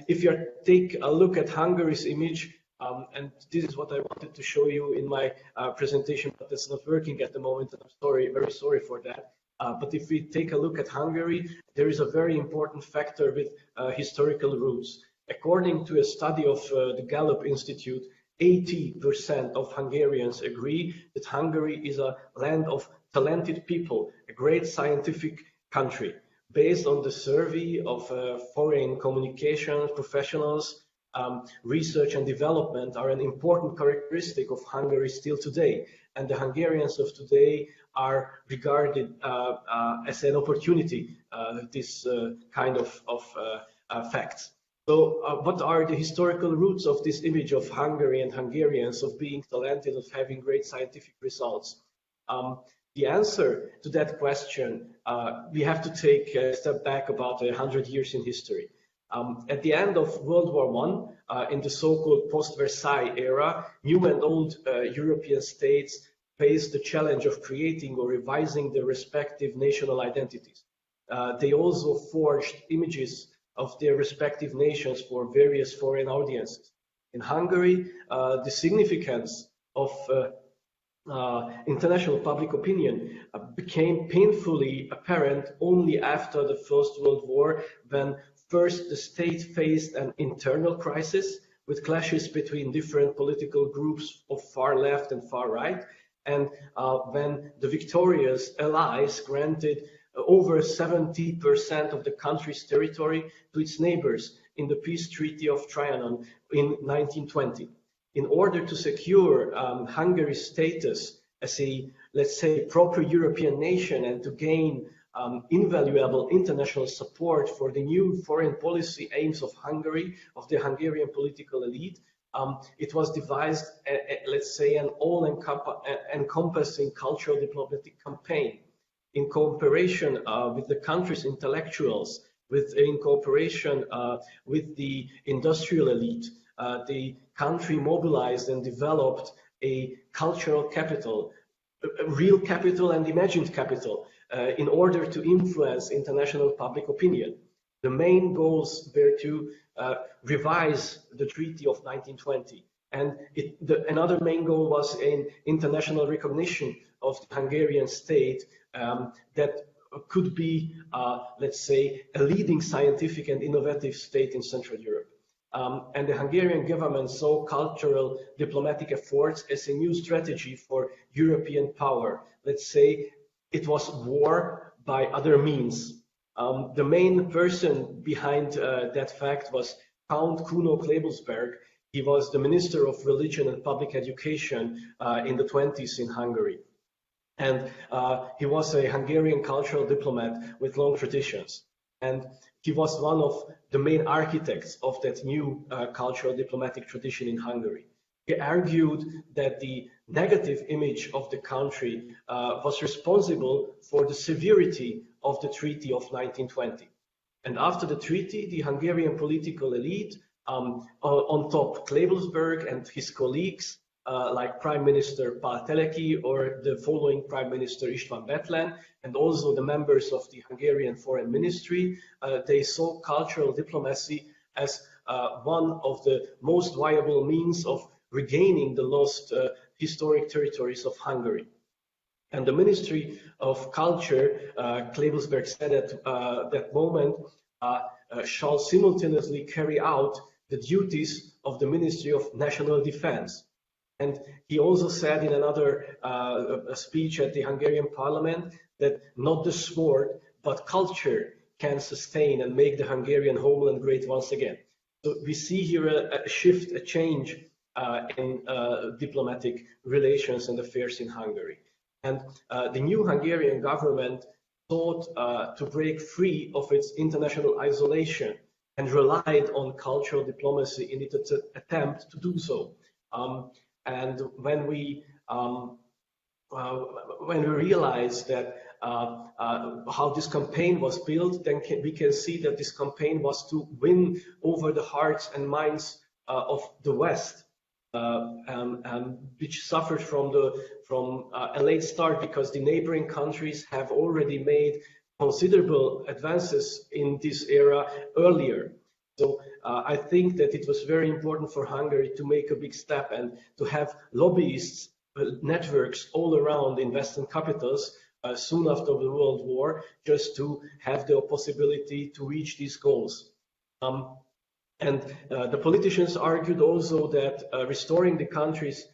If you take a look at Hungary's image, and this is what I wanted to show you in my presentation, but it's not working at the moment, and I'm sorry, very sorry for that. But if we take a look at Hungary, there is a very important factor with historical roots. According to a study of the Gallup Institute, 80% of Hungarians agree that Hungary is a land of talented people, a great scientific country. Based on the survey of foreign communications professionals, research and development are an important characteristic of Hungary still today. And the Hungarians of today are regarded as an opportunity, this kind of facts. So what are the historical roots of this image of Hungary and Hungarians of being talented, of having great scientific results? The answer to that question, we have to take a step back about 100 years in history. At the end of World War I, in the so-called post-Versailles era, new and old European states faced the challenge of creating or revising their respective national identities. They also forged images of their respective nations for various foreign audiences. In Hungary, the significance of international public opinion became painfully apparent only after the First World War, when first the state faced an internal crisis with clashes between different political groups of far left and far right, and when the victorious allies granted over 70% of the country's territory to its neighbors in the peace treaty of Trianon in 1920. In order to secure Hungary's status as a, let's say, proper European nation and to gain invaluable international support for the new foreign policy aims of Hungary, of the Hungarian political elite, it was devised, let's say, an all-encompassing cultural diplomatic campaign in cooperation with the country's intellectuals, in cooperation with the industrial elite. The country mobilized and developed a cultural capital, a real capital and imagined capital, in order to influence international public opinion. The main goals were to revise the Treaty of 1920. And another main goal was an international recognition of the Hungarian state that could be, let's say, a leading scientific and innovative state in Central Europe. And the Hungarian government saw cultural diplomatic efforts as a new strategy for European power. Let's say it was war by other means. The main person behind that fact was Count Kuno Klebelsberg. He was the Minister of Religion and Public Education in the 20s in Hungary. And he was a Hungarian cultural diplomat with long traditions. And he was one of the main architects of that new cultural diplomatic tradition in Hungary. He argued that the negative image of the country was responsible for the severity of the Treaty of 1920. And after the treaty, the Hungarian political elite, on top Klebelsberg and his colleagues, like Prime Minister Pál Teleki or the following Prime Minister István Betlen, and also the members of the Hungarian Foreign Ministry, they saw cultural diplomacy as one of the most viable means of regaining the lost historic territories of Hungary. And the Ministry of Culture, Klebelsberg said at that moment, shall simultaneously carry out the duties of the Ministry of National Defense. And he also said in another speech at the Hungarian parliament that not the sword, but culture can sustain and make the Hungarian homeland great once again. So we see here a shift, a change in diplomatic relations and affairs in Hungary. And the new Hungarian government sought to break free of its international isolation and relied on cultural diplomacy in its attempt to do so. And when we realize that how this campaign was built, then we can see that this campaign was to win over the hearts and minds of the West, which suffered from a late start because the neighboring countries have already made considerable advances in this era earlier. So I think that it was very important for Hungary to make a big step and to have lobbyists, networks all around in Western capitals soon after the World War, just to have the possibility to reach these goals. And the politicians argued also that restoring the country's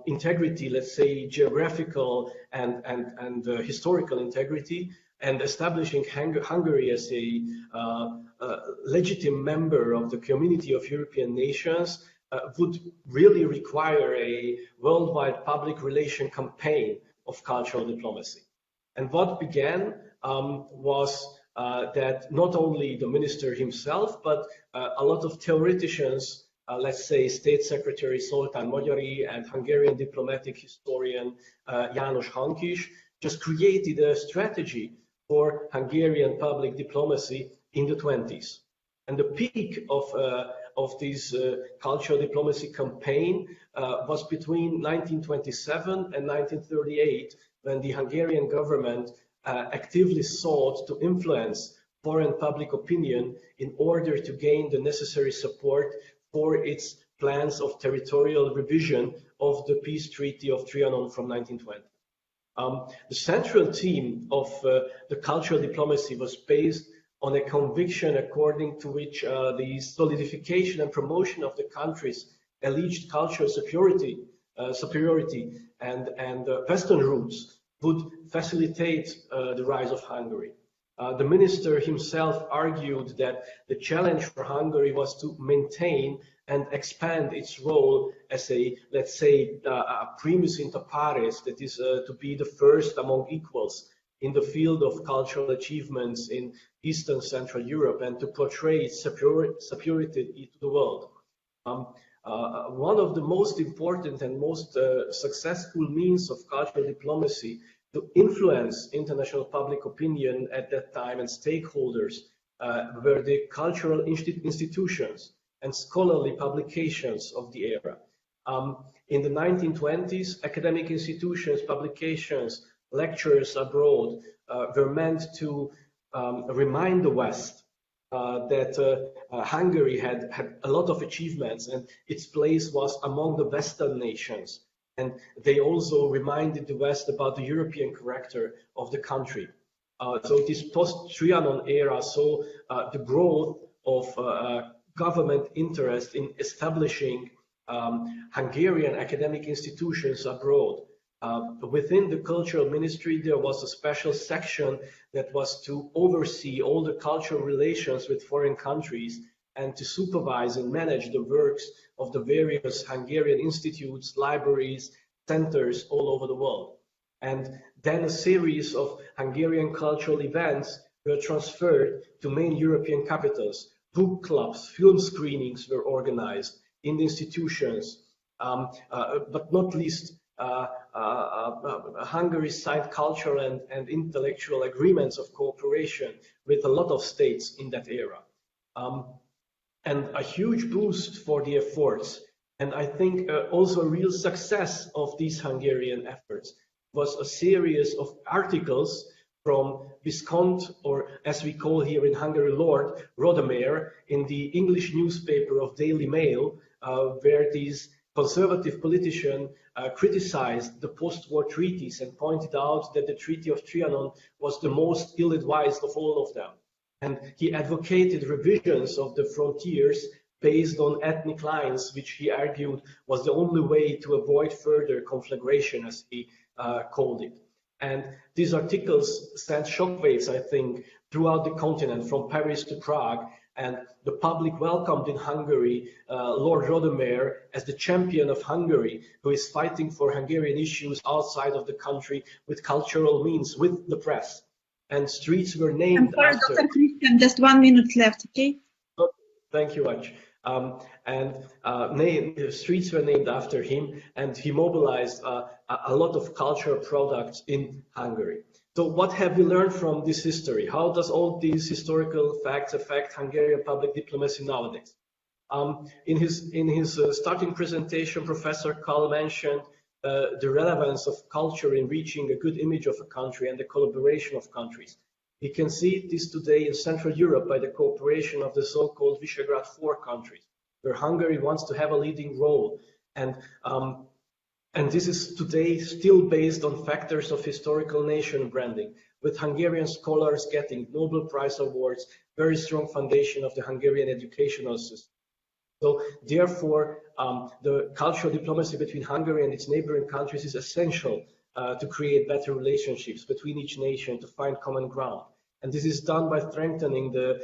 integrity, let's say geographical and historical integrity, and establishing Hungary as a legitimate member of the community of European nations would really require a worldwide public relation campaign of cultural diplomacy. And what began was that not only the minister himself, but a lot of theoreticians, let's say State Secretary Zoltán Magyari and Hungarian diplomatic historian János Hankis, just created a strategy for Hungarian public diplomacy in the 20s. And the peak of this cultural diplomacy campaign was between 1927 and 1938, when the Hungarian government actively sought to influence foreign public opinion in order to gain the necessary support for its plans of territorial revision of the peace treaty of Trianon from 1920. The central theme of the cultural diplomacy was based on a conviction according to which the solidification and promotion of the country's alleged cultural superiority and Western roots would facilitate the rise of Hungary. The minister himself argued that the challenge for Hungary was to maintain and expand its role as a, let's say, a primus inter pares, that is to be the first among equals in the field of cultural achievements in Eastern Central Europe, and to portray its superiority to the world. One of the most important and most successful means of cultural diplomacy to influence international public opinion at that time and stakeholders were the cultural institutions and scholarly publications of the era. In the 1920s, academic institutions, publications, lectures abroad were meant to remind the West that Hungary had a lot of achievements and its place was among the Western nations. And they also reminded the West about the European character of the country. So this post-Trianon era saw the growth of government interest in establishing Hungarian academic institutions abroad. Within the cultural ministry, there was a special section that was to oversee all the cultural relations with foreign countries and to supervise and manage the works of the various Hungarian institutes, libraries, centers all over the world. And then a series of Hungarian cultural events were transferred to main European capitals. Book clubs, film screenings were organized in the institutions, but not least Hungary signed cultural and intellectual agreements of cooperation with a lot of states in that era. And a huge boost for the efforts, and I think also a real success of these Hungarian efforts, was a series of articles from Viscount, or as we call here in Hungary, Lord Rodemer, in the English newspaper of Daily Mail, where these conservative politician criticized the post-war treaties and pointed out that the Treaty of Trianon was the most ill-advised of all of them. And he advocated revisions of the frontiers based on ethnic lines, which he argued was the only way to avoid further conflagration, as he called it. And these articles sent shockwaves, I think, throughout the continent, from Paris to Prague, and the public welcomed in Hungary Lord Rodemer as the champion of Hungary, who is fighting for Hungarian issues outside of the country with cultural means, with the press. And streets were named I'm sorry, after... Dr. Christian, just 1 minute left, okay? Oh, thank you, Aj. Streets were named after him, and he mobilized a lot of cultural products in Hungary. So what have we learned from this history? How does all these historical facts affect Hungarian public diplomacy nowadays? In his starting presentation, Professor Kall mentioned the relevance of culture in reaching a good image of a country and the collaboration of countries. We can see this today in Central Europe by the cooperation of the so-called Visegrad 4 countries, where Hungary wants to have a leading role. And this is today still based on factors of historical nation branding, with Hungarian scholars getting Nobel Prize awards, very strong foundation of the Hungarian educational system. So therefore, the cultural diplomacy between Hungary and its neighboring countries is essential to create better relationships between each nation, to find common ground. And this is done by strengthening the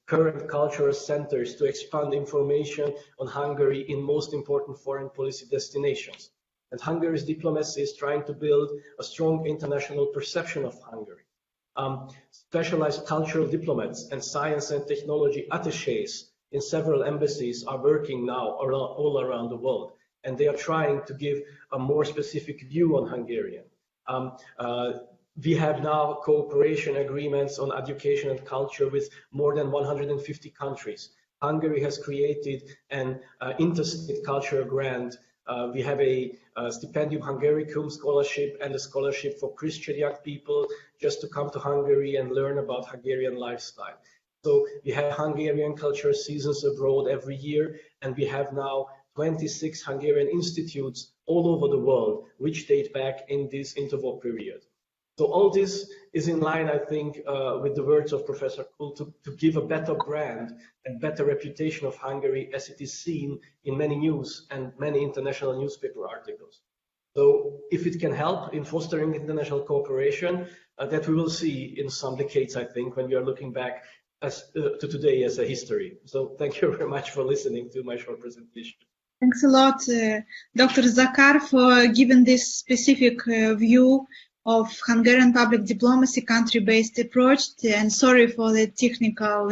current cultural centers to expand information on Hungary in most important foreign policy destinations. And Hungary's diplomacy is trying to build a strong international perception of Hungary. Specialized cultural diplomats and science and technology attaches in several embassies are working now all around the world, and they are trying to give a more specific view on Hungarian. We have now cooperation agreements on education and culture with more than 150 countries. Hungary has created an interstate cultural grant. We have a Stipendium Hungaricum scholarship and a scholarship for Christian young people just to come to Hungary and learn about Hungarian lifestyle. So we have Hungarian cultural seasons abroad every year, and we have now 26 Hungarian institutes all over the world, which date back in this interwar period. So all this is in line, I think, with the words of Professor Kuhl to give a better brand and better reputation of Hungary as it is seen in many news and many international newspaper articles. So if it can help in fostering international cooperation, that we will see in some decades, I think, when we are looking back to today as a history. So thank you very much for listening to my short presentation. Thanks a lot, Dr. Zakar, for giving this specific view of Hungarian public diplomacy, country-based approach, and sorry for the technical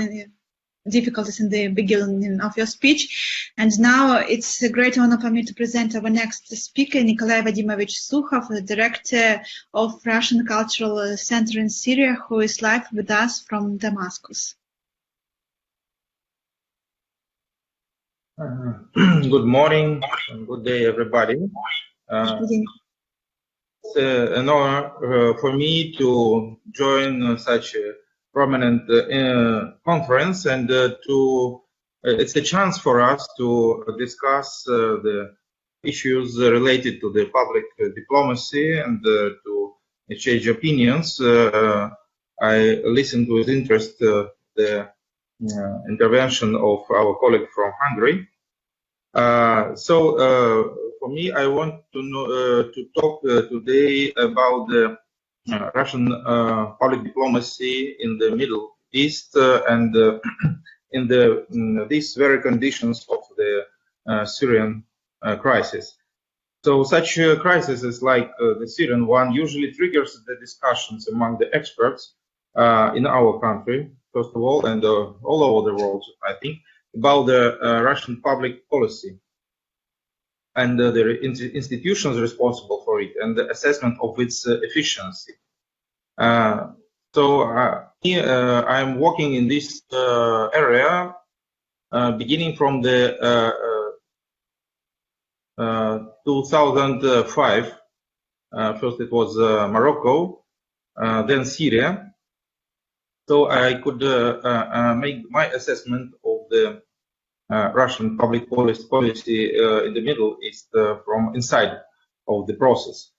difficulties in the beginning of your speech. And now it's a great honor for me to present our next speaker, Nikolai Vadimovich Sukhov, the director of Russian Cultural Center in Syria, who is live with us from Damascus. Good morning and good day, everybody. It's an honor for me to join such a prominent conference, and it's a chance for us to discuss the issues related to the public diplomacy and to exchange opinions. I listened with interest the intervention of our colleague from Hungary. For me, I want to talk today about the Russian public diplomacy in the Middle East and in these very conditions of the Syrian crisis. So such crises like the Syrian one usually triggers the discussions among the experts in our country, first of all, and all over the world, I think, about the Russian public policy and the institutions responsible for it and the assessment of its efficiency. I'm working in this area beginning from the 2005. First it was Morocco, then Syria. So I could make my assessment of the Russian public policy in the Middle East from inside of the process.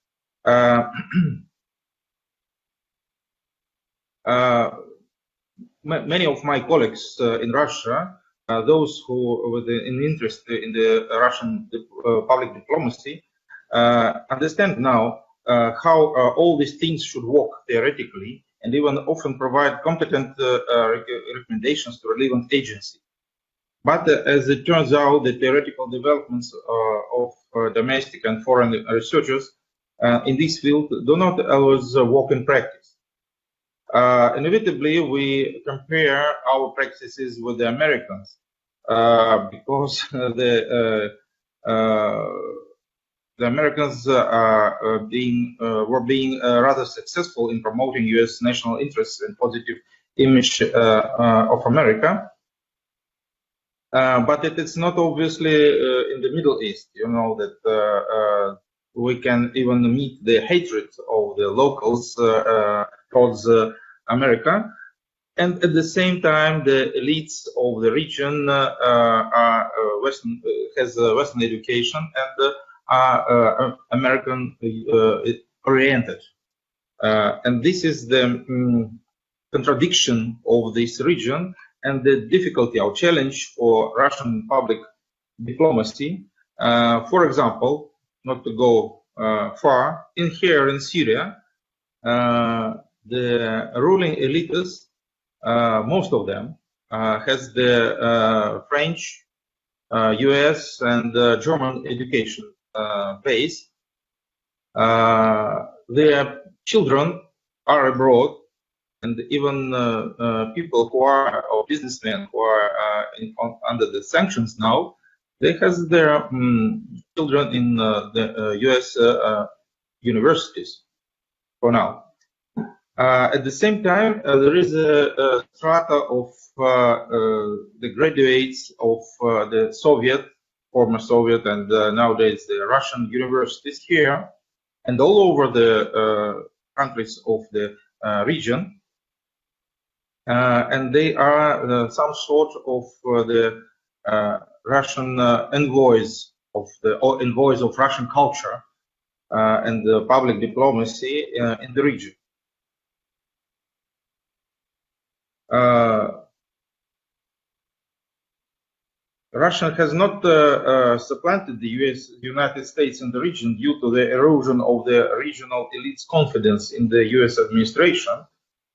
Many of my colleagues in Russia, those who with an interest in the Russian public diplomacy, understand now how all these things should work theoretically, and even often provide competent recommendations to relevant agencies. But as it turns out, the theoretical developments of domestic and foreign researchers in this field do not always work in practice. Inevitably, we compare our practices with the Americans because the Americans were being rather successful in promoting U.S. national interests and positive image of America. But it is not obviously in the Middle East, you know, that we can even meet the hatred of the locals towards America. And at the same time, the elites of the region has Western education and are American oriented. And this is the contradiction of this region and the difficulty or challenge for Russian public diplomacy. For example, not to go far, here in Syria, the ruling elites, most of them, has the French, US, and German education base. Their children are abroad, and even people who are, or businessmen who are under the sanctions now, they have their children in the US universities for now. At the same time, there is a strata of the graduates of the Soviet, former Soviet, and nowadays the Russian universities here, and all over the countries of the region. And they are some sort of the Russian envoys of Russian culture and the public diplomacy in the region. Russia has not supplanted the United States in the region due to the erosion of the regional elites' confidence in the US administration,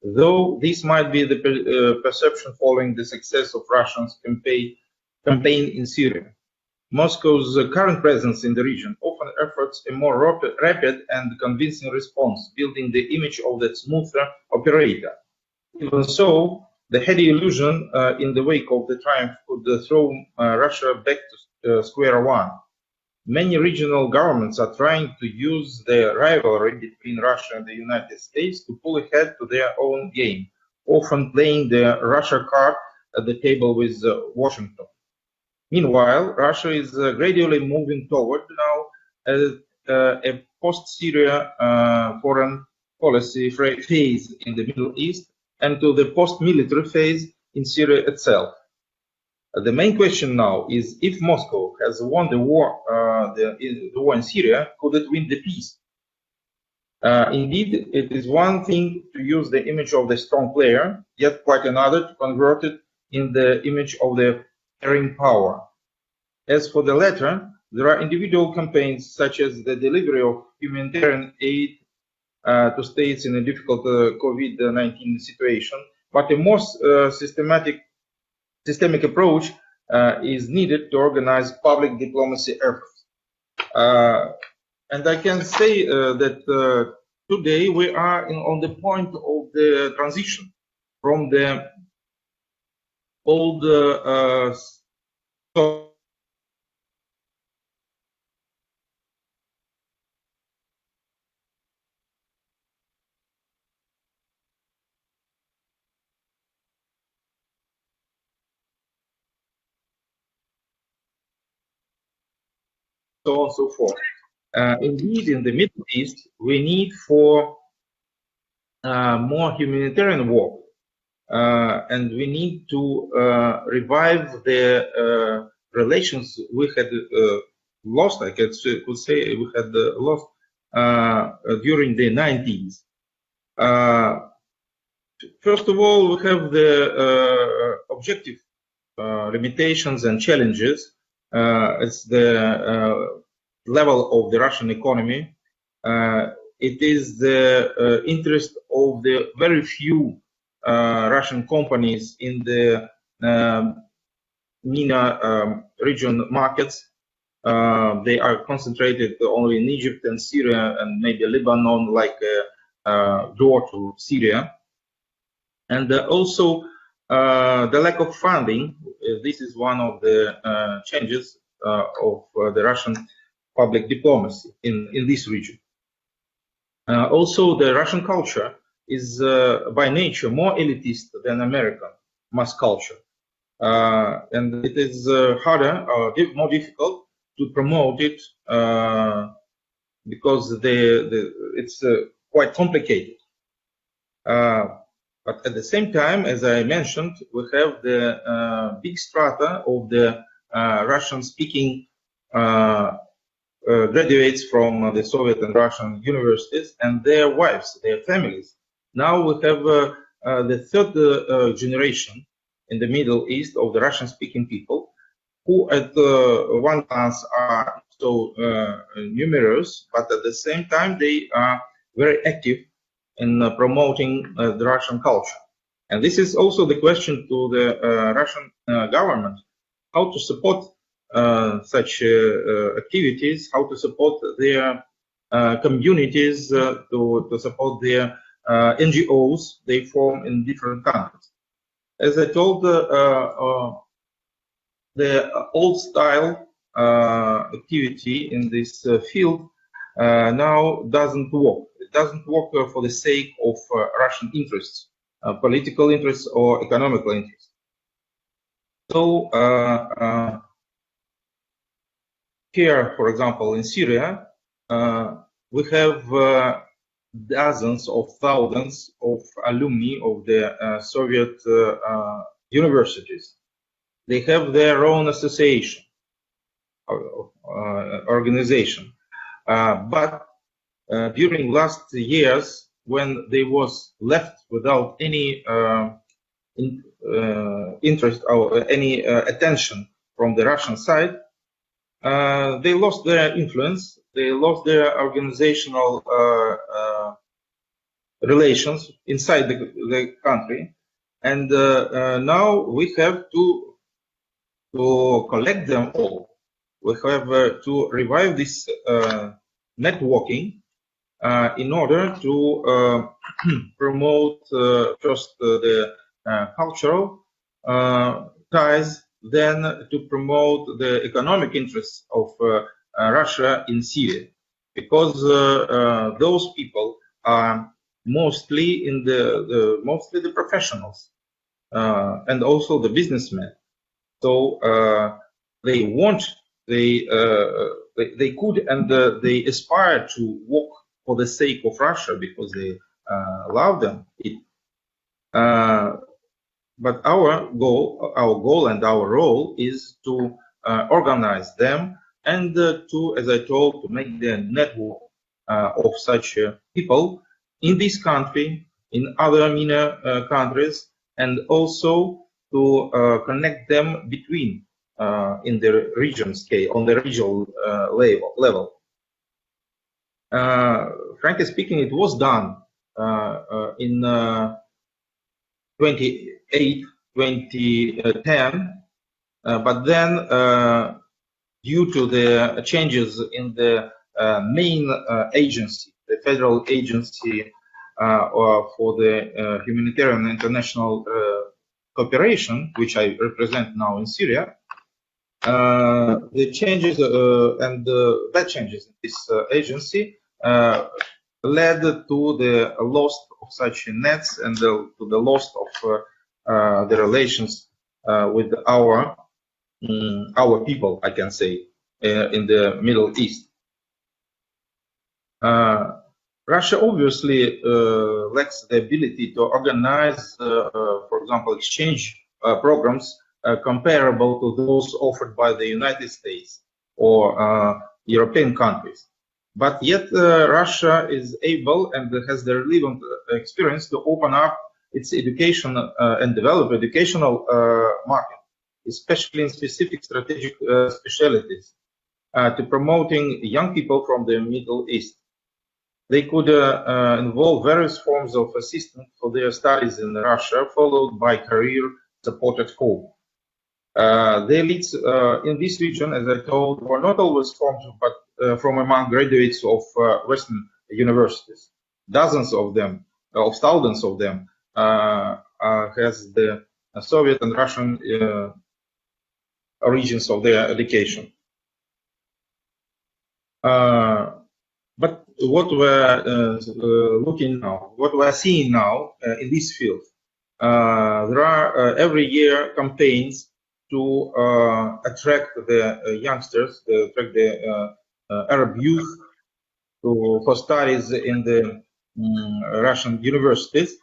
though this might be the perception following the success of Russia's campaign in Syria. Moscow's current presence in the region often efforts a more rapid and convincing response, building the image of the smoother operator. Even so, the heady illusion in the wake of the triumph could throw Russia back to square one. Many regional governments are trying to use the rivalry between Russia and the United States to pull ahead to their own game, often playing the Russia card at the table with Washington. Meanwhile, Russia is gradually moving toward now a post-Syria foreign policy phase in the Middle East and to the post-military phase in Syria itself. The main question now is if Moscow has won the war in Syria, could it win the peace? Indeed, it is one thing to use the image of the strong player, yet quite another to convert it in the image of the carrying power. As for the latter, there are individual campaigns such as the delivery of humanitarian aid to states in a difficult COVID-19 situation, but a more systemic approach is needed to organize public diplomacy efforts. And I can say that today we are on the point of the transition from the old so on and so forth. Indeed, in the Middle East, we need for more humanitarian work, and we need to revive the relations we had lost, I could say we had lost during the 90s. First of all, we have the objective limitations and challenges. It's the level of the Russian economy. It is the interest of the very few Russian companies in the MENA region markets. They are concentrated only in Egypt and Syria and maybe Lebanon, like a door to Syria. And also the lack of funding. This is one of the changes of the Russian public diplomacy in this region. Also, the Russian culture is by nature more elitist than American mass culture. And it is harder or more difficult to promote it because it's quite complicated. But at the same time, as I mentioned, we have the big strata of the Russian-speaking graduates from the Soviet and Russian universities and their wives, their families. Now we have the third generation in the Middle East of the Russian-speaking people. who at one glance are so numerous, but at the same time they are very active in promoting the Russian culture. And this is also the question to the Russian government, how to support such activities, how to support their communities, to support their NGOs they form in different countries. As I told, the old style activity in this field now doesn't work. It doesn't work for the sake of Russian interests, political interests or economical interests. So here, for example, in Syria, we have dozens of thousands of alumni of the Soviet universities. They have their own association, organization. But during last years, when they was left without any interest or any attention from the Russian side, they lost their influence, they lost their organizational relations inside the country, and now we have to collect them all. We have to revive this networking in order to promote first the cultural ties, then to promote the economic interests of Russia in Syria, because those people are mostly in mostly the professionals and also the businessmen. So they want, they could, and they aspire to work for the sake of Russia because they love them. But our goal and our role is to organize them and to, as I told, to make the network of such people in this country, in other MENA countries, and also to connect them between in the region scale, on the regional level. Frankly speaking, it was done in 2010, but then due to the changes in the main agency, the federal agency for the humanitarian international cooperation, which I represent now in Syria, the changes and the bad changes in this agency led to the loss of such nets and to the loss of the relations with our people, I can say, in the Middle East. Russia obviously lacks the ability to organize, for example, exchange programs comparable to those offered by the United States or European countries. But yet Russia is able and has the relevant experience to open up its education and develop educational market, especially in specific strategic specialties, to promoting young people from the Middle East. They could involve various forms of assistance for their studies in Russia, followed by career support at home. The elites in this region, as I told, were not always formed, but from among graduates of Western universities. Dozens of them, of thousands of them, has the Soviet and Russian origins of their education. But what we're looking now, what we're seeing now in this field, there are every year campaigns to attract the youngsters, to attract the Arab youth for studies in the Russian universities.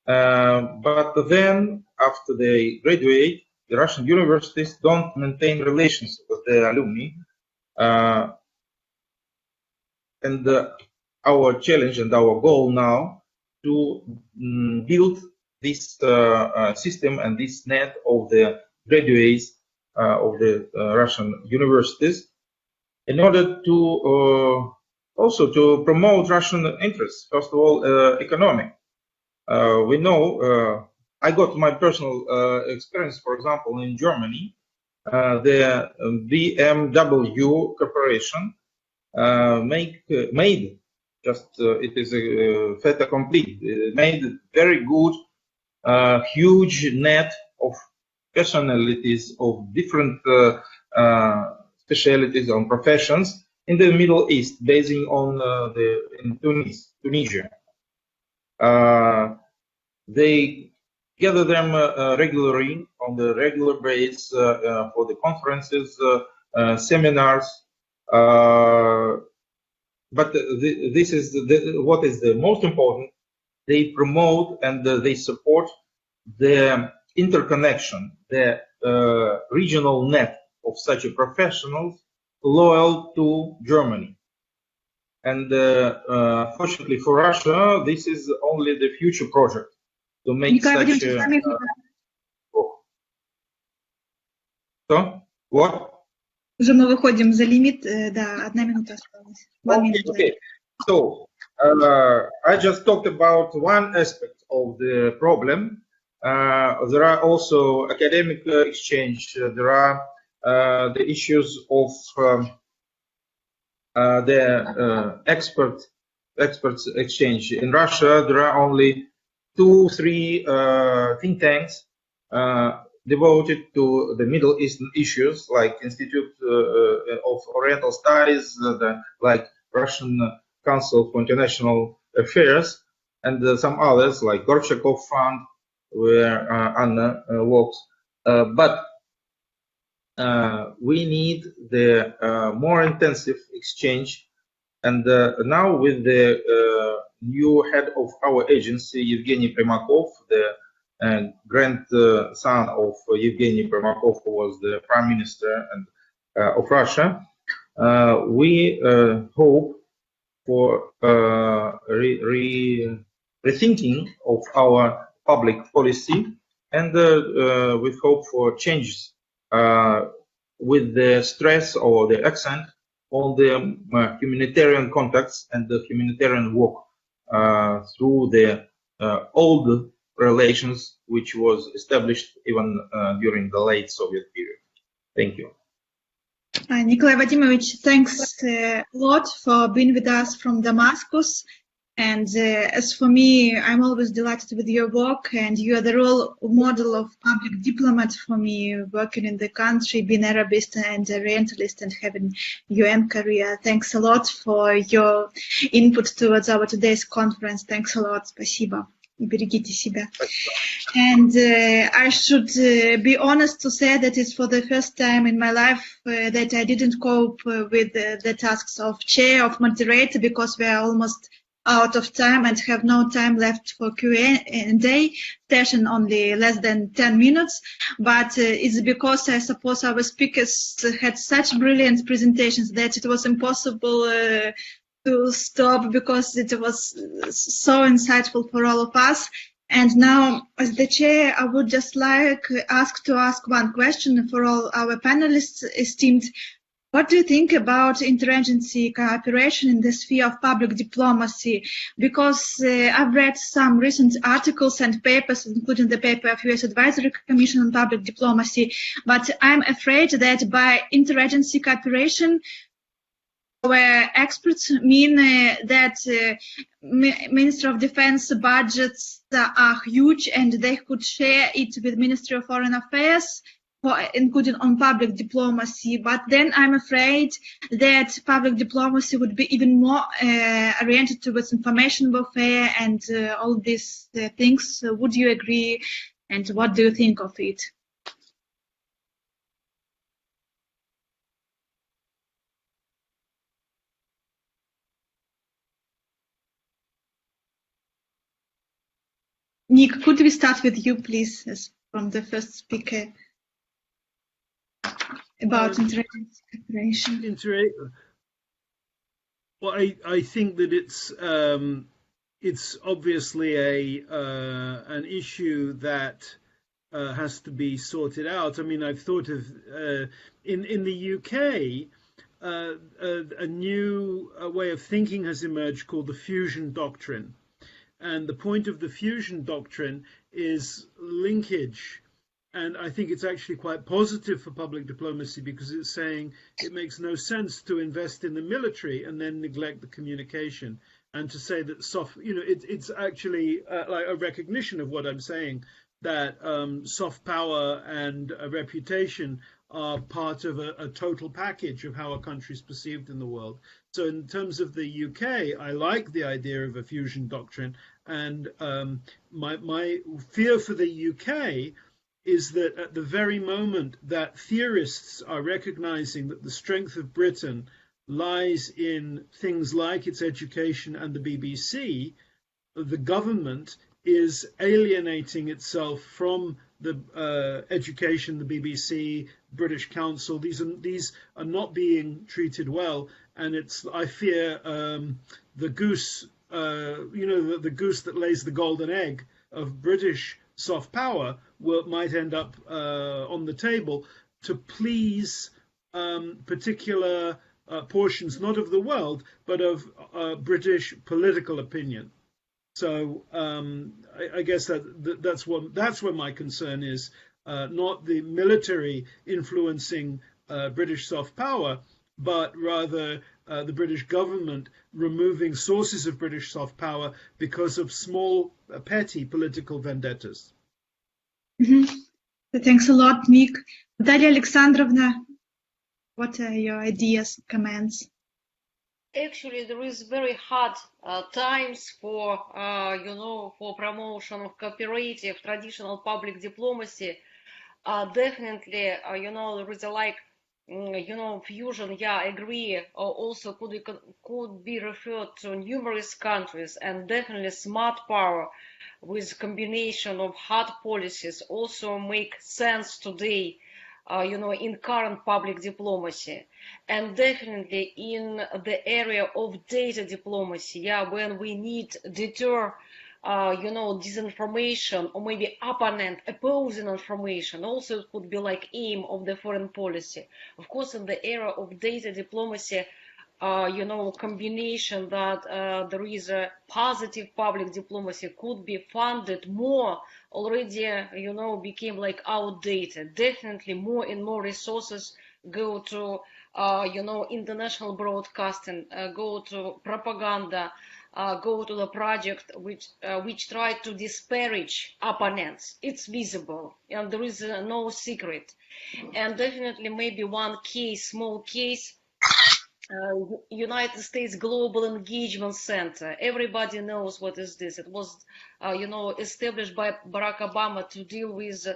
But then, after they graduate, the Russian universities don't maintain relations with the alumni. And our challenge and our goal now to build this system and this net of the graduates of the Russian universities, in order to also to promote Russian interests. First of all, economic. We know, I got my personal experience, for example, in Germany. The BMW Corporation made just it is a fait accompli. It made very good, huge net of personalities of different specialities and professions in the Middle East, basing on in Tunisia. They gather them regularly on the regular basis for the conferences, seminars. But this is what is the most important. They promote and they support the interconnection, the regional net of such a professionals loyal to Germany. And fortunately for Russia, this is only the future project to make such a... What? Уже мы выходим за лимит, да, 1 минута осталась. Okay. So, I just talked about one aspect of the problem. There are also academic exchange. There are the issues of the experts exchange. In Russia, there are only 2-3 think tanks devoted to the Middle Eastern issues, like Institute of Oriental Studies, like Russian Council for International Affairs, and some others like Gorchakov Fund, where Anna works. But we need the more intensive exchange. And now with the new head of our agency, Evgeny Primakov, the grandson of Evgeny Primakov, who was the prime minister of Russia, we hope for rethinking of our public policy, and we hope for changes with the stress or the accent on the humanitarian contacts and the humanitarian work through the old relations which was established even during the late Soviet period. Thank you. Nikolai Vadimovich, thanks a lot for being with us from Damascus. And as for me, I'm always delighted with your work, and you are the role model of public diplomat for me, working in the country, being Arabist and Orientalist and having UN career. Thanks a lot for your input towards our today's conference. Thanks a lot. Спасибо. И берегите себя. And I should be honest to say that it's for the first time in my life that I didn't cope with the tasks of chair, of moderator, because we are almost out of time and have no time left for Q&A session, only less than 10 minutes. But it's because I suppose our speakers had such brilliant presentations that it was impossible to stop, because it was so insightful for all of us. And now, as the chair, I would just like to ask one question for all our panelists esteemed. What do you think about interagency cooperation in the sphere of public diplomacy? Because I've read some recent articles and papers, including the paper of U.S. Advisory Commission on Public Diplomacy, but I'm afraid that by interagency cooperation, our experts mean that Ministry of Defense budgets are huge and they could share it with Ministry of Foreign Affairs, including on public diplomacy. But then I'm afraid that public diplomacy would be even more oriented towards information warfare and all these things. Would you agree? And what do you think of it? Nick, could we start with you, please, as from the first speaker, about interagency cooperation? Well, I think that it's obviously an issue that has to be sorted out. I mean, I've thought of in the UK, a new way of thinking has emerged called the fusion doctrine. And the point of the fusion doctrine is linkage. And I think it's actually quite positive for public diplomacy, because it's saying it makes no sense to invest in the military and then neglect the communication. And to say that it's actually like a recognition of what I'm saying, that soft power and a reputation are part of a total package of how a country is perceived in the world. So in terms of the UK, I like the idea of a fusion doctrine. And my fear for the UK is that at the very moment that theorists are recognizing that the strength of Britain lies in things like its education and the BBC, the government is alienating itself from the education, the BBC, British Council. These are not being treated well, and I fear the goose, the goose that lays the golden egg of British soft power might end up on the table to please particular portions, not of the world, but of British political opinion. So I guess that's where my concern is, not the military influencing British soft power, but rather the British government removing sources of British soft power because of small, petty political vendettas. Thanks a lot, Mick. Dalia Alexandrovna, what are your ideas, comments? Actually, there is very hard times for, for promotion of cooperative, traditional public diplomacy. Definitely, there is a fusion. Yeah, I agree. Also, could be referred to numerous countries, and definitely smart power with combination of hard policies also make sense today. In current public diplomacy, and definitely in the area of data diplomacy, when we need deter, disinformation or maybe opposing information, also it could be like aim of the foreign policy. Of course, in the era of data diplomacy, combination that there is a positive public diplomacy could be funded more already, became like outdated. Definitely more and more resources go to, international broadcasting, go to propaganda, go to the project which try to disparage opponents. It's visible and there is no secret. And definitely maybe one small case, United States Global Engagement Center. Everybody knows what is this. It was, established by Barack Obama to deal with,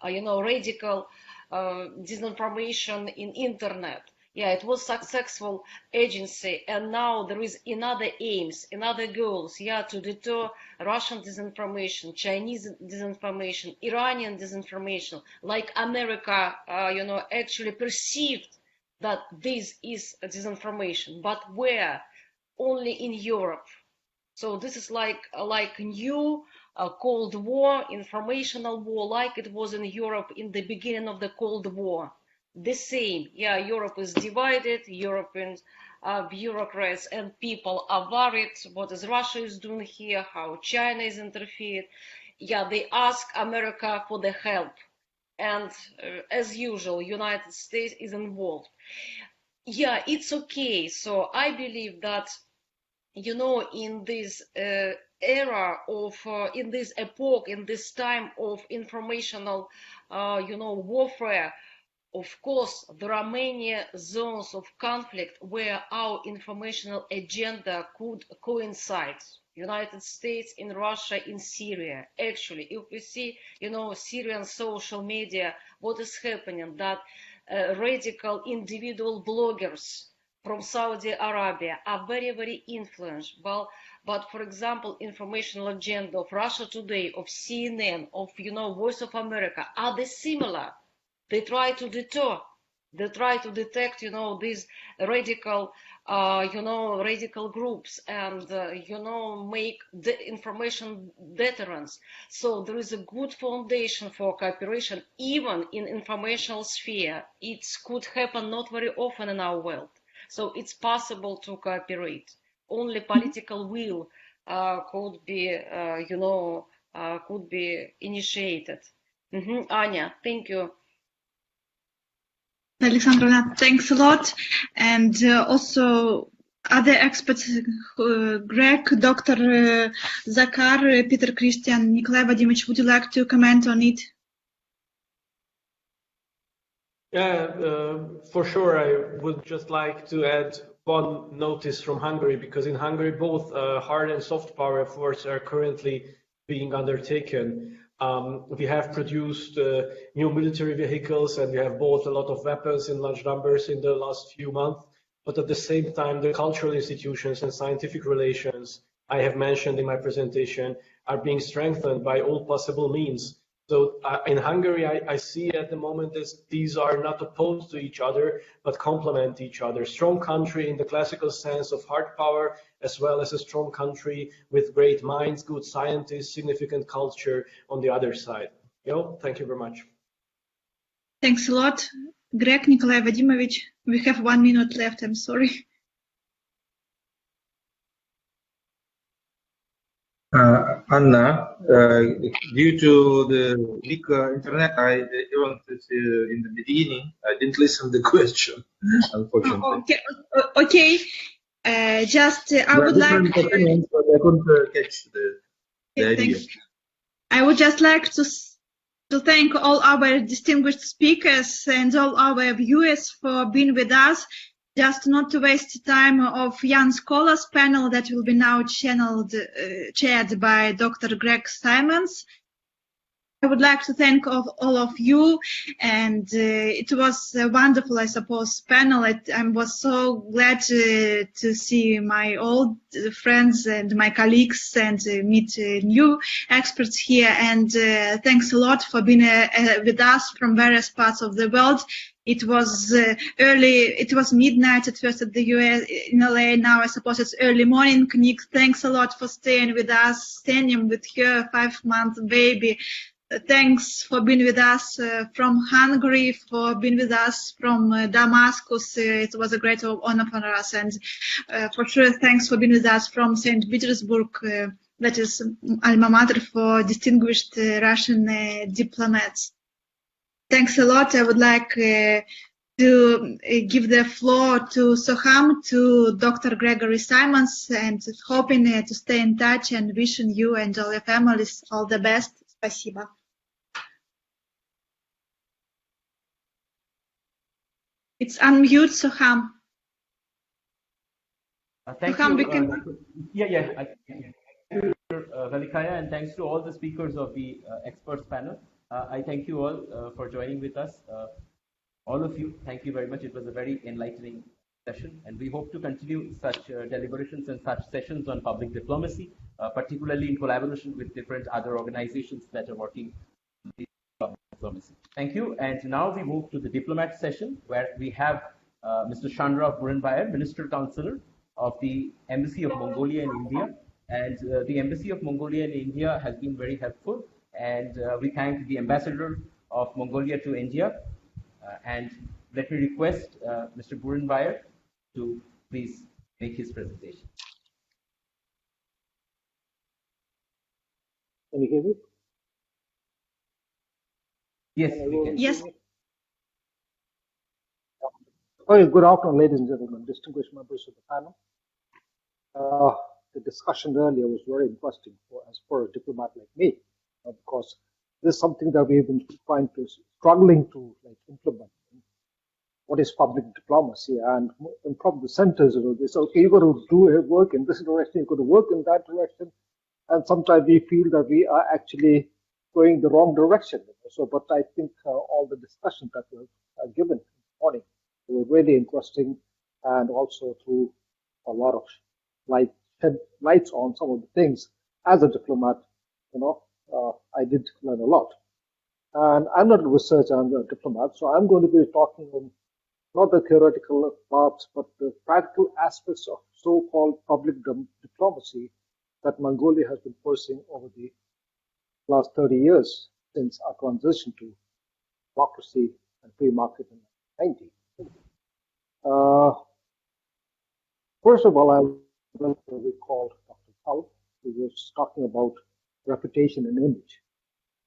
radical disinformation in internet. Yeah, it was successful agency, and now there is another aims, another goals, to deter Russian disinformation, Chinese disinformation, Iranian disinformation, like America, actually perceived that this is a disinformation, but where? Only in Europe. So this is like new Cold War, informational war, like it was in Europe in the beginning of the Cold War. The same, Europe is divided, European bureaucrats and people are worried what is Russia is doing here, how China is interfered. They ask America for the help. And as usual, United States is involved. It's okay. So I believe that, in this era of, in this epoch, in this time of informational, warfare, of course, there are many zones of conflict where our informational agenda could coincide. United States, in Russia, in Syria. Actually, if we see, Syrian social media, what is happening, that radical individual bloggers from Saudi Arabia are very, very influential. But for example, informational agenda of Russia Today, of CNN, of, Voice of America, are they similar? They try to deter. They try to detect, these radical radical groups and, make the information deterrence. So there is a good foundation for cooperation, even in informational sphere. It could happen not very often in our world. So it's possible to cooperate. Only political will could be initiated. Anya, thank you. Alexandrovna, thanks a lot. And also other experts, Greg, Dr. Zakar, Peter Christian, Nikolai Vadimович, would you like to comment on it? Yeah, for sure. I would just like to add one notice from Hungary, because in Hungary, both hard and soft power efforts are currently being undertaken. We have produced new military vehicles, and we have bought a lot of weapons in large numbers in the last few months. But at the same time, the cultural institutions and scientific relations I have mentioned in my presentation are being strengthened by all possible means. So in Hungary, I see at the moment that these are not opposed to each other, but complement each other. Strong country in the classical sense of hard power, as well as a strong country with great minds, good scientists, significant culture on the other side. Thank you very much. Thanks a lot. Greg, Nikolai Vadimович, we have 1 minute left. I'm sorry. Anna, due to the weak internet, even in the beginning, I didn't listen to the question, unfortunately. Okay. I would like. Opinions, but I couldn't catch the idea. I would just like to thank all our distinguished speakers and all our viewers for being with us. Just not to waste time of Jan Skola's panel that will be now chaired by Dr. Greg Simons. I would like to thank all of you, and it was a wonderful, I suppose, panel. I was so glad to see my old friends and my colleagues and meet new experts here. And thanks a lot for being with us from various parts of the world. It was early. It was midnight at first at the US in LA. Now I suppose it's early morning. Nick, thanks a lot for staying with us, staying with her 5-month baby. Thanks for being with us from Hungary, for being with us from Damascus. It was a great honor for us. And for sure, thanks for being with us from St. Petersburg, that is alma mater for distinguished Russian diplomats. Thanks a lot. I would like to give the floor to Soham, to Dr. Gregory Simons, and hoping to stay in touch and wishing you and all your families all the best. Спасибо. It's unmute, Soham. Thank Soham, you, Velikaya, and thanks to all the speakers of the experts panel. I thank you all for joining with us. All of you, thank you very much. It was a very enlightening session, and we hope to continue such deliberations and such sessions on public diplomacy, particularly in collaboration with different other organizations that are working on public diplomacy. Thank you. And now we move to the diplomat session, where we have Mr. Shandra Burenbayer, Minister Counselor of the Embassy of Mongolia in India. And the Embassy of Mongolia in India has been very helpful. And we thank the Ambassador of Mongolia to India. And let me request Mr. Burenbayer to please make his presentation. Can you hear me? Yes, we can. Yes. Okay, good afternoon, ladies and gentlemen, distinguished members of the panel. The discussion earlier was very interesting as for a diplomat like me, because this is something that we've been struggling to implement. What is public diplomacy? And from the centers, they say, okay, you've got to do work in this direction, you've got to work in that direction. And sometimes we feel that we are actually going the wrong direction. So, but I think all the discussions that were given this morning were really interesting, and also threw a lot of shed lights on some of the things. As a diplomat, I did learn a lot. And I'm not a researcher, I'm a diplomat, so I'm going to be talking on not the theoretical parts, but the practical aspects of so-called public diplomacy that Mongolia has been pursuing over the last 30 years since our transition to democracy and free market in 1990. First of all, I will recall Dr. Kal, who was talking about reputation and image.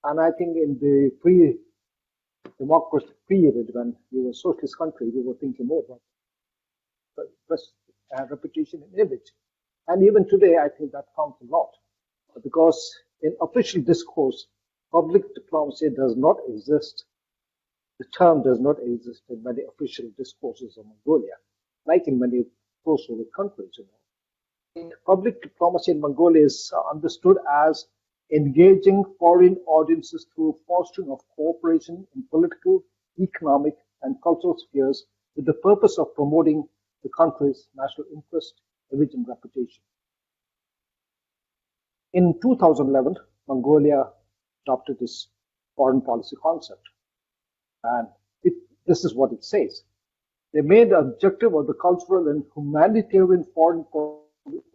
And I think in the pre-democracy period, when we were a socialist country, we were thinking more about reputation and image. And even today, I think that counts a lot. Because in official discourse, public diplomacy does not exist. The term does not exist in many official discourses of Mongolia, like in many post-Soviet countries. Public diplomacy in Mongolia is understood as engaging foreign audiences through fostering of cooperation in political, economic, and cultural spheres with the purpose of promoting the country's national interest, image, and reputation. In 2011, Mongolia adopted this foreign policy concept. And this is what it says. They made the objective of the cultural and humanitarian foreign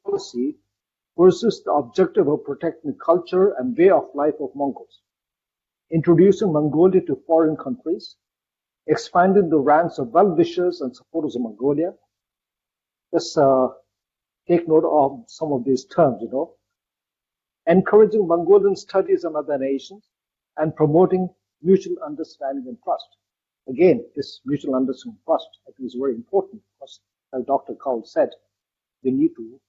policy versus the objective of protecting the culture and way of life of Mongols, introducing Mongolia to foreign countries, expanding the ranks of well-wishers and supporters of Mongolia. Just take note of some of these terms, encouraging Mongolian studies in other nations, and promoting mutual understanding and trust. Again, this mutual understanding and trust, I think, is very important because, as Dr. Kaul said, we need to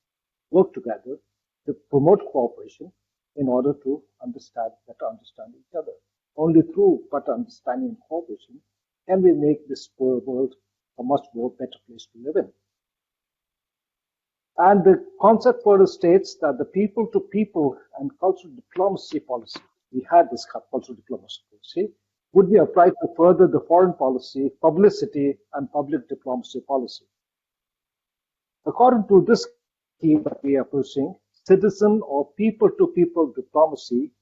work together to promote cooperation in order to better understand each other. Only through better understanding and cooperation can we make this world a much more better place to live in. And the concept further states that the people-to-people and cultural diplomacy policy, we had this cultural diplomacy policy, would be applied to further the foreign policy, publicity, and public diplomacy policy. According to this scheme that we are pursuing, citizen or people-to-people diplomacy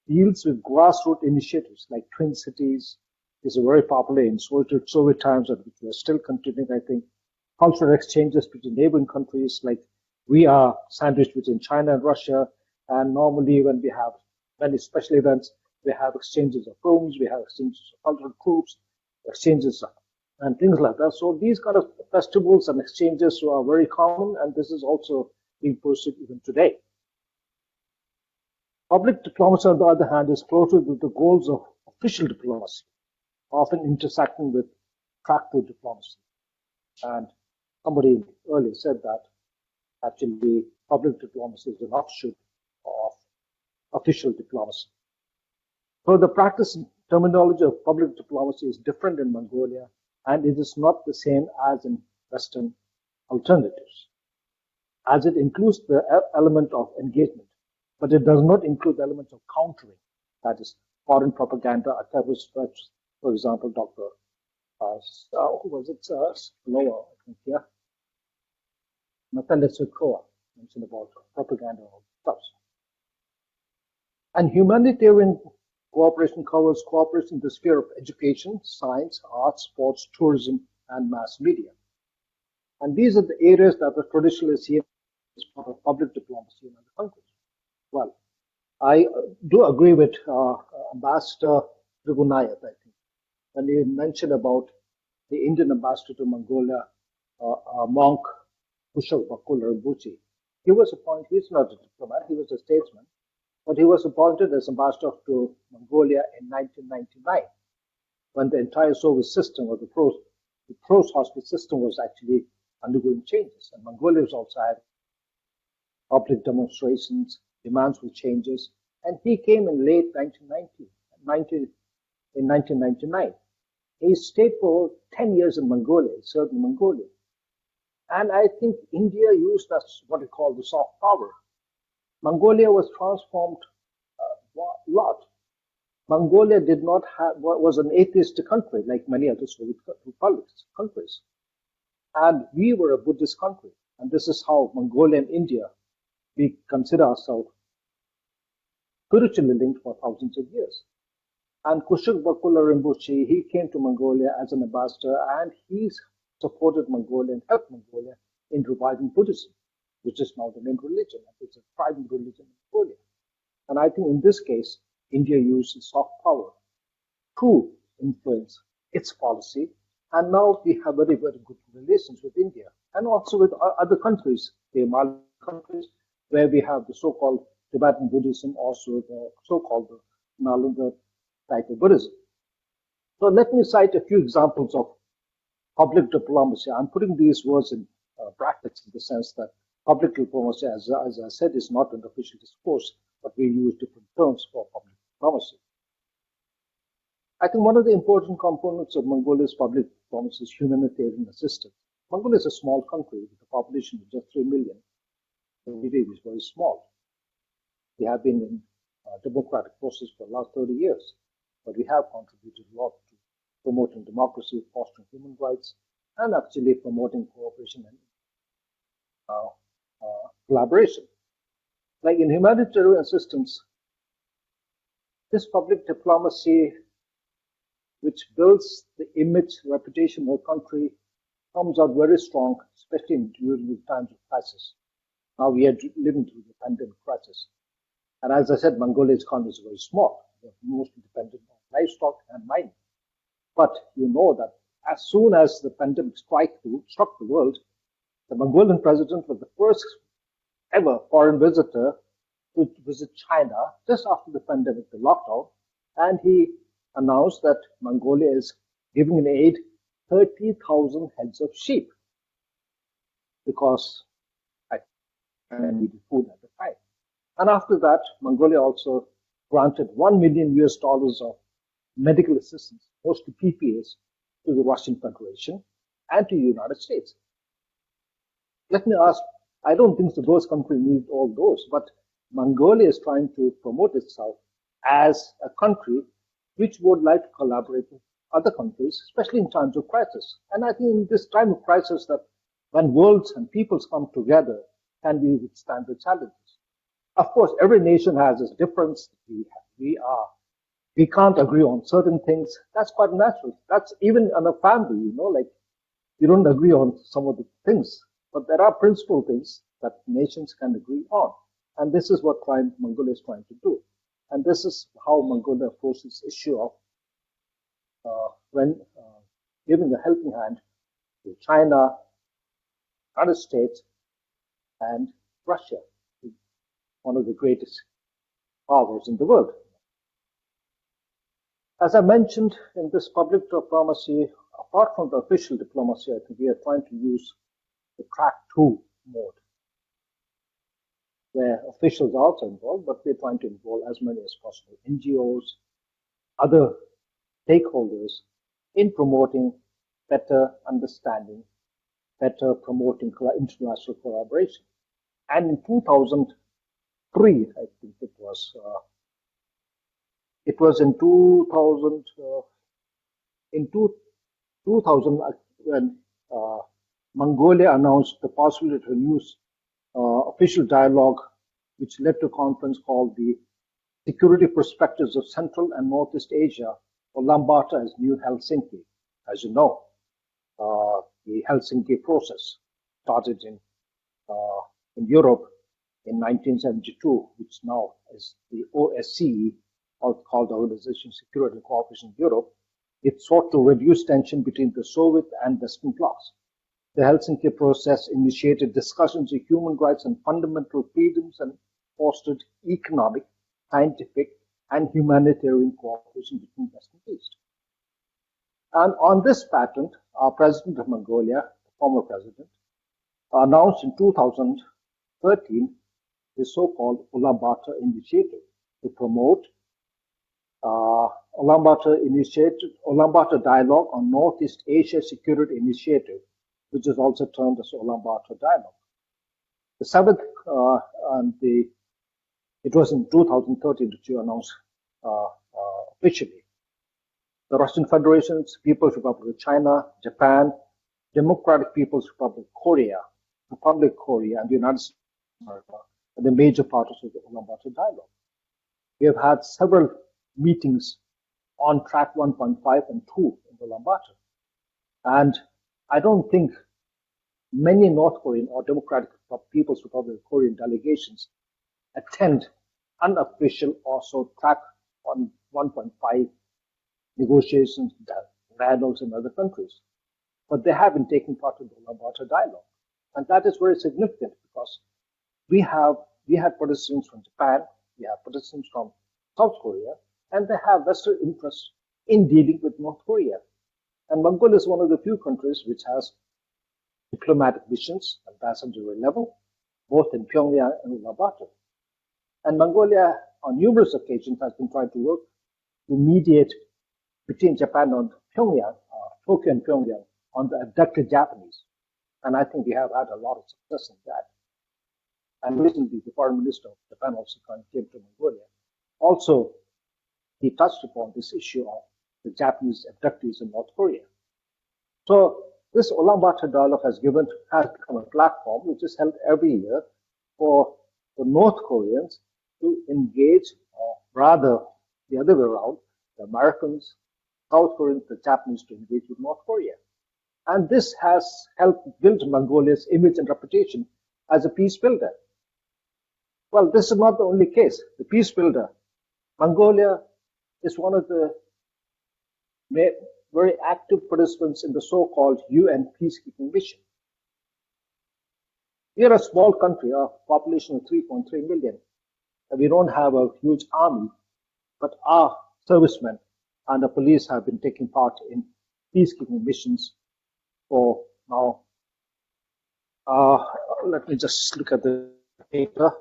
deals with grassroots initiatives like Twin Cities, is very popular in Soviet times, and which we are still continuing, I think. Cultural exchanges between neighboring countries, like we are sandwiched between China and Russia, and normally when we have many special events, we have exchanges of rooms, we have exchanges of cultural groups, exchanges and things like that. So these kind of festivals and exchanges are very common, and this is also being pursued even today. Public diplomacy, on the other hand, is closer to the goals of official diplomacy, often intersecting with practical diplomacy. And somebody earlier said that actually public diplomacy is an offshoot of official diplomacy. So the practice terminology of public diplomacy is different in Mongolia, and it is not the same as in Western alternatives, as it includes the element of engagement, but it does not include the element of countering, that is foreign propaganda, terrorist threats. For example, Dr. Who was it? Lower, I think, yeah. Natalia Sukova mentioned about propaganda and all stuff. And humanitarian cooperation covers cooperation in the sphere of education, science, arts, sports, tourism, and mass media. And these are the areas that are traditionally seen as part of public diplomacy in other countries. Well, I do agree with Ambassador Trigunayat, I think, when he mentioned about the Indian ambassador to Mongolia, monk Kushal Bakul Rinpoche. He was appointed, he's not a diplomat, he was a statesman, but he was appointed as ambassador to Mongolia in 1999, when the entire Soviet system, or the pro-Soviet system, was actually undergoing changes. And Mongolia was also had public demonstrations, demands for changes, and he came in late 1999. He stayed for 10 years in Mongolia, he served in Mongolia. And I think India used that, what we call the soft power. Mongolia was transformed a lot. Mongolia did not have, was an atheistic country like many other Soviet republics, countries. And we were a Buddhist country. And this is how Mongolia and India, we consider ourselves spiritually linked for thousands of years. And Kushuk Bakula Rinpoche, he came to Mongolia as an ambassador, and he's supported Mongolia and helped Mongolia in reviving Buddhism, which is now the main religion. It's a thriving religion in Mongolia. And I think in this case, India used soft power to influence its policy. And now we have very, very good relations with India and also with other countries, the Himalayan countries, where we have the so-called Tibetan Buddhism, also the so-called Nalanda type of Buddhism. So let me cite a few examples of public diplomacy. I'm putting these words in brackets in the sense that public diplomacy, as I said, is not an official discourse, but we use different terms for public diplomacy. I think one of the important components of Mongolia's public diplomacy is humanitarian assistance. Mongolia is a small country with a population of just 3 million. The GDP is very small. We have been in a democratic process for the last 30 years, but we have contributed a lot to promoting democracy, fostering human rights, and actually promoting cooperation and collaboration. Like in humanitarian assistance, this public diplomacy, which builds the image, reputation of a country, comes out very strong, especially during the times of crisis. Now we are living through the pandemic crisis. And as I said, Mongolia's economy is very small. They're mostly dependent on livestock and mining. But you know that as soon as the pandemic struck the world, the Mongolian president was the first ever foreign visitor to visit China just after the pandemic, the lockdown, and he announced that Mongolia is giving in aid 30,000 heads of sheep because I needed food at the time. And after that, Mongolia also granted $1 million of medical assistance, mostly PPAs, to the Russian Federation and to the United States. Let me ask, I don't think those countries need all those, but Mongolia is trying to promote itself as a country which would like to collaborate with other countries, especially in times of crisis. And I think in this time of crisis, that when worlds and peoples come together, can we withstand the challenges? Of course, every nation has its difference. We can't agree on certain things. That's quite natural. That's even in a family, like you don't agree on some of the things, but there are principal things that nations can agree on. And this is what Mongolia is trying to do. And this is how Mongolia approaches this issue of when giving a helping hand to China, United States, and Russia, one of the greatest powers in the world. As I mentioned, in this public diplomacy, apart from the official diplomacy, I think we are trying to use the track 2 mode, where officials are also involved, but we're trying to involve as many as possible NGOs, other stakeholders in promoting better understanding, better promoting international collaboration. And in 2003, I think it was in 2000, when Mongolia announced the possibility to use official dialogue, which led to a conference called the Security Perspectives of Central and Northeast Asia, Ulaanbaatar as New Helsinki. As you know, the Helsinki process started in Europe in 1972, which now is the OSCE, called the Organization of Security and Cooperation in Europe. It sought to reduce tension between the Soviet and Western blocs. The Helsinki process initiated discussions of human rights and fundamental freedoms and fostered economic, scientific, and humanitarian cooperation between West and East. And on this pattern, our president of Mongolia, the former president, announced in 2013 the so-called Ulaanbaatar Initiative to promote Ulaanbaatar Dialogue on Northeast Asia Security Initiative, which is also termed as Ulaanbaatar Dialogue. The seventh, it was in 2013 that you announced officially. The Russian Federation, People's Republic of China, Japan, Democratic People's Republic of Korea, Republic of Korea, and the United States of America are the major parties of the Ulaanbaatar Dialogue. We have had several meetings on track 1.5 and 2 in Ulaanbaatar. And I don't think many North Korean or Democratic People's Republic of Korean delegations attend unofficial or so track on 1.5 negotiations, dialogues in other countries. But they have been taking part in the Ulaanbaatar dialogue. And that is very significant because we had participants from Japan, we have participants from South Korea, and they have vested interest in dealing with North Korea. And Mongolia is one of the few countries which has diplomatic missions, ambassadorial level, both in Pyongyang and Ulaanbaatar. And Mongolia, on numerous occasions, has been trying to work to mediate between Japan and Pyongyang, Tokyo and Pyongyang, on the abducted Japanese. And I think we have had a lot of success in that. And recently, the foreign minister of Japan also came to Mongolia. Also, he touched upon this issue of the Japanese abductees in North Korea. So this Ulaanbaatar dialogue has become a platform which is held every year for the North Koreans to engage, or rather the other way around, the Americans, South Koreans, the Japanese to engage with North Korea. And this has helped build Mongolia's image and reputation as a peace builder. Well, this is not the only case. The peace builder, Mongolia is one of the very active participants in the so-called UN peacekeeping mission. We are a small country, a population of 3.3 million, and we don't have a huge army, but our servicemen and the police have been taking part in peacekeeping missions for now. Let me just look at the paper.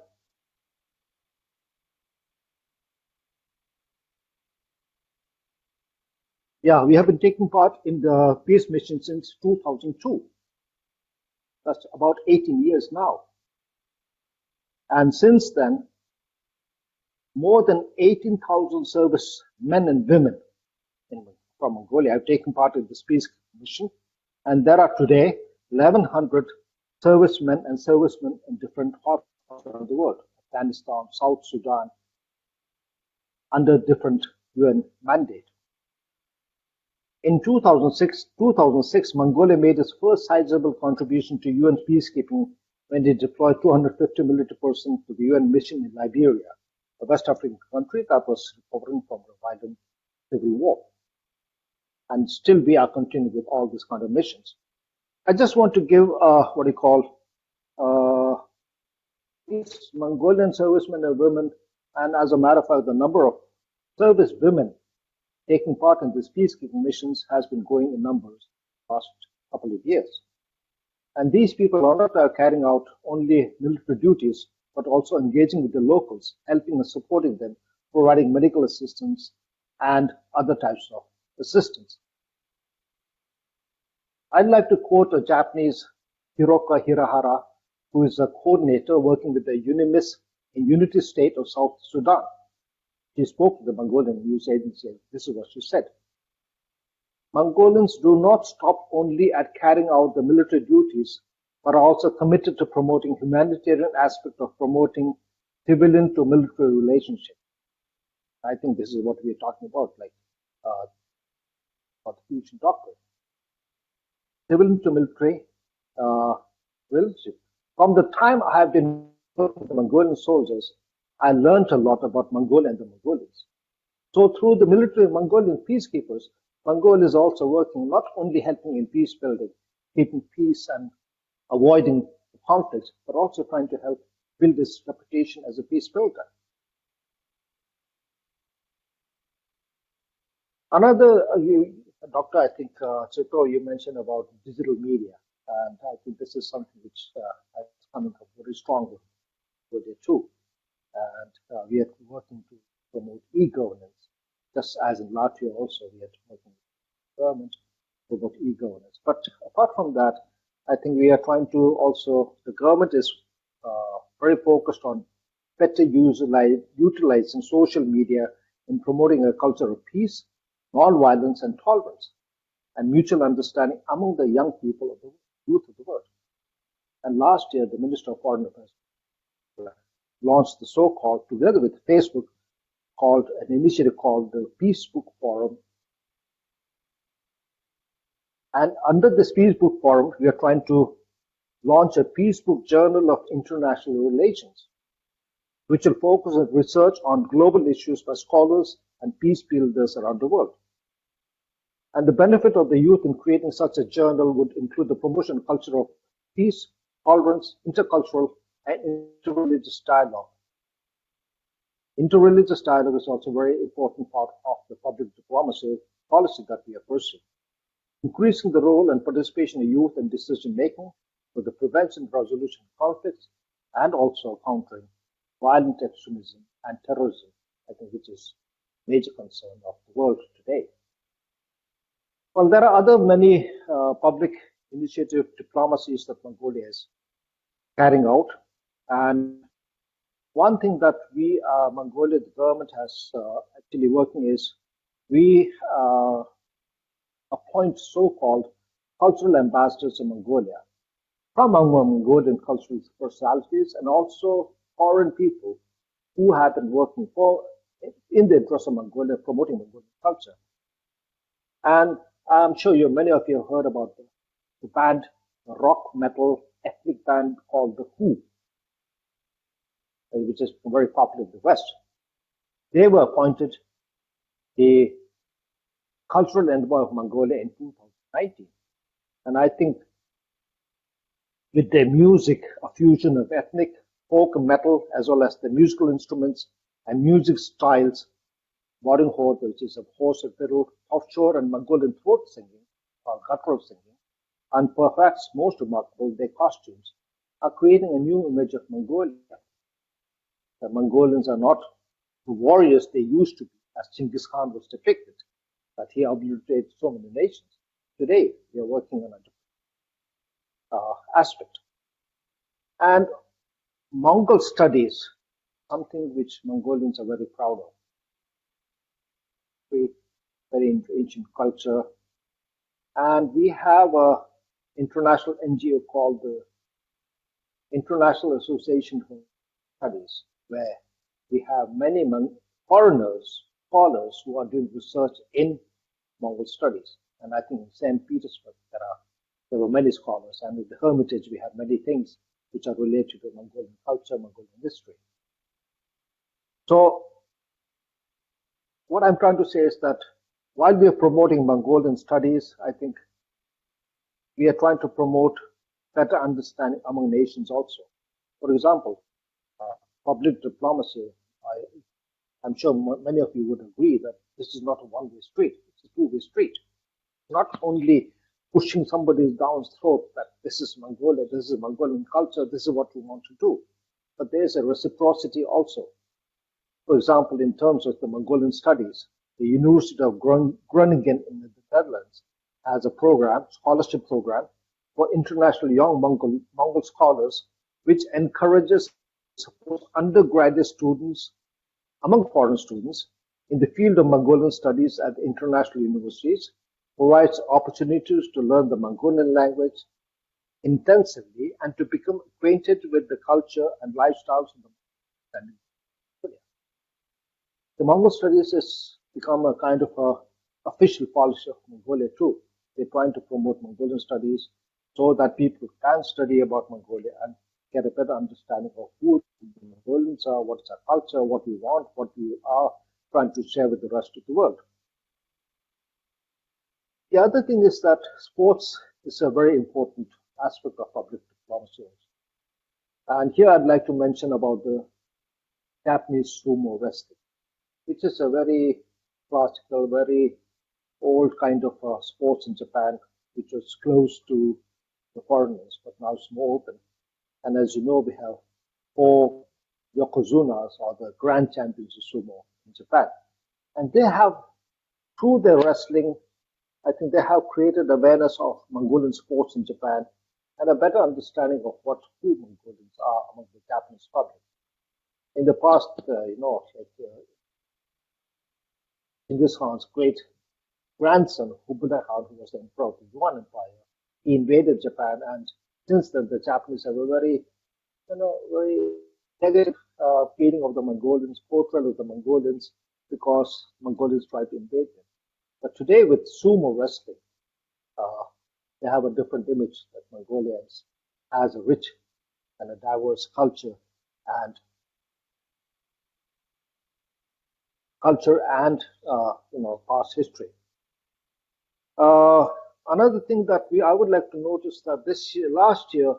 Yeah, we have been taking part in the peace mission since 2002. That's about 18 years now. And since then, more than 18,000 servicemen and women from Mongolia have taken part in this peace mission. And there are today 1,100 servicemen and servicemen in different hotspots around the world, Afghanistan, South Sudan, under different UN mandate. In 2006, Mongolia made its first sizable contribution to UN peacekeeping when it deployed 250 military personnel to the UN mission in Liberia, a West African country that was recovering from a violent civil war. And still we are continuing with all these kind of missions. I just want to give these Mongolian servicemen and women, and as a matter of fact, the number of service women taking part in these peacekeeping missions has been growing in numbers the past couple of years. And these people are not carrying out only military duties, but also engaging with the locals, helping and supporting them, providing medical assistance and other types of assistance. I'd like to quote a Japanese Hiroka Hirahara, who is a coordinator working with the UNIMIS in Unity State of South Sudan. She spoke to the Mongolian news agency. This is what she said. Mongolians do not stop only at carrying out the military duties, but are also committed to promoting humanitarian aspect of promoting civilian to military relationship. I think this is what we are talking about, like for the fusion doctrine. Civilian to military relationship. From the time I have been working with the Mongolian soldiers, I learned a lot about Mongolia and the Mongolians. So through the military Mongolian peacekeepers, Mongolia is also working not only helping in peace building, keeping peace and avoiding conflicts, but also trying to help build this reputation as a peace builder. Another, Doctor, I think, Chito, you mentioned about digital media, and I think this is something which is coming up very strongly with it too. And we are working to promote e-governance, just as in Latvia also we are working with the government to promote e-governance. But apart from that, I think we are trying to also, the government is very focused on better utilizing social media in promoting a culture of peace, non-violence and tolerance, and mutual understanding among the young people of the youth of the world. And last year, the Minister of Foreign Affairs launched the so-called, together with Facebook, called an initiative called the Peace Book Forum And under this Peace Book Forum, we are trying to launch a Peace Book Journal of International Relations, which will focus on research on global issues by scholars and peace builders around the world. And the benefit of the youth in creating such a journal would include the promotion and culture of peace, tolerance, intercultural, and interreligious dialogue. Interreligious dialogue is also a very important part of the public diplomacy policy that we are pursuing. Increasing the role and participation of youth in decision making for the prevention and resolution of conflicts, and also countering violent extremism and terrorism, I think, which is a major concern of the world today. Well, there are other many public initiative diplomacies that Mongolia is carrying out. And one thing that we, Mongolia, the government has actually working is we appoint so-called cultural ambassadors in Mongolia from among Mongolian cultural personalities and also foreign people who have been working in the interest of Mongolia, promoting Mongolian culture. And I'm sure many of you have heard about the band, the rock metal ethnic band called the Who, which is very popular in the West. They were appointed the cultural envoy of Mongolia in 2019. And I think with their music, a fusion of ethnic, folk, and metal, as well as the musical instruments and music styles, modern horde, which is of horse and fiddle, offshore and Mongolian throat singing, or guttural singing, and perhaps most remarkable, their costumes, are creating a new image of Mongolia. The Mongolians are not the warriors they used to be, as Genghis Khan was depicted, that he obliterated so many nations. Today, we are working on a different aspect. And Mongol studies, something which Mongolians are very proud of. Very ancient culture. And we have an international NGO called the International Association for Studies, where we have many foreigners, scholars who are doing research in Mongol studies. And I think in St. Petersburg, there were many scholars. And with the Hermitage, we have many things which are related to Mongolian culture, Mongolian history. So what I'm trying to say is that while we are promoting Mongolian studies, I think we are trying to promote better understanding among nations also. For example, public diplomacy, I'm sure many of you would agree that this is not a one-way street, it's a two-way street. Not only pushing somebody down's throat that this is Mongolia, this is Mongolian culture, this is what we want to do, but there's a reciprocity also. For example, in terms of the Mongolian studies, the University of Groningen in the Netherlands has a program, scholarship program, for international young Mongol scholars, which encourages undergraduate students among foreign students in the field of Mongolian studies at international universities, provides opportunities to learn the Mongolian language intensively and to become acquainted with the culture and lifestyles of the Mongolian. The Mongol studies has become a kind of a official policy of Mongolia too. They're trying to promote Mongolian studies so that people can study about Mongolia and get a better understanding of who the Mongolians are, what's our culture, what we want, what we are trying to share with the rest of the world. The other thing is that sports is a very important aspect of public diplomacy. And here I'd like to mention about the Japanese sumo wrestling, which is a very classical, very old kind of sports in Japan, which was close to the foreigners, but now it's more open. And as you know, we have 4 yokozunas, or the grand champions of sumo in Japan. And they have, through their wrestling, I think they have created awareness of Mongolian sports in Japan and a better understanding of who Mongolians are among the Japanese public. In the past, Genghis Khan's great grandson, Kublai Khan, who was the emperor of the Yuan Empire, he invaded Japan, and since then the Japanese have a very negative feeling of the Mongolians, portrayal of the Mongolians, because Mongolians tried to invade them. But today with sumo wrestling, they have a different image that Mongolia has a rich and a diverse and past history. Uh, Another thing that I would like to notice that last year,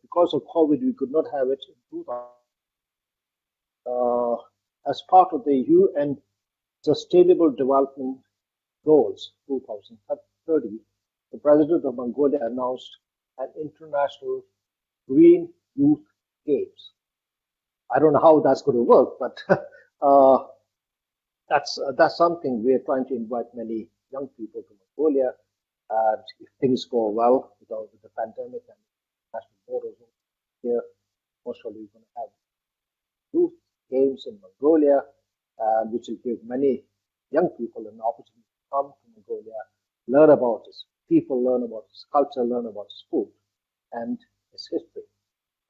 because of COVID, we could not have it in 2000. As part of the UN Sustainable Development Goals 2030, the President of Mongolia announced an international Green Youth Games. I don't know how that's going to work, but uh, that's something we are trying to invite many young people to Mongolia. And if things go well with the pandemic and national borders here, most probably we're going to have youth games in Mongolia, which will give many young people an opportunity to come to Mongolia, learn about its people, learn about its culture, learn about its food and its history.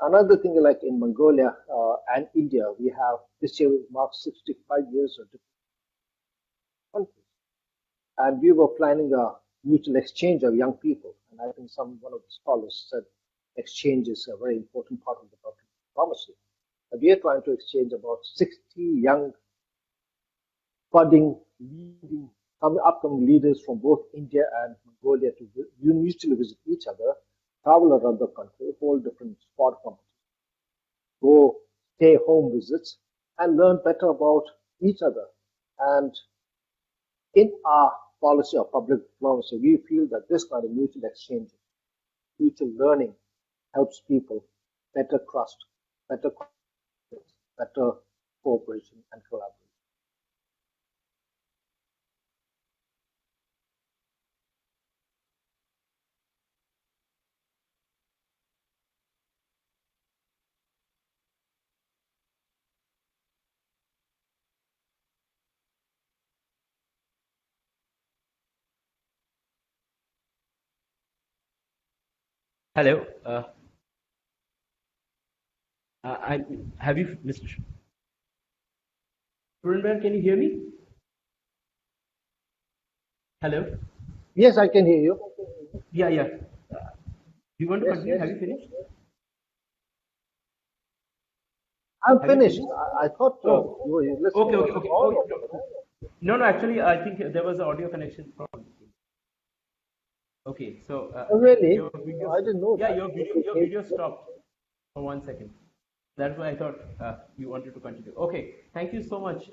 Another thing, like in Mongolia and India, we have this year marks 65 years of different countries, and we were planning a mutual exchange of young people. And I think one of the scholars said exchange is a very important part of the public diplomacy. And we are trying to exchange about 60 young, budding, upcoming leaders from both India and Mongolia to mutually visit each other, travel around the country, hold different sport competitions, go stay home visits, and learn better about each other. And in our policy of public diplomacy, we feel that this kind of mutual exchange, mutual learning, helps people better trust, better cooperation and collaboration. Hello. Have you, Mr. Purenberg, can you hear me? Hello. Yes, I can hear you. Yeah. Do you want to continue? Yes. Have you finished? I'm finished. I thought you were listening. Okay. No, actually, I think there was an audio connection problem. Okay, so really? your video, I didn't know. Yeah, that. your video stopped for 1 second. That's why I thought you wanted to continue. Okay, thank you so much.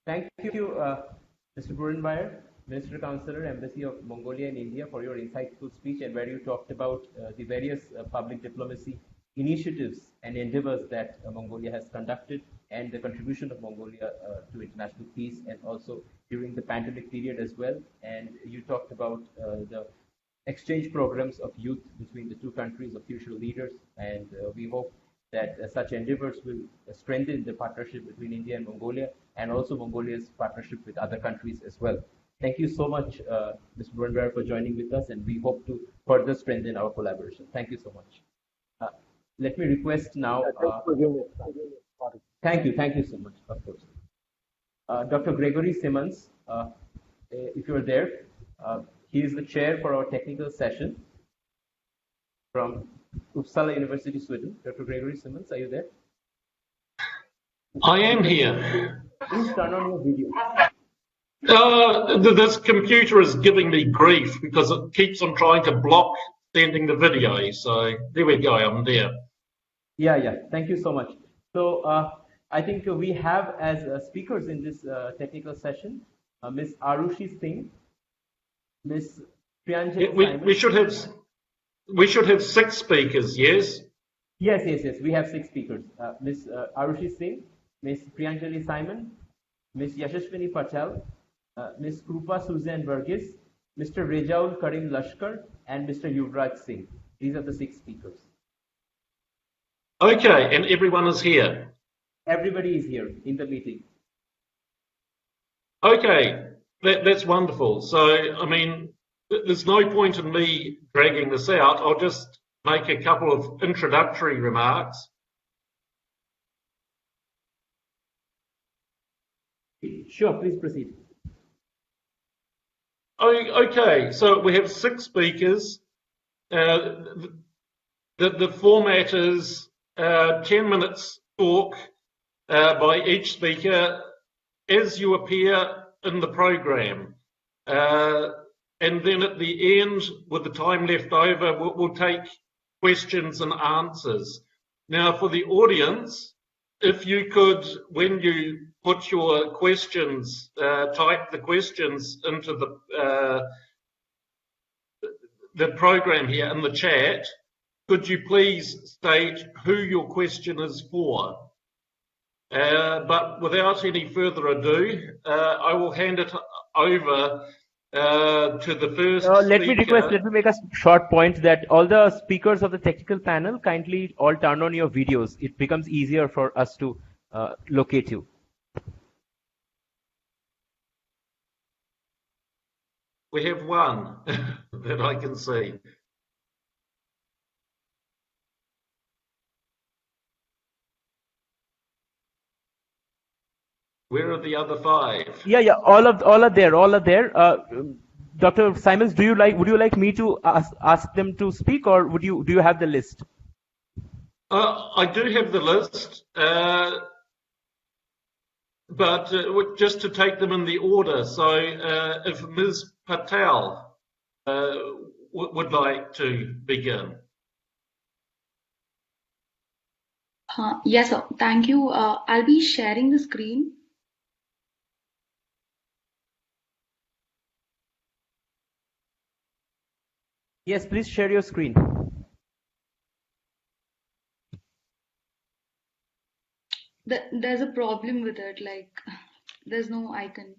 Thank you, Mr. Burenbayer, Minister Councillor, Embassy of Mongolia in India, for your insightful speech and where you talked about the various public diplomacy initiatives and endeavors that Mongolia has conducted and the contribution of Mongolia to international peace and also during the pandemic period as well. And you talked about the exchange programs of youth between the two countries of future leaders, and we hope that such endeavors will strengthen the partnership between India and Mongolia and also Mongolia's partnership with other countries as well. Thank you so much, Mr. Burenbayer, for joining with us, and we hope to further strengthen our collaboration. Thank you so much. Let me request now. Thank you so much, of course. Dr. Gregory Simmons, if you're there, he is the chair for our technical session from Uppsala University, Sweden. Dr. Gregory Simmons, are you there? I am here. Please turn on your video. This computer is giving me grief because it keeps on trying to block sending the video. So there we go, I'm there. Yeah. Thank you so much. So I think we have as speakers in this technical session, Ms. Arushi Singh, Ms. Priyanjali Simon. We should have 6 speakers, yes? Yes. We have 6 speakers. Ms. Arushi Singh, Ms. Priyanjali Simon, Ms. Yashaswini Patel, Ms. Krupa Suzanne Burgess, Mr. Rejaul Karim Lashkar, and Mr. Yuvraj Singh. These are the 6 speakers. Okay, and everyone is here? Everybody is here in the meeting. Okay, that's wonderful. So, I mean, there's no point in me dragging this out. I'll just make a couple of introductory remarks. Sure, please proceed. Okay, so we have 6 speakers. The format is 10 minutes talk by each speaker as you appear in the program. And then at the end, with the time left over, we'll take questions and answers. Now, for the audience, if you could, when you put your questions, type the questions into the program here in the chat, could you please state who your question is for? But without any further ado, I will hand it over to the first Let speaker. me make a short point that all the speakers of the technical panel kindly all turn on your videos. It becomes easier for us to locate you. We have one that I can see. Where are the other 5? Yeah, all are there. Dr. Simons, would you like me to ask them to speak, or do you have the list? I do have the list, but just to take them in the order. So if Ms. Patel would like to begin. Yes, sir. Thank you. I'll be sharing the screen. Yes, please share your screen. There's a problem with it, like there's no icon.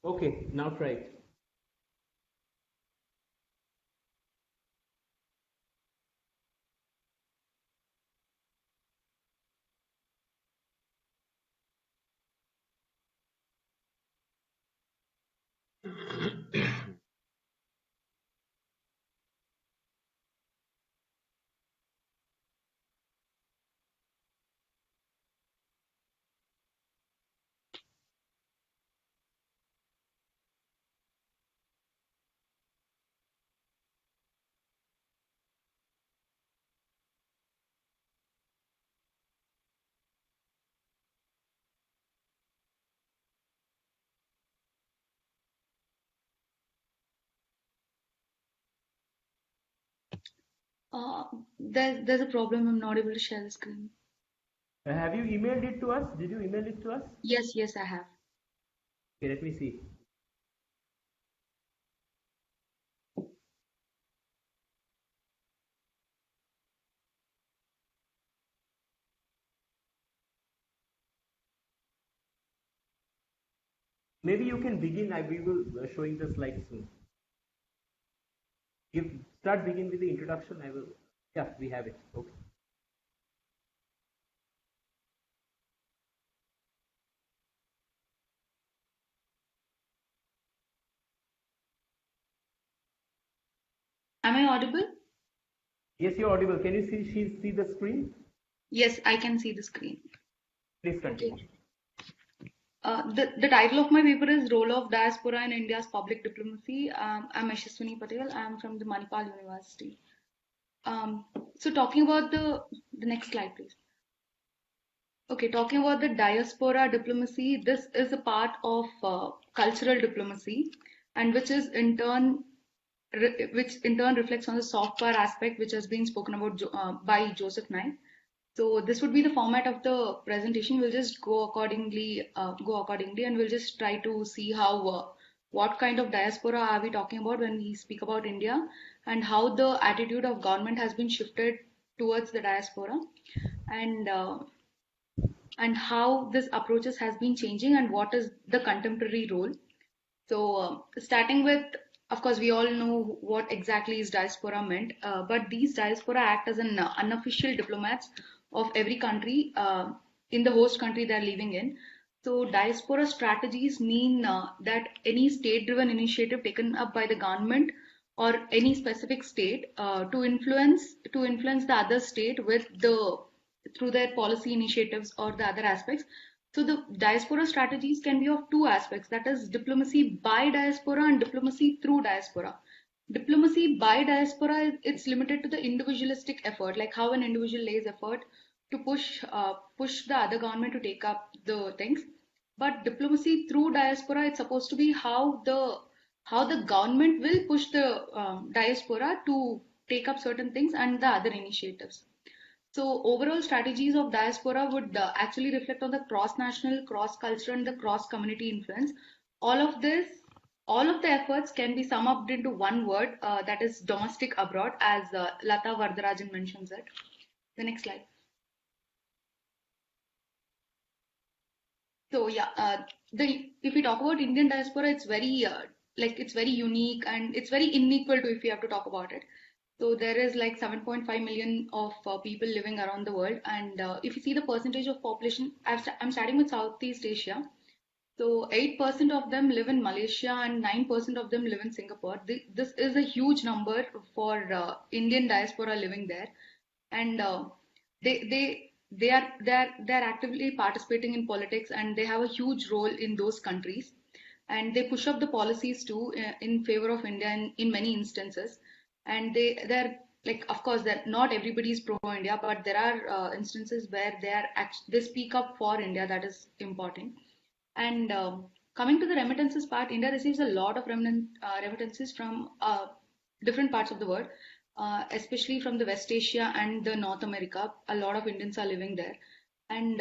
Okay, now try it. There's a problem. I'm not able to share the screen. Have you emailed it to us? Did you email it to us? Yes, I have. Okay, let me see. Maybe you can begin. We will showing the slides soon. Begin with the introduction. I will. Yeah, we have it. Okay. Am I audible? Yes, you're audible. Can you see the screen? Yes, I can see the screen. Please continue. The title of my paper is Role of Diaspora in India's Public Diplomacy. I'm Yashaswini Patel. I'm from the Manipal University. So talking about the next slide, please. Okay, talking about the diaspora diplomacy, this is a part of cultural diplomacy, and which in turn reflects on the soft power aspect, which has been spoken about by Joseph Nye. So this would be the format of the presentation. We'll just go accordingly, and we'll just try to see how what kind of diaspora are we talking about when we speak about India, and how the attitude of government has been shifted towards the diaspora, and how this approaches has been changing, and what is the contemporary role. So starting with, of course, we all know what exactly is diaspora meant, but these diaspora act as an unofficial diplomats of every country in the host country they're living in. So diaspora strategies mean that any state-driven initiative taken up by the government or any specific state to influence the other state through their policy initiatives or the other aspects. So the diaspora strategies can be of two aspects, that is diplomacy by diaspora and diplomacy through diaspora. Diplomacy by diaspora, it's limited to the individualistic effort, like how an individual lays effort to push the other government to take up the things. But diplomacy through diaspora, it's supposed to be how the government will push the diaspora to take up certain things and the other initiatives. So overall strategies of diaspora would actually reflect on the cross-national, cross-cultural, and the cross-community influence. All of the efforts can be summed up into one word, that is domestic abroad, as Lata Vardarajan mentions it. The next slide. So yeah, if we talk about Indian diaspora, it's very unique and it's very unequal to if we have to talk about it. So there is like 7.5 million of people living around the world, and if you see the percentage of population, I'm starting with Southeast Asia. So 8% of them live in Malaysia and 9% of them live in Singapore. This is a huge number for Indian diaspora living there, and they're actively participating in politics, and they have a huge role in those countries, and they push up the policies too in favor of India in many instances. And they're like, of course, that not everybody is pro India, but there are instances where they speak up for India. That is important. And coming to the remittances part, India receives a lot of remittances from different parts of the world, especially from the West Asia and the North America. A lot of Indians are living there, and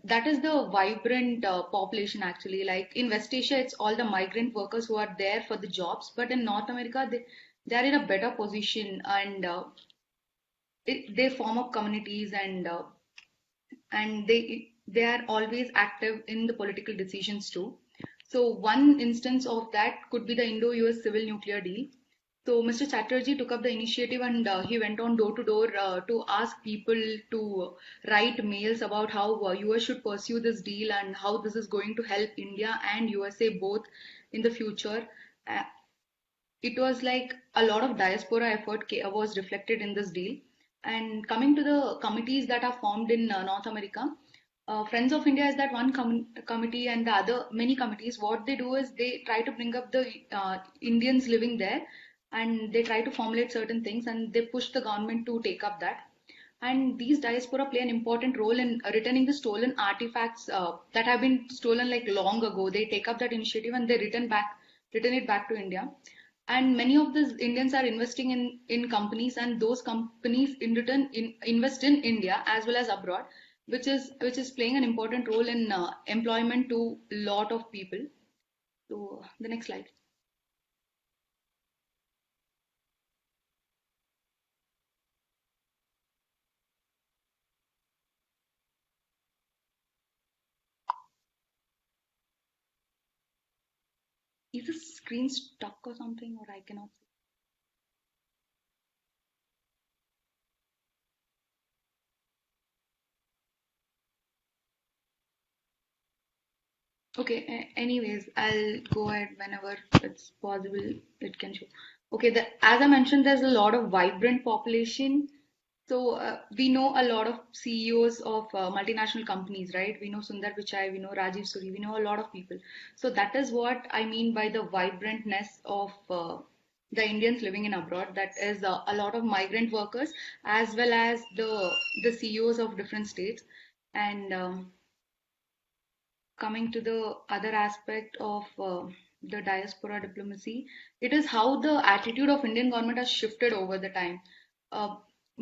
that is the vibrant population actually. Like in West Asia, it's all the migrant workers who are there for the jobs, but in North America, they are in a better position, and they form up communities, and they are always active in the political decisions too. So one instance of that could be the Indo-US civil nuclear deal. So Mr. Chatterjee took up the initiative, and he went on door to door to ask people to write mails about how US should pursue this deal and how this is going to help India and USA both in the future. It was like a lot of diaspora effort was reflected in this deal. And coming to the committees that are formed in North America, Friends of India is that one committee, and the other many committees. What they do is they try to bring up the Indians living there, and they try to formulate certain things, and they push the government to take up that. And these diaspora play an important role in returning the stolen artifacts that have been stolen like long ago. They take up that initiative and they return it back to India. And many of the Indians are investing in companies, and those companies in return invest in India as well as abroad, which is playing an important role in employment to a lot of people. So the next slide. Is the screen stuck or something, or I cannot see? Okay, anyways, I'll go ahead whenever it's possible, it can show. Okay, as I mentioned, there's a lot of vibrant population. So we know a lot of CEOs of multinational companies, right? We know Sundar Pichai, we know Rajiv Suri, we know a lot of people. So that is what I mean by the vibrantness of the Indians living in abroad. That is a lot of migrant workers as well as the CEOs of different states. And coming to the other aspect of the diaspora diplomacy, it is how the attitude of Indian government has shifted over the time.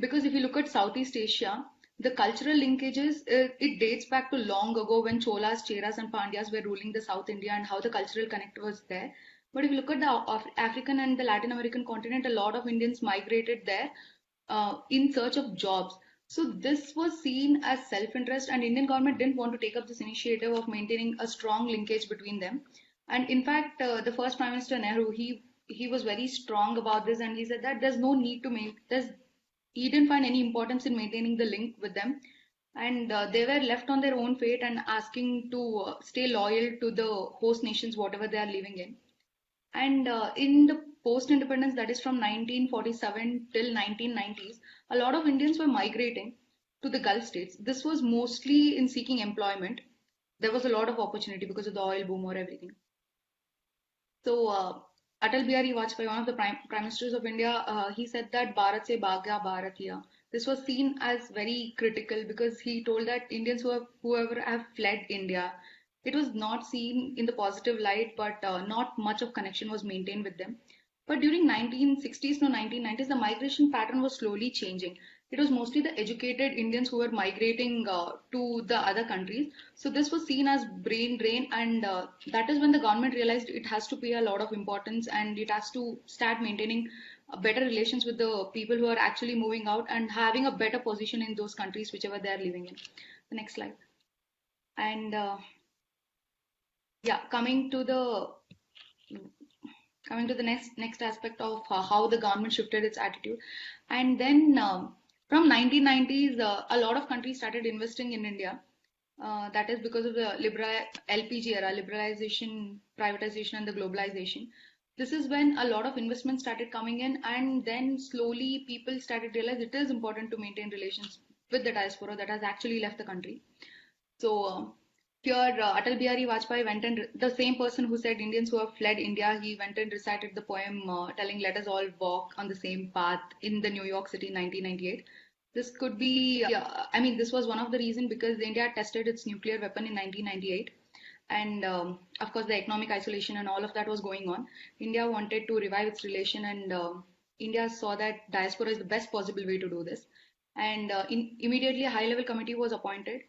Because if you look at Southeast Asia, the cultural linkages, it dates back to long ago when Cholas, Cheras and Pandyas were ruling the South India, and how the cultural connect was there. But if you look at the African and the Latin American continent, a lot of Indians migrated there in search of jobs. So this was seen as self-interest, and Indian government didn't want to take up this initiative of maintaining a strong linkage between them. And in fact, the first Prime Minister Nehru, he was very strong about this, and he said that there's no need to he didn't find any importance in maintaining the link with them, and they were left on their own fate and asking to stay loyal to the host nations, whatever they are living in. And in the post-independence, that is from 1947 till 1990s, a lot of Indians were migrating. to the Gulf states. This was mostly in seeking employment. There was a lot of opportunity because of the oil boom or everything. So Atal Bihari Vajpayee, one of the prime ministers of India, he said that Bharat se bhagya Bharatiya. This was seen as very critical because he told that Indians whoever have fled India, it was not seen in the positive light, but not much of connection was maintained with them. But during 1960s to 1990s, the migration pattern was slowly changing. It was mostly the educated Indians who were migrating to the other countries. So this was seen as brain drain, and that is when the government realized it has to pay a lot of importance and it has to start maintaining better relations with the people who are actually moving out and having a better position in those countries whichever they are living in. The next slide. And yeah, coming to the next aspect of how the government shifted its attitude, and then from 1990s, a lot of countries started investing in India. That is because of the LPG era, liberalization, privatization, and the globalization. This is when a lot of investment started coming in, and then slowly people started realize it is important to maintain relations with the diaspora that has actually left the country. So here, Atal Bihari Vajpayee went and the same person who said Indians who have fled India, he went and recited the poem telling "Let us all walk on the same path" in the New York City in 1998. This could be, I mean, this was one of the reasons because India tested its nuclear weapon in 1998. And of course, the economic isolation and all of that was going on. India wanted to revive its relation, and India saw that diaspora is the best possible way to do this. And immediately, a high-level committee was appointed,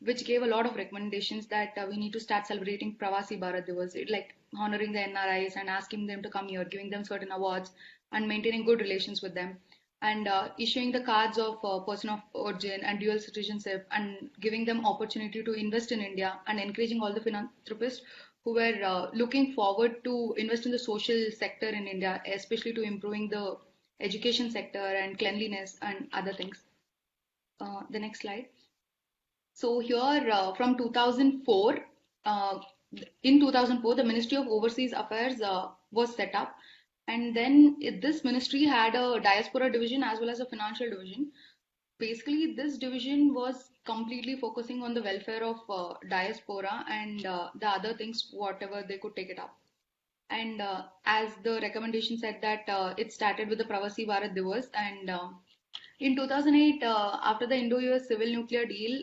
which gave a lot of recommendations that we need to start celebrating Pravasi Bharat Divas, like honoring the NRIs and asking them to come here, giving them certain awards, and maintaining good relations with them, and issuing the cards of person of origin and dual citizenship, and giving them opportunity to invest in India, and encouraging all the philanthropists who were looking forward to invest in the social sector in India, especially to improving the education sector and cleanliness and other things. The next slide. So here from 2004, in 2004, the Ministry of Overseas Affairs was set up. And then this ministry had a diaspora division as well as a financial division. Basically, this division was completely focusing on the welfare of diaspora and the other things, whatever they could take it up. And as the recommendation said that it started with the Pravasi Bharat Divas, and in 2008, after the Indo-US civil nuclear deal,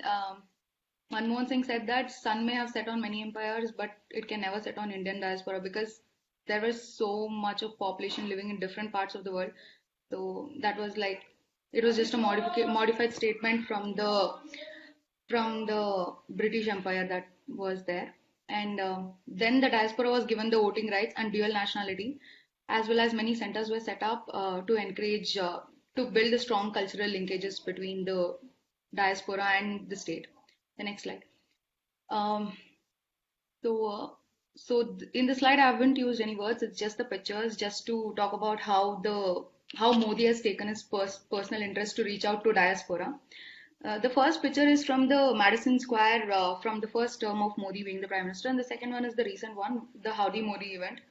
Manmohan Singh said that sun may have set on many empires, but it can never set on Indian diaspora because there was so much of population living in different parts of the world. So that was like, it was just a modified statement from the British Empire that was there. And then the diaspora was given the voting rights and dual nationality, as well as many centers were set up to encourage, to build the strong cultural linkages between the diaspora and the state. The next slide. In the slide, I haven't used any words. It's just the pictures, just to talk about how Modi has taken his personal interest to reach out to diaspora. The first picture is from the Madison Square from the first term of Modi being the Prime Minister, and the second one is the recent one, the Howdy Modi event.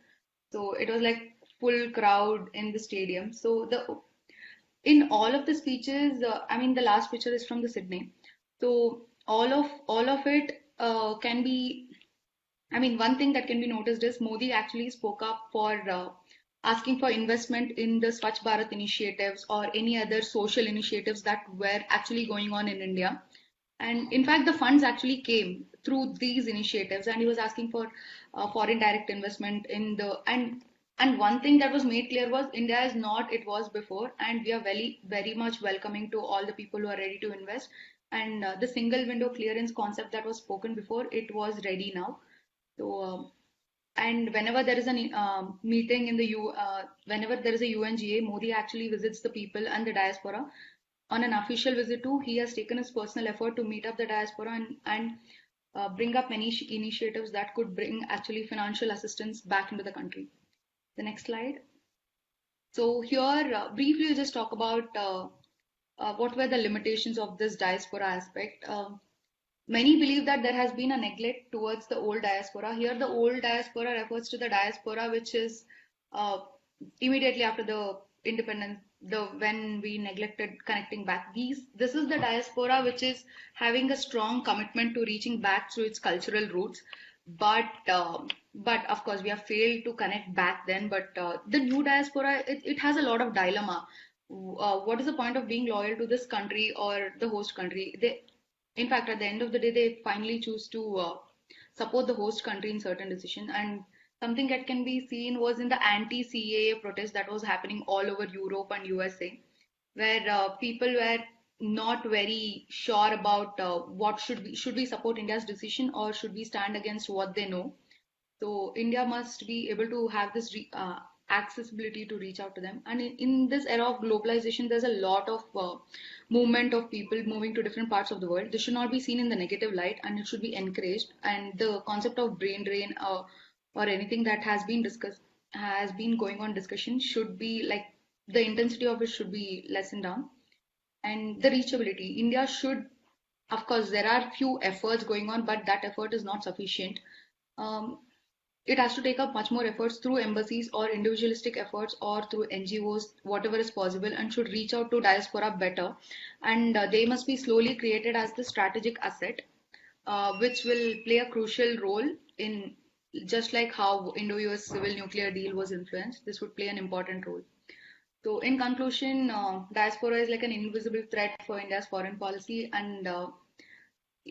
So it was like full crowd in the stadium. So in all of the speeches, I mean, the last picture is from the Sydney. So all of it can be, I mean, one thing that can be noticed is Modi actually spoke up for asking for investment in the Swachh Bharat initiatives or any other social initiatives that were actually going on in India. And in fact, the funds actually came through these initiatives, and he was asking for foreign direct investment in the, and one thing that was made clear was India is not it was before, and we are very much welcoming to all the people who are ready to invest. And the single window clearance concept that was spoken before, it was ready now. So and whenever there is a meeting in the whenever there is a UNGA, Modi actually visits the people and the diaspora. On an official visit too, he has taken his personal effort to meet up the diaspora and bring up many initiatives that could bring actually financial assistance back into the country. The next slide. So here, briefly, we'll just talk about what were the limitations of this diaspora aspect. Many believe that there has been a neglect towards the old diaspora. Here, the old diaspora refers to the diaspora which is immediately after the independence the when we neglected connecting back. This is the diaspora which is having a strong commitment to reaching back to its cultural roots. But of course we have failed to connect back then. But the new diaspora, it has a lot of dilemma. What is the point of being loyal to this country or the host country? In fact, at the end of the day, they finally choose to support the host country in certain decision. And something that can be seen was in the anti-CAA protest that was happening all over Europe and USA, where people were not very sure about what should we support India's decision or should we stand against what they know. So India must be able to have this accessibility to reach out to them. And in this era of globalization, there's a lot of movement of people moving to different parts of the world. This should not be seen in the negative light, and it should be encouraged. And the concept of brain drain or anything that has been going on discussion should be like the intensity of it should be lessened down. And the reachability, India should, of course, there are few efforts going on, but that effort is not sufficient. It has to take up much more efforts through embassies or individualistic efforts or through NGOs, whatever is possible, and should reach out to diaspora better. And they must be slowly created as the strategic asset, which will play a crucial role in just like how Indo-US civil nuclear deal was influenced. This would play an important role. So in conclusion, diaspora is like an invisible threat for India's foreign policy, and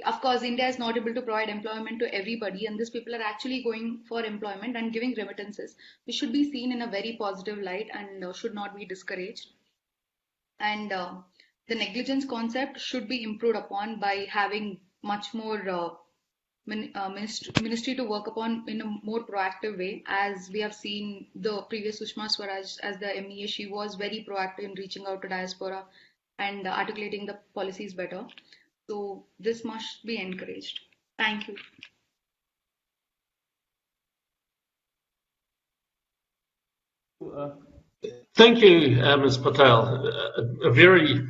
of course, India is not able to provide employment to everybody, and these people are actually going for employment and giving remittances. This should be seen in a very positive light and should not be discouraged. And the negligence concept should be improved upon by having much more ministry to work upon in a more proactive way. As we have seen the previous Sushma Swaraj as the MEA, she was very proactive in reaching out to diaspora and articulating the policies better. So this must be encouraged. Thank you. Thank you, Ms. Patel. A very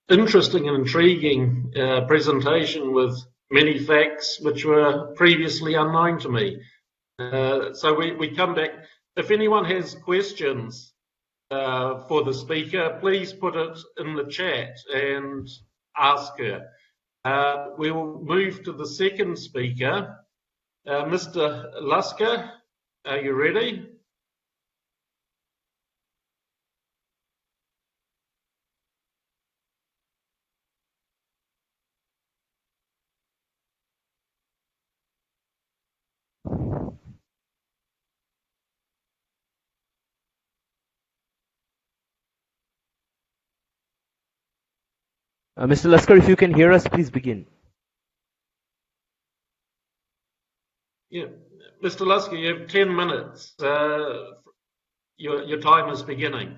interesting and intriguing presentation with many facts which were previously unknown to me. So we come back. If anyone has questions for the speaker, please put it in the chat and ask her. We will move to the second speaker. Mr. Lusker, are you ready? Mr. Laskar, if you can hear us, please begin. Yeah, Mr. Lusker, you have 10 minutes. Your time is beginning.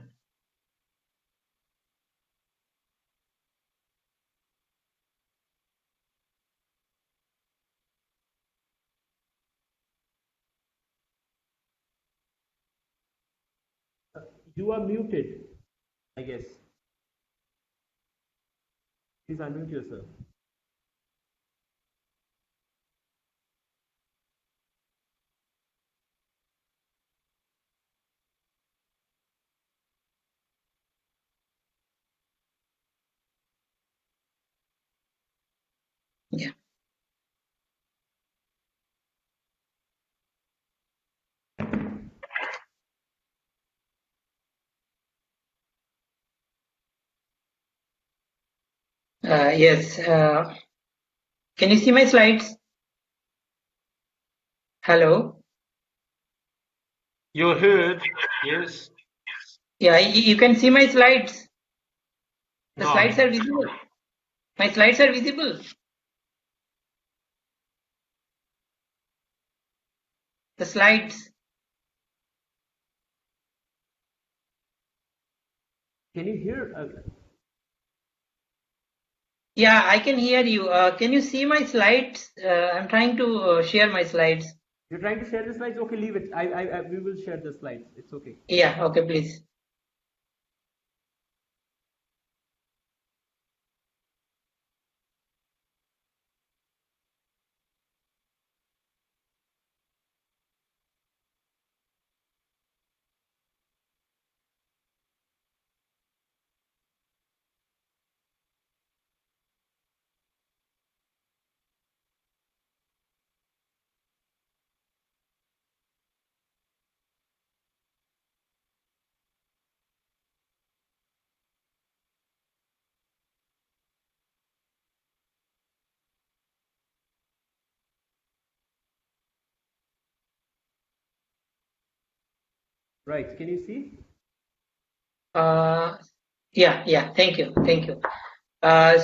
You are muted, I guess. Please unmute yourself. Yeah. Yes. Can you see my slides? Hello? You're heard, yes? Yeah, you can see my slides. The No. slides are visible. My slides are visible. The slides. Can you hear? Yeah, I can hear you. Can you see my slides? I'm trying to share my slides. You're trying to share the slides? Okay, leave it. We will share the slides. It's okay. Yeah, okay, please. Right. Can you see? Yeah. Thank you.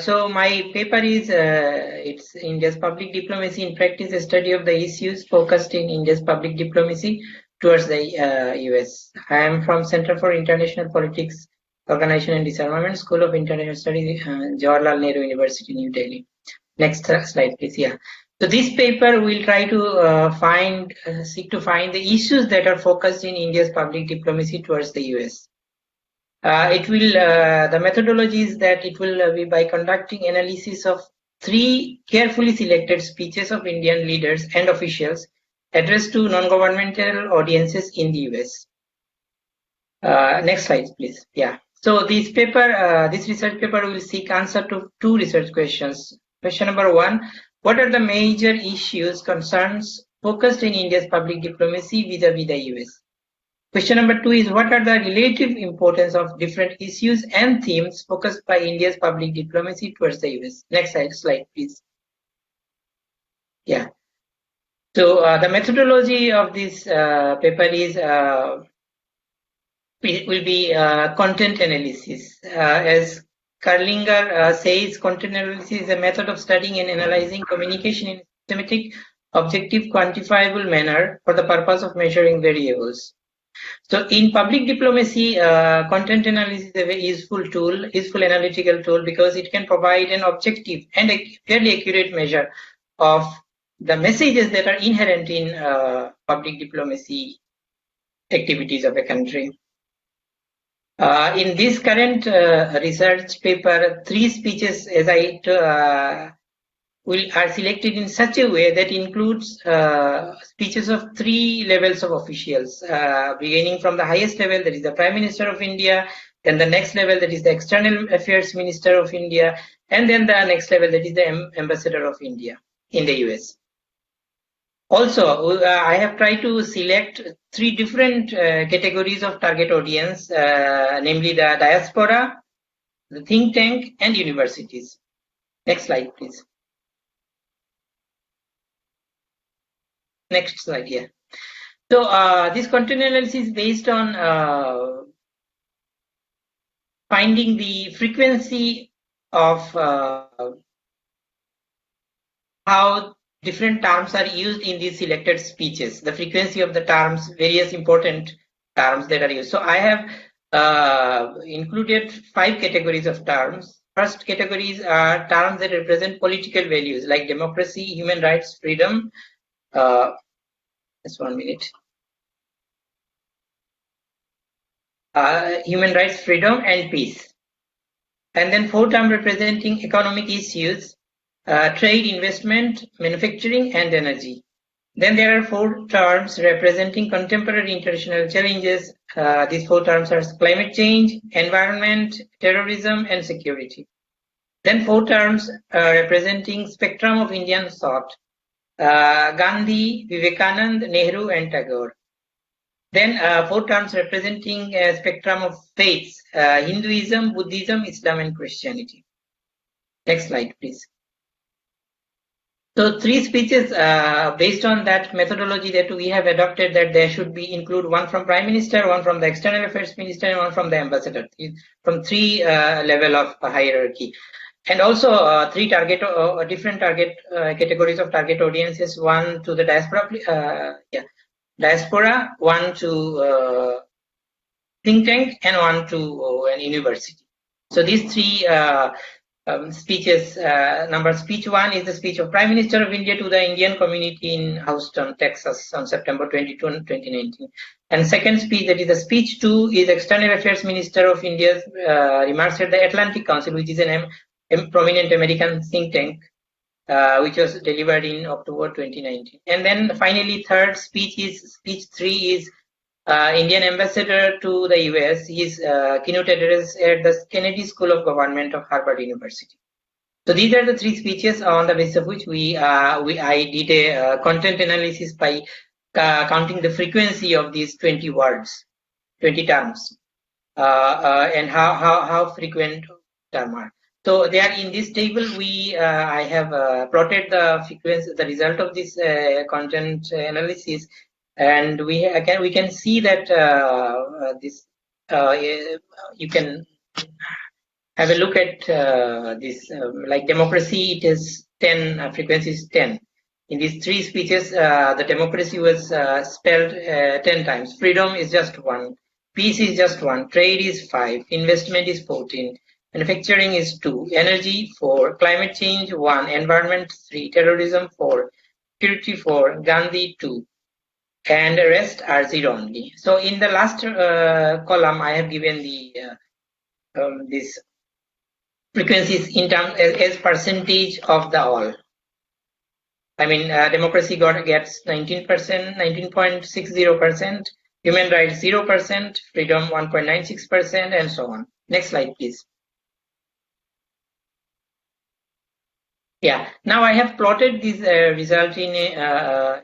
So my paper is it's India's public diplomacy in practice, a study of the issues focused in India's public diplomacy towards the US. I am from Center for International Politics, Organization and Disarmament, School of International Studies, Jawaharlal Nehru University, New Delhi. Next slide, please. Yeah. So this paper will try to seek to find the issues that are focused in India's public diplomacy towards the US. The methodology is that it will be by conducting analysis of 3 carefully selected speeches of Indian leaders and officials addressed to non-governmental audiences in the US. Next slide, please. Yeah. So this research paper will seek answer to 2 research questions. Question number 1, what are the major issues, concerns focused in India's public diplomacy vis-a-vis the US? Question number 2 is what are the relative importance of different issues and themes focused by India's public diplomacy towards the US? Next slide, please. Yeah. So the methodology of this paper is will be content analysis. As Carlinger says, content analysis is a method of studying and analyzing communication in a systematic, objective, quantifiable manner for the purpose of measuring variables. So in public diplomacy, content analysis is a very useful analytical tool, because it can provide an objective and a fairly accurate measure of the messages that are inherent in public diplomacy activities of a country. In this current research paper, 3 speeches, as are selected in such a way that includes speeches of 3 levels of officials, beginning from the highest level, that is the Prime Minister of India, then the next level, that is the External Affairs Minister of India, and then the next level, that is the Ambassador of India in the US. Also, I have tried to select 3 different categories of target audience, namely the diaspora, the think tank, and universities. Next slide, please. Next slide, yeah. So this content analysis is based on finding the frequency of how different terms are used in these selected speeches, the frequency of the terms, various important terms that are used. So I have included 5 categories of terms. First categories are terms that represent political values like democracy, human rights, freedom. Just 1 minute. Human rights, freedom, and peace. And then 4 terms representing economic issues, trade, investment, manufacturing, and energy. Then there are 4 terms representing contemporary international challenges. These 4 terms are climate change, environment, terrorism, and security. Then 4 terms representing spectrum of Indian thought, Gandhi, Vivekanand, Nehru, and Tagore. Then 4 terms representing a spectrum of faiths, Hinduism, Buddhism, Islam, and Christianity. Next slide, please. So 3 speeches based on that methodology that we have adopted, that there should be include 1 from Prime Minister, 1 from the External Affairs Minister, and 1 from the Ambassador, from 3 level of hierarchy. And also 3 different target categories of target audiences, 1 to the diaspora, 1 to think tank, and 1 to an university. So these 3 speeches, speech 1 is the speech of Prime Minister of India to the Indian community in Houston, Texas on September 22, 2019. And second speech, that is the speech 2, is External Affairs Minister of India's remarks at the Atlantic Council, which is a prominent American think tank, which was delivered in October 2019. And then finally, third speech is speech 3 is Indian ambassador to the US. His keynote address at the Kennedy School of Government of Harvard University. So these are the 3 speeches on the basis of which I did a content analysis by counting the frequency of these 20 words, 20 terms, and how frequent term are. So there in this table, I have plotted the frequency, the result of this content analysis and we can see that this you can have a look at this like democracy. It is 10 frequency is 10. In these three speeches, the democracy was spelled 10 times. Freedom is just 1. Peace is just 1. Trade is 5. Investment is 14. Manufacturing is 2. Energy 4. Climate change 1. Environment 3. Terrorism 4. Security 4. Gandhi 2. And the rest are 0 only. So in the last column, I have given the this frequencies in terms as percentage of the all. I mean, democracy gets 19%, 19.60%, human rights 0%, freedom 1.96%, and so on. Next slide, please. Yeah, now I have plotted this result in a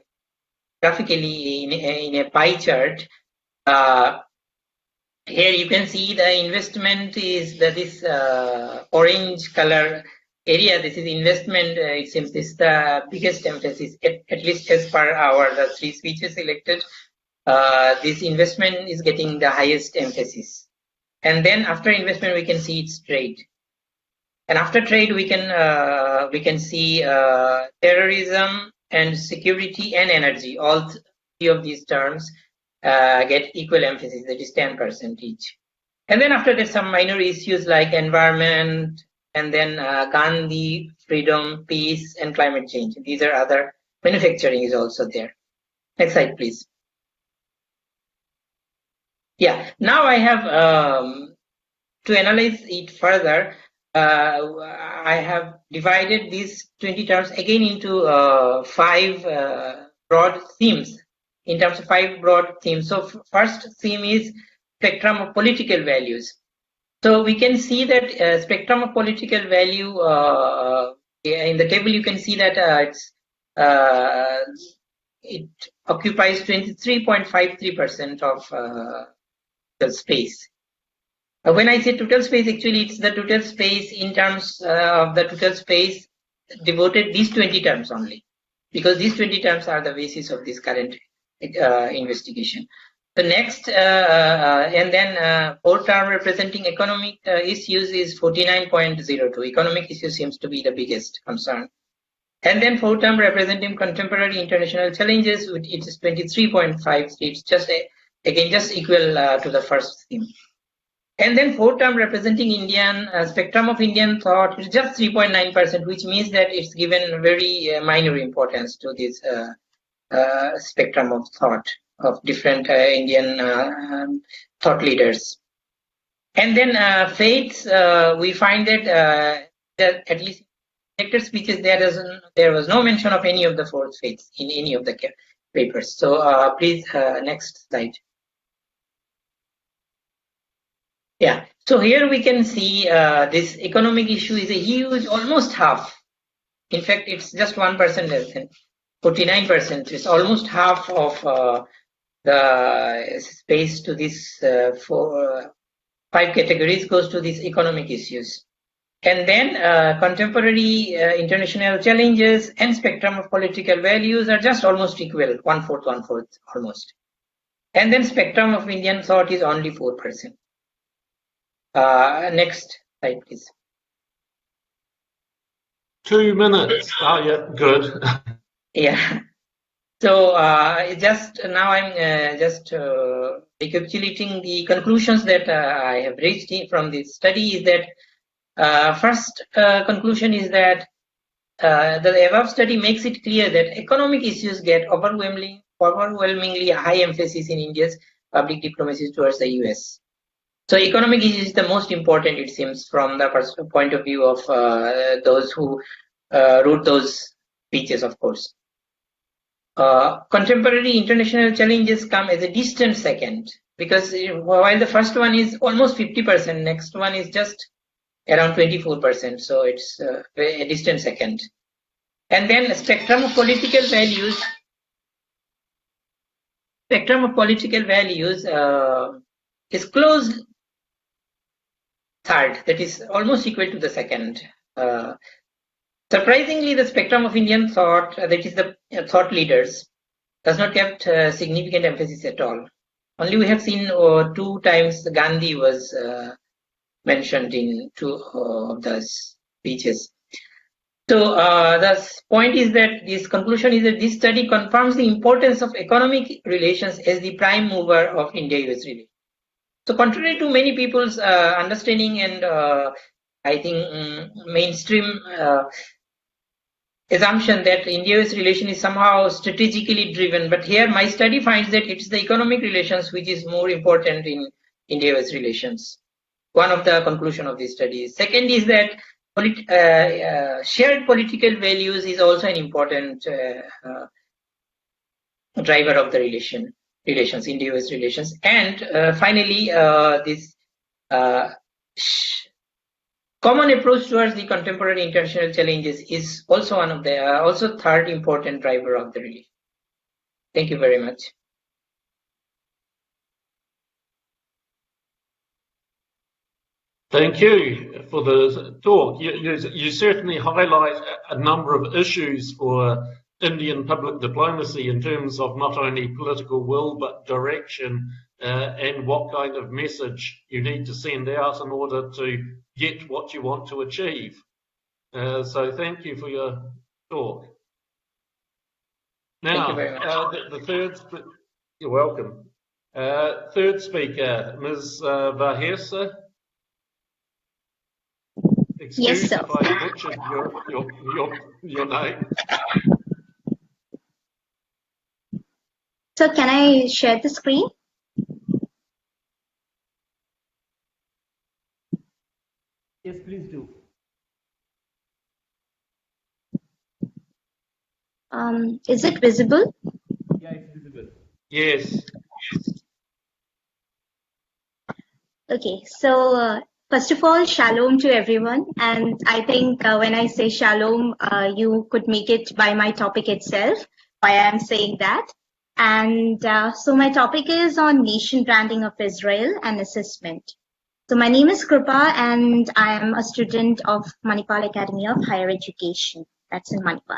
graphically in a pie chart. Here you can see the investment is this orange color area. This is investment. It seems this is the biggest emphasis, at least as per the three speeches selected. This investment is getting the highest emphasis. And then after investment, we can see it's trade. And after trade, we can see terrorism and security and energy. All three of these terms get equal emphasis, that is 10% each. And then after that, some minor issues like environment, and then Gandhi, freedom, peace, and climate change. These are other. Manufacturing is also there. Next slide, please. Yeah, now I have to analyze it further. I have divided these 20 terms again into 5 broad themes. In terms of 5 broad themes. So first theme is spectrum of political values. So we can see that spectrum of political value in the table. You can see that it occupies 23.53% of the space. When I say total space, actually it's the total space in terms of the total space devoted these 20 terms only, because these 20 terms are the basis of this current investigation. The next and then 4th term representing economic issues is 49.02. Economic issues seems to be the biggest concern. And then 4th term representing contemporary international challenges, it is 23.53. It's just again just equal to the first theme. And then 4th term representing Indian spectrum of Indian thought is just 3.9%, which means that it's given very minor importance to this spectrum of thought of different Indian thought leaders. And then faiths, we find that at least in elected speeches there was no mention of any of the 4 faiths in any of the papers. So please, next slide. Yeah, so here we can see this economic issue is a huge, almost half. In fact, it's just 1% less than 49%. It's almost half of the space to this 5 categories goes to these economic issues. And then contemporary international challenges and spectrum of political values are just almost equal, 1/4 almost. And then spectrum of Indian thought is only 4%. Next slide, please. 2 minutes. Oh, yeah, good. Yeah. So just now I'm just recapitulating the conclusions that I have reached from this study. Is that first conclusion is that the above study makes it clear that economic issues get overwhelmingly high emphasis in India's public diplomacy towards the US. So economic issues is the most important, it seems, from the point of view of those who wrote those speeches, of course. Contemporary international challenges come as a distant second, because while the first one is almost 50%, next one is just around 24%. So it's a distant second. And then the spectrum of political values. Spectrum of political values is close third, that is almost equal to the second. Surprisingly, the spectrum of Indian thought, that is the thought leaders, does not get significant emphasis at all. Only we have seen 2 times Gandhi was mentioned in 2 of the speeches. So the point is that this conclusion is that this study confirms the importance of economic relations as the prime mover of India-US relations. So contrary to many people's understanding and I think mainstream assumption that India-US relation is somehow strategically driven, but here my study finds that it's the economic relations which is more important in India-US relations. One of the conclusion of this study. Second is that shared political values is also an important driver of the relations, India-US relations. And finally, this common approach towards the contemporary international challenges is also one of the also third important driver of the relation. Thank you very much. Thank you for the talk. You certainly highlight a number of issues for Indian public diplomacy in terms of not only political will but direction and what kind of message you need to send out in order to get what you want to achieve. So thank you for your talk. Now, thank you very much. The third, you're welcome. Third speaker, Ms. Vahesa. Excuse yes, sir. if I butchered your name. So can I share the screen? Yes, please do. Is it visible? Yeah, it's visible. Yes. Okay, so first of all, shalom to everyone. And I think when I say shalom, you could make it by my topic itself, why I'm saying that. And so my topic is on nation branding of Israel and assessment. So my name is Kripa and I am a student of Manipal Academy of Higher Education. That's in Manipal.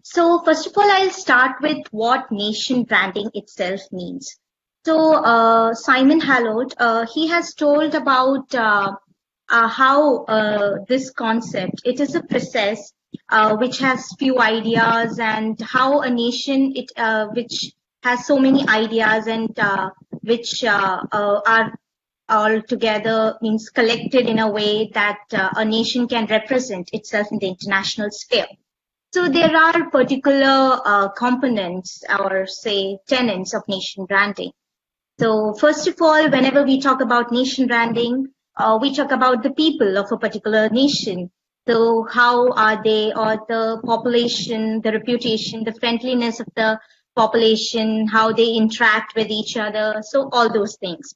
So first of all, I'll start with what nation branding itself means. So Simon Hallowed, he has told about how this concept, it is a process which has few ideas, and how a nation which has so many ideas and which are all together means collected in a way that a nation can represent itself in the international sphere. So there are particular components or say tenets of nation branding. So first of all, whenever we talk about nation branding, we talk about the people of a particular nation. So how are they, or the population, the reputation, the friendliness of the population, how they interact with each other. So all those things.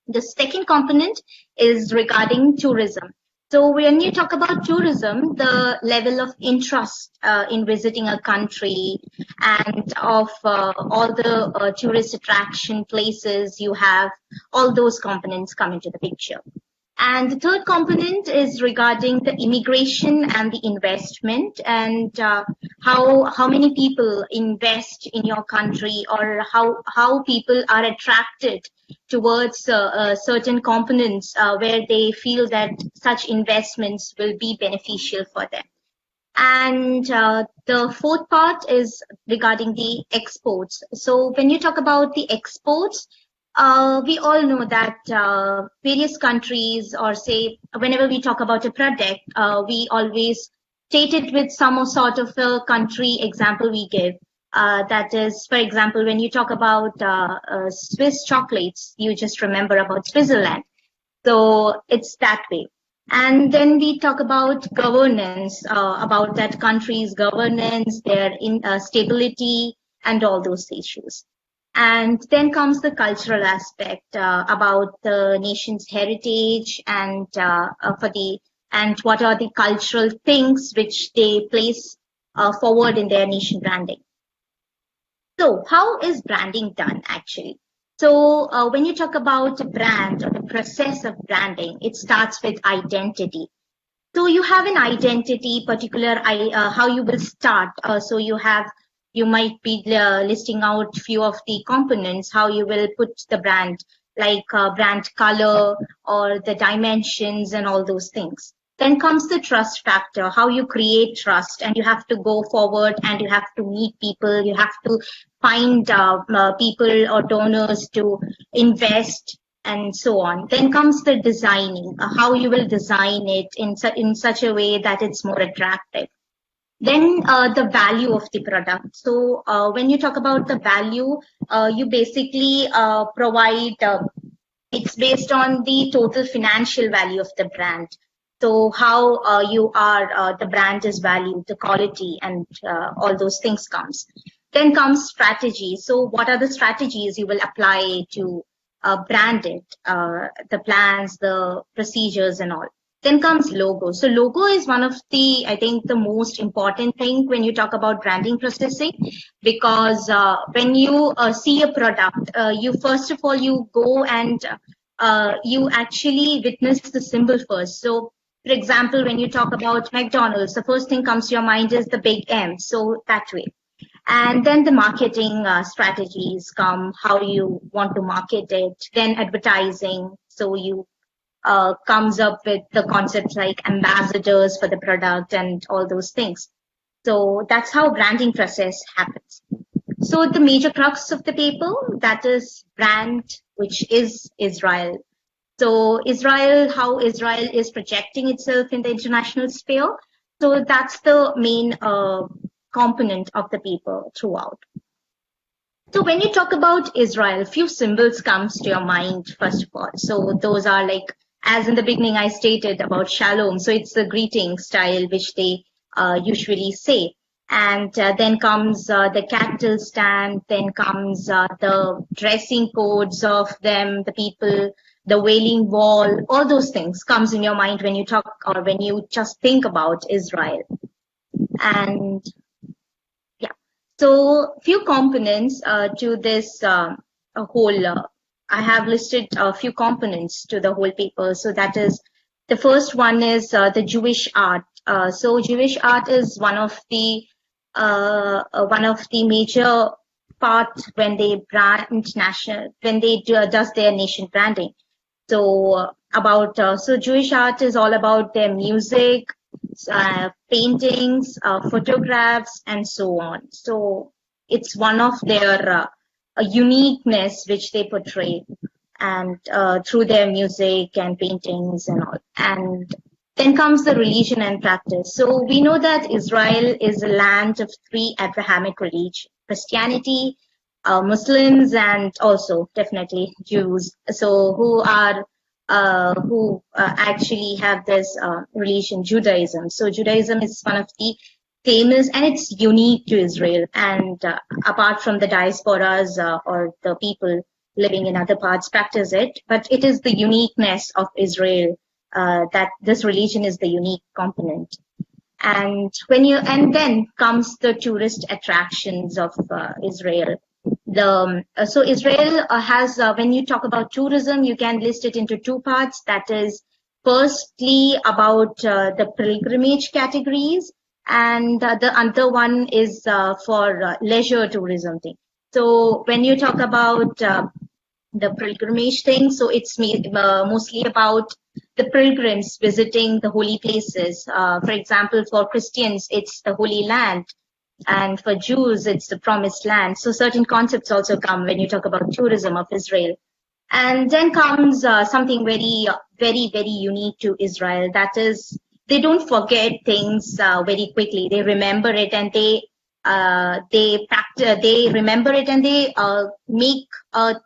The second component is regarding tourism. So when you talk about tourism, the level of interest in visiting a country and of all the tourist attraction places you have, all those components come into the picture. And the third component is regarding the immigration and the investment, and how many people invest in your country, or how people are attracted towards certain components where they feel that such investments will be beneficial for them. And the fourth part is regarding the exports. So when you talk about the exports, we all know that various countries, or say whenever we talk about a product, we always state it with some sort of a country example we give. That is, for example, when you talk about Swiss chocolates, you just remember about Switzerland. So it's that way. And then we talk about governance, about that country's governance, their stability, and all those issues. And then comes the cultural aspect about the nation's heritage, and and what are the cultural things which they place forward in their nation branding. So how is branding done actually? So when you talk about a brand or the process of branding, it starts with identity. So you have an identity, particular how you will start. So you have you might be listing out few of the components, how you will put the brand, like brand color or the dimensions and all those things. Then comes the trust factor, how you create trust, and you have to go forward and you have to meet people, you have to find people or donors to invest and so on. Then comes the designing, how you will design it in such a way that it's more attractive. Then the value of the product. So when you talk about the value, you basically provide, it's based on the total financial value of the brand. So how you are, the brand is valued, the quality and all those things comes. Then comes strategy. So what are the strategies you will apply to brand it, the plans, the procedures and all. Then comes logo. So logo is one of the, I think, the most important thing when you talk about branding processing, because when you see a product, you first of all, you go and you actually witness the symbol first. So for example, when you talk about McDonald's, the first thing comes to your mind is the big M. So that way. And then the marketing strategies come, how you want to market it. Then advertising. So you comes up with the concepts like ambassadors for the product and all those things. So that's how branding process happens. So the major crux of the paper, that is brand, which is Israel. So Israel, how Israel is projecting itself in the international sphere. So that's the main component of the paper throughout. So when you talk about Israel, few symbols comes to your mind, first of all. So those are like, as in the beginning I stated about shalom. So it's the greeting style which they usually say. And then comes the cattle stand, then comes the dressing codes of them, the people, the Wailing Wall, all those things comes in your mind when you talk or when you just think about Israel. And yeah, so few components to this whole, I have listed a few components to the whole paper. So that is, the first one is the Jewish art. So Jewish art is one of the major part when they brand national, when they does their nation branding. So so Jewish art is all about their music, paintings, photographs, and so on. So it's one of their uniqueness which they portray, and through their music and paintings and all. And then comes the religion and practice. So we know that Israel is a land of 3 Abrahamic religions: Christianity, Muslims, and also definitely Jews. So who actually have this religion, Judaism. So Judaism is one of the famous, and it's unique to Israel. And apart from the diasporas or the people living in other parts practice it, but it is the uniqueness of Israel that this religion is the unique component. And then comes the tourist attractions of Israel. So Israel has, when you talk about tourism, you can list it into 2 parts. That is, firstly about the pilgrimage categories, and the other one is for leisure tourism thing. So when you talk about the pilgrimage thing, so it's mostly about the pilgrims visiting the holy places. For example, for Christians, it's the Holy Land. And for Jews, it's the Promised Land. So certain concepts also come when you talk about tourism of Israel. And then comes something very, very, very unique to Israel. That is, they don't forget things very quickly. They remember it, and they remember it, and they make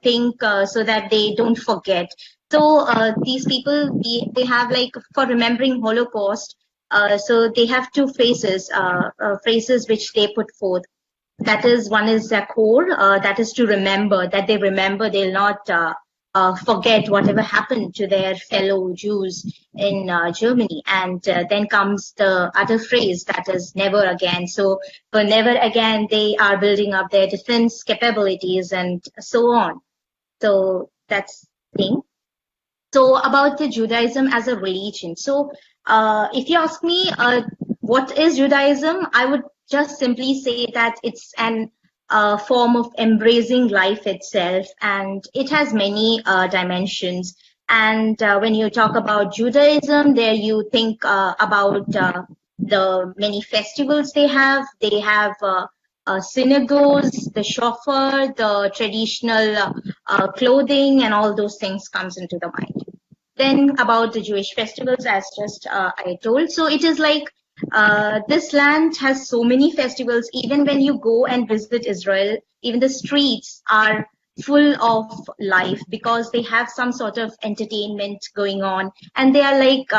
think so that they don't forget. So these people, they have, like, for remembering Holocaust, so they have 2 phrases which they put forth. That is, one is Zakor, that is to remember, that they remember, they'll not forget whatever happened to their fellow Jews in Germany. And then comes the other phrase, that is never again. So for never again, they are building up their defense capabilities and so on. So that's the thing. So about the Judaism as a religion. So if you ask me what is Judaism, I would just simply say that it's an form of embracing life itself, and it has many dimensions. And when you talk about Judaism, there you think about the many festivals they have. They have synagogues, the shofar, the traditional clothing, and all those things comes into the mind. Then about the Jewish festivals, as just I told. So it is like this land has so many festivals. Even when you go and visit Israel, even the streets are full of life because they have some sort of entertainment going on, and they are like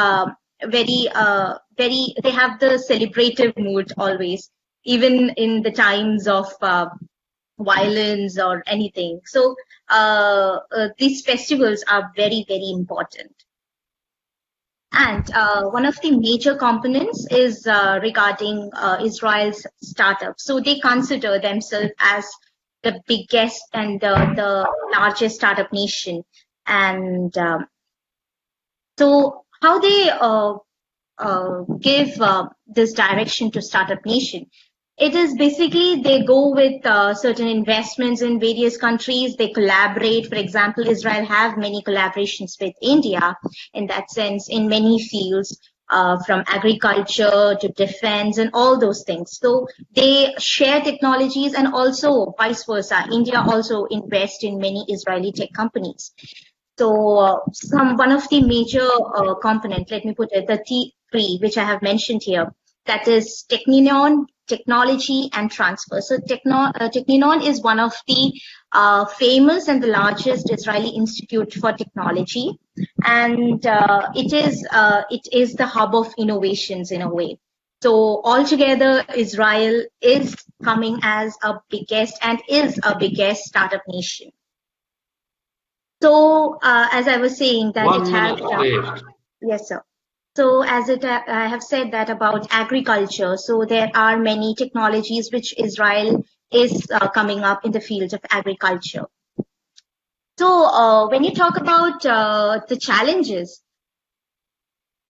very. They have the celebrative mood always, even in the times of violence or anything. So these festivals are very, very important. And one of the major components is regarding Israel's startups. So they consider themselves as the biggest and the largest startup nation. And so how they give this direction to startup nation, it is basically they go with certain investments in various countries. They collaborate. For example, Israel have many collaborations with India in that sense in many fields, from agriculture to defense and all those things. So they share technologies, and also vice versa. India also invest in many Israeli tech companies. So one of the major component, let me put it, the T3, which I have mentioned here, that is Technion, technology and transfer. So Technion is one of the famous and the largest Israeli institute for technology, and it is the hub of innovations in a way. So altogether, Israel is coming as a biggest and is a biggest startup nation. So as I was saying that 1 it has minute left. yes, sir. So as I have said that about agriculture, so there are many technologies which Israel is coming up in the field of agriculture. So when you talk about the challenges,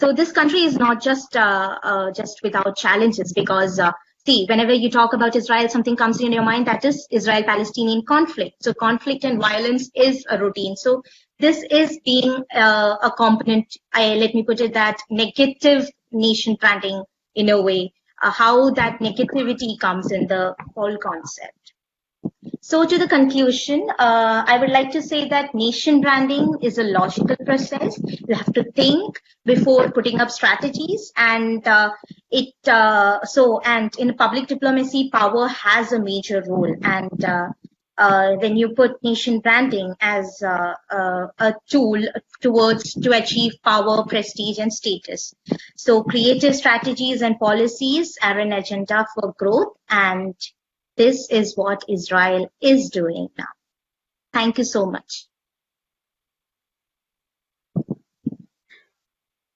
so this country is not just without challenges, because see, whenever you talk about Israel, something comes in your mind, that is Israel-Palestinian conflict. So conflict and violence is a routine. So this is being a component, let me put it that, negative nation branding in a way, how that negativity comes in the whole concept. So to the conclusion, I would like to say that nation branding is a logical process. You have to think before putting up strategies, and and in public diplomacy, power has a major role. And when you put nation branding as a tool to achieve power, prestige, and status, so creative strategies and policies are an agenda for growth, and this is what Israel is doing now. Thank you so much.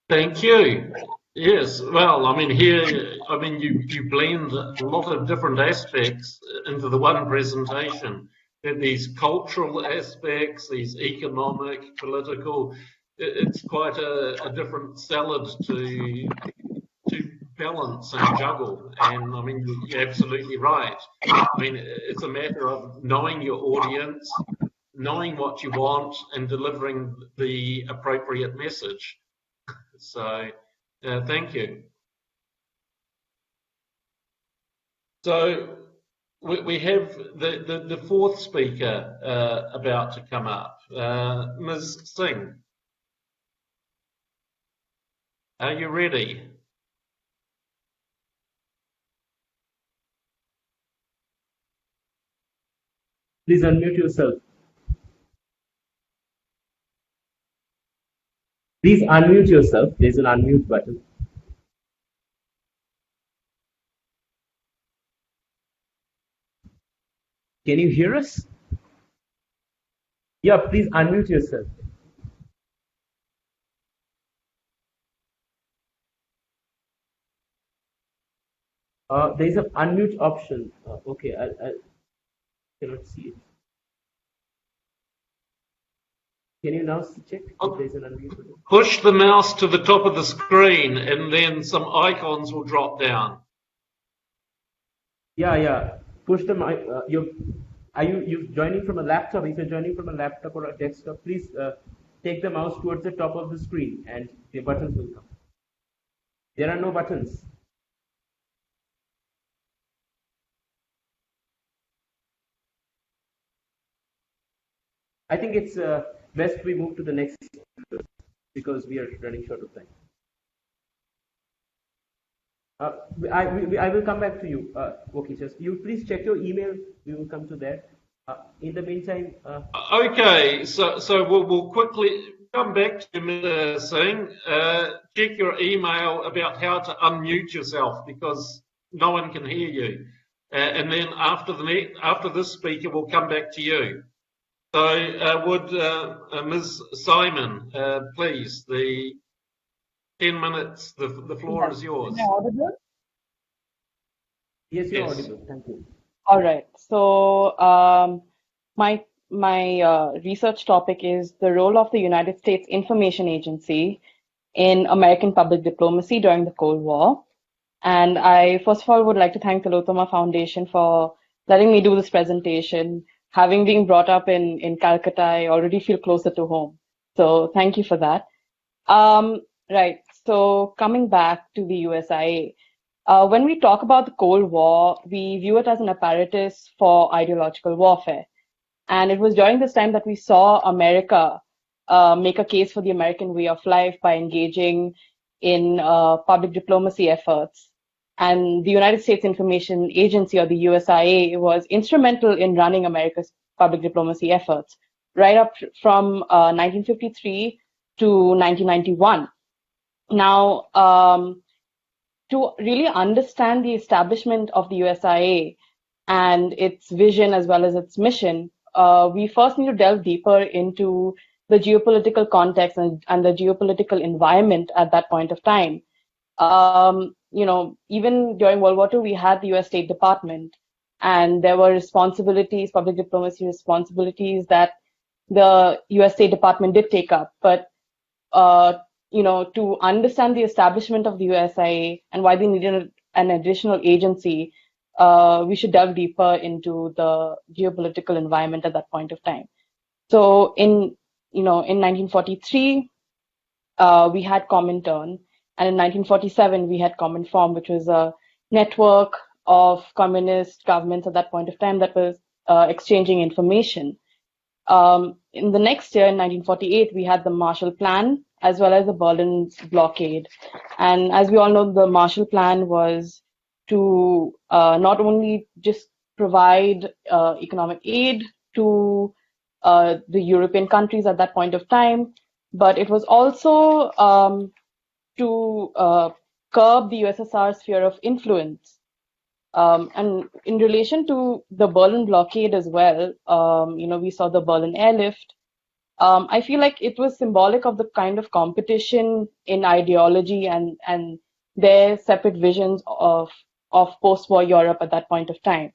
Thank you. Yes, well, I mean, you blend a lot of different aspects into the one presentation. These cultural aspects, these economic, political, it's quite a different salad to balance and juggle. And I mean, you're absolutely right. I mean, it's a matter of knowing your audience, knowing what you want, and delivering the appropriate message. So thank you. So we have the fourth speaker about to come up, Ms. Singh. Are you ready? Please unmute yourself. Please unmute yourself. There's an unmute button. Can you hear us? Yeah, please unmute yourself. There's an unmute option. Okay, I cannot see it. Can you now check if there's an unmute button? Push the mouse to the top of the screen, and then some icons will drop down. Yeah. Push the mic. Are you joining from a laptop? If you're joining from a laptop or a desktop, please take the mouse towards the top of the screen, and the buttons will come. There are no buttons. I think it's best we move to the next because we are running short of time. I will come back to you. Okay, just you please check your email. We will come to that. In the meantime, Okay, so we'll quickly come back to Mr. Singh. Check your email about how to unmute yourself because no one can hear you. And then after this speaker, we'll come back to you. So would Ms. Simon, please, the 10 minutes, the floor is yours. Am I audible? yes, you're Yes. audible. Thank you. All right. So my research topic is the role of the United States Information Agency in American public diplomacy during the Cold War. And I first of all would like to thank the Tillotoma Foundation for letting me do this presentation. Having been brought up in Calcutta, I already feel closer to home. So thank you for that. Right. So coming back to the USIA. When we talk about the Cold War, we view it as an apparatus for ideological warfare. And it was during this time that we saw America make a case for the American way of life by engaging in public diplomacy efforts. And the United States Information Agency, or the USIA, was instrumental in running America's public diplomacy efforts, right up from 1953 to 1991. Now, to really understand the establishment of the USIA and its vision as well as its mission, we first need to delve deeper into the geopolitical context and the geopolitical environment at that point of time. Even during World War II, we had the US State Department, and there were responsibilities, public diplomacy responsibilities that the US State Department did take up. But to understand the establishment of the USIA and why they needed an additional agency, we should delve deeper into the geopolitical environment at that point of time. So in 1943, we had Comintern, and in 1947 we had Cominform, which was a network of communist governments at that point of time that was exchanging information. In the next year, in 1948, we had the Marshall Plan as well as the Berlin blockade. And as we all know, the Marshall Plan was to not only just provide economic aid to the European countries at that point of time, but it was also to curb the USSR's sphere of influence. And in relation to the Berlin blockade as well, we saw the Berlin airlift. I feel like it was symbolic of the kind of competition in ideology and their separate visions of post-war Europe at that point of time.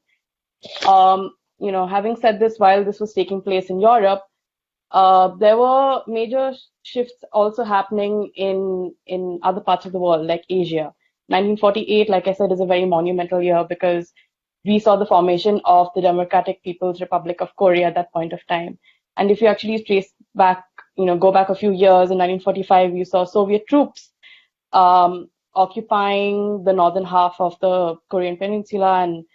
Having said this, while this was taking place in Europe, there were major shifts also happening in other parts of the world, like Asia. 1948, like I said, is a very monumental year because we saw the formation of the Democratic People's Republic of Korea at that point of time. And if you actually trace back, go back a few years, in 1945, you saw Soviet troops occupying the northern half of the Korean Peninsula, and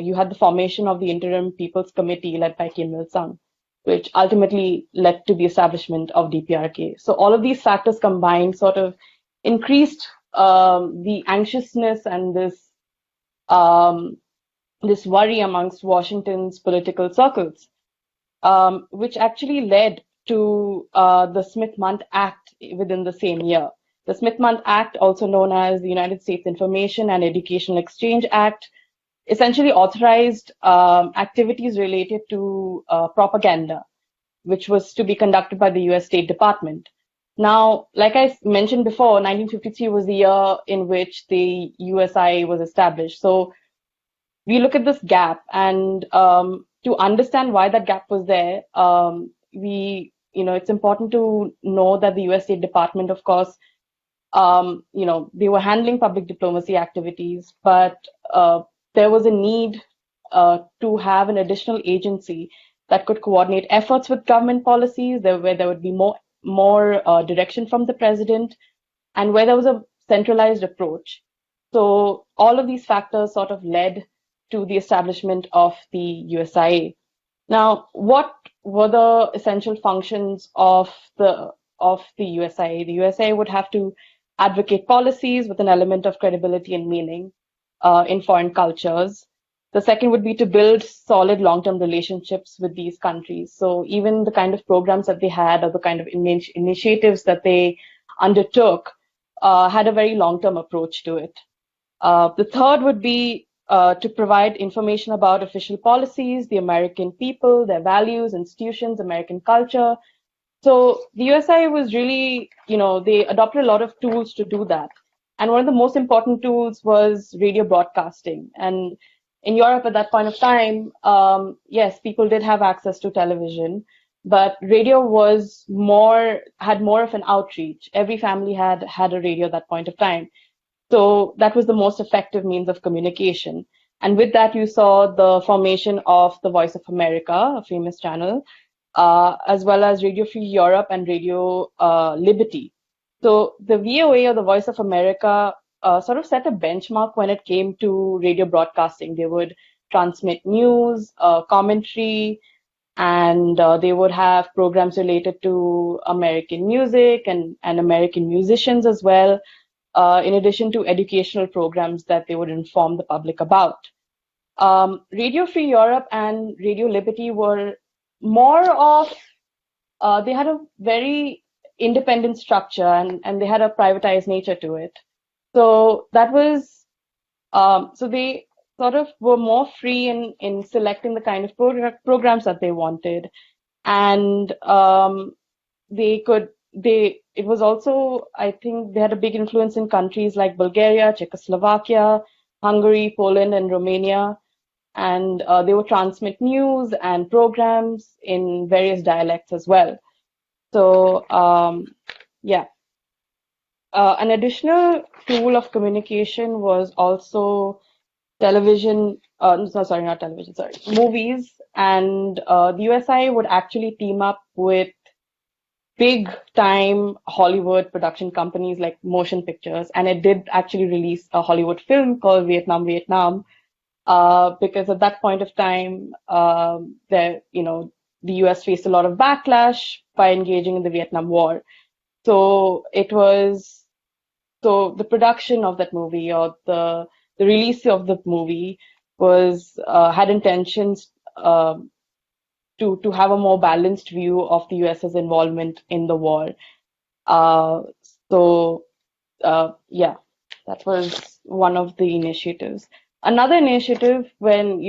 you had the formation of the Interim People's Committee led by Kim Il-sung, which ultimately led to the establishment of DPRK. So all of these factors combined sort of increased the anxiousness and this worry amongst Washington's political circles, which actually led to the Smith-Mundt Act within the same year. The Smith-Mundt Act, also known as the United States Information and Educational Exchange Act, essentially authorized activities related to propaganda, which was to be conducted by the US State Department. Now, like I mentioned before, 1953 was the year in which the USIA was established. So we look at this gap, and to understand why that gap was there, it's important to know that the US State Department, of course, they were handling public diplomacy activities, but there was a need to have an additional agency that could coordinate efforts with government policies, where there would be more direction from the president, and where there was a centralized approach. So all of these factors sort of led to the establishment of the USIA. Now, what were the essential functions of the USIA? The USIA would have to advocate policies with an element of credibility and meaning in foreign cultures. The second would be to build solid long-term relationships with these countries. So even the kind of programs that they had, or the kind of initiatives that they undertook, had a very long-term approach to it. The third would be to provide information about official policies, the American people, their values, institutions, American culture. So the USIA was really, they adopted a lot of tools to do that. And one of the most important tools was radio broadcasting. And in Europe at that point of time, yes, people did have access to television, but radio had more of an outreach. Every family had a radio at that point of time. So that was the most effective means of communication. And with that, you saw the formation of the Voice of America, a famous channel, as well as Radio Free Europe and Radio Liberty. So the VOA, or the Voice of America, sort of set a benchmark when it came to radio broadcasting. They would transmit news, commentary, and they would have programs related to American music and American musicians as well, in addition to educational programs that they would inform the public about. Radio Free Europe and Radio Liberty were more of, they had a very independent structure, and they had a privatized nature to it. So that was, so they sort of were more free in selecting the kind of programs that they wanted. And it was also, I think they had a big influence in countries like Bulgaria, Czechoslovakia, Hungary, Poland, and Romania. And they would transmit news and programs in various dialects as well. So, yeah. An additional tool of communication was also television, not television, movies. And the USI would actually team up with big time Hollywood production companies like Motion Pictures, and it did actually release a Hollywood film called Vietnam, because at that point of time, the US faced a lot of backlash by engaging in the Vietnam War. So the production of that movie, or the release of the movie, had intentions to have a more balanced view of the US's involvement in the war. Yeah, that was one of the initiatives. Another initiative, when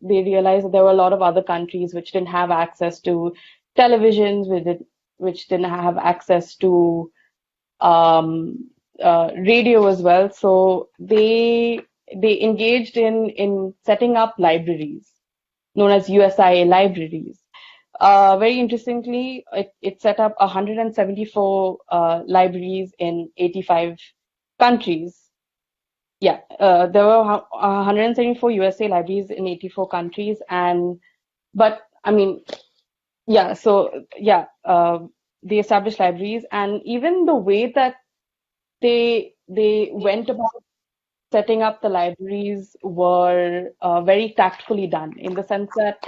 they realized that there were a lot of other countries which didn't have access to televisions, which didn't have access to radio as well. So they engaged in setting up libraries known as USIA libraries. Very interestingly, it set up 174 libraries in 85 countries. Yeah, there were 174 USA libraries in 84 countries, they established libraries, and even the way that they went about setting up the libraries were very tactfully done, in the sense that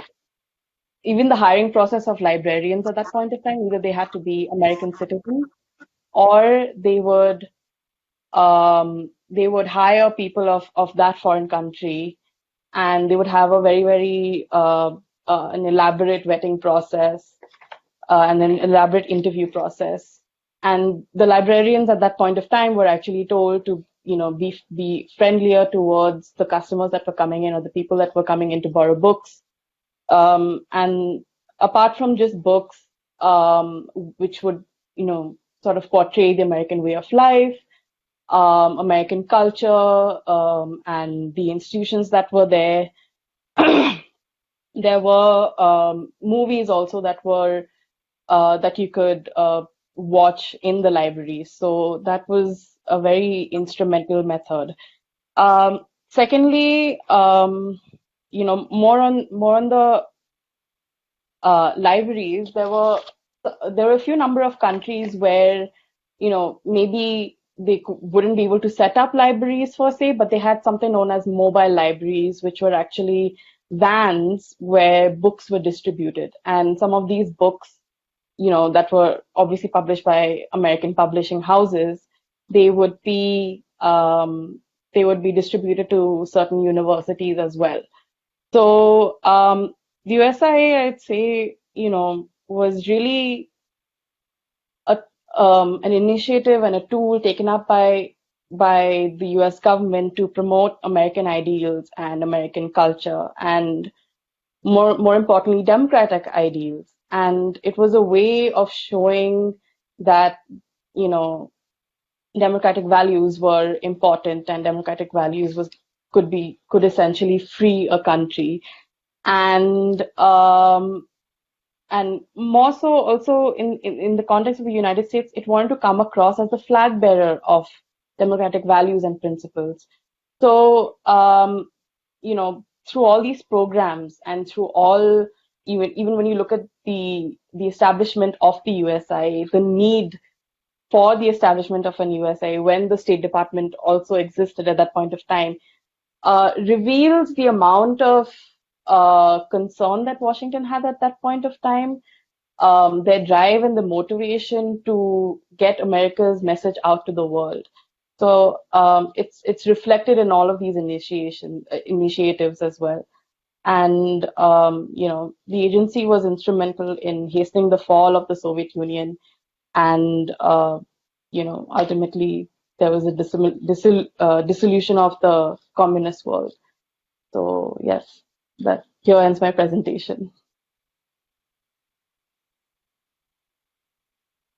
even the hiring process of librarians at that point of time, either they had to be American citizens, or they would hire people of that foreign country, and they would have a very, very an elaborate vetting process and an elaborate interview process. And the librarians at that point of time were actually told to be friendlier towards the customers that were coming in, or the people that were coming in to borrow books. And apart from just books, which would sort of portray the American way of life, American culture, and the institutions that were there. There were movies also that you could watch in the library. So that was a very instrumental method. Secondly, more on the libraries. There were a few number of countries where, maybe they wouldn't be able to set up libraries per se, but they had something known as mobile libraries, which were actually vans where books were distributed. And some of these books, that were obviously published by American publishing houses, they would be distributed to certain universities as well. So the USIA, I'd say, was really an initiative and a tool taken up by the US government to promote American ideals and American culture, and more importantly, democratic ideals. And it was a way of showing that, democratic values were important, and democratic values could essentially free a country. And more so also in the context of the United States, it wanted to come across as the flag bearer of democratic values and principles. So through all these programs and through all, even when you look at the establishment of the USIA, the need for the establishment of an USIA when the State Department also existed at that point of time, reveals the amount of concern that Washington had at that point of time, their drive and the motivation to get America's message out to the world. So it's reflected in all of these initiatives as well. And the agency was instrumental in hastening the fall of the Soviet Union, and ultimately there was a dissolution of the communist world. So yes, that here ends my presentation.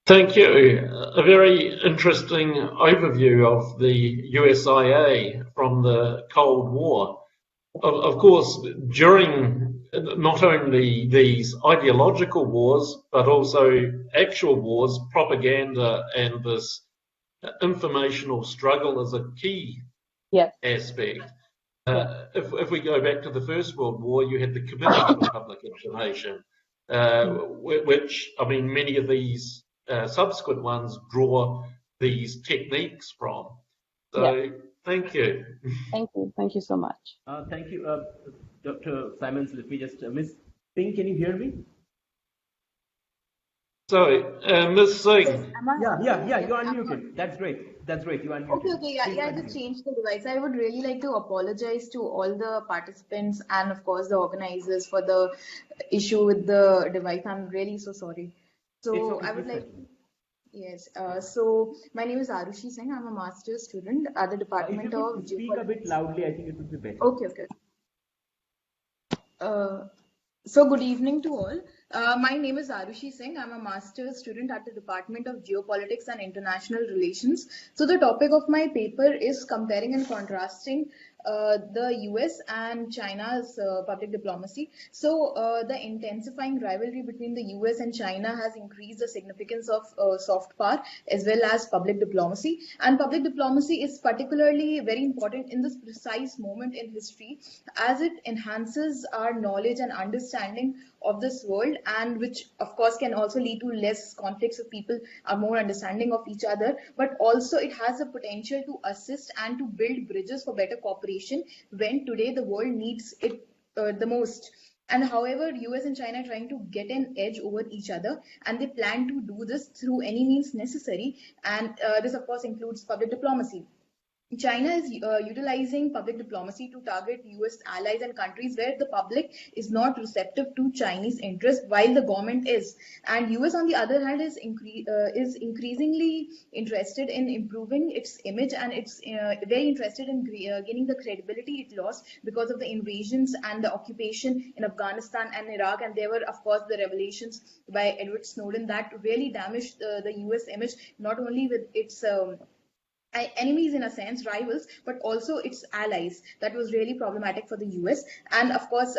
Thank you. A very interesting overview of the USIA from the Cold War. Of course, during not only these ideological wars, but also actual wars, propaganda and this informational struggle is a key aspect. If we go back to the First World War, you had the Committee for Public Information, which, I mean, many of these subsequent ones draw these techniques from. So thank you. Thank you so much. Thank you, Dr. Simons. Let me just, Ms. Singh, can you hear me? Sorry, Ms. Singh. Yeah, you're unmuted. That's great. You're unmuted. Okay, yeah, I just changed the device. I would really like to apologize to all the participants and, of course, the organizers for the issue with the device. I'm really so sorry. So I would like. Yes. So my name is Arushi Singh. I'm a master's student at the Department of. If you could speak a bit loudly, I think it would be better. Okay. So good evening to all. My name is Arushi Singh. I'm a master's student at the Department of Geopolitics and International Relations. So the topic of my paper is comparing and contrasting the US and China's public diplomacy. So the intensifying rivalry between the US and China has increased the significance of soft power as well as public diplomacy. And public diplomacy is particularly very important in this precise moment in history, as it enhances our knowledge and understanding of this world, and which of course can also lead to less conflicts if people are more understanding of each other, but also it has the potential to assist and to build bridges for better cooperation when today the world needs it the most. And however, US and China are trying to get an edge over each other, and they plan to do this through any means necessary, and this of course includes public diplomacy. China is utilizing public diplomacy to target US allies and countries where the public is not receptive to Chinese interests, while the government is. And US, on the other hand, is increasingly interested in improving its image, and it's very interested in gaining the credibility it lost because of the invasions and the occupation in Afghanistan and Iraq. And there were, of course, the revelations by Edward Snowden that really damaged the US image, not only with its enemies in a sense, rivals, but also its allies. That was really problematic for the US. And of course,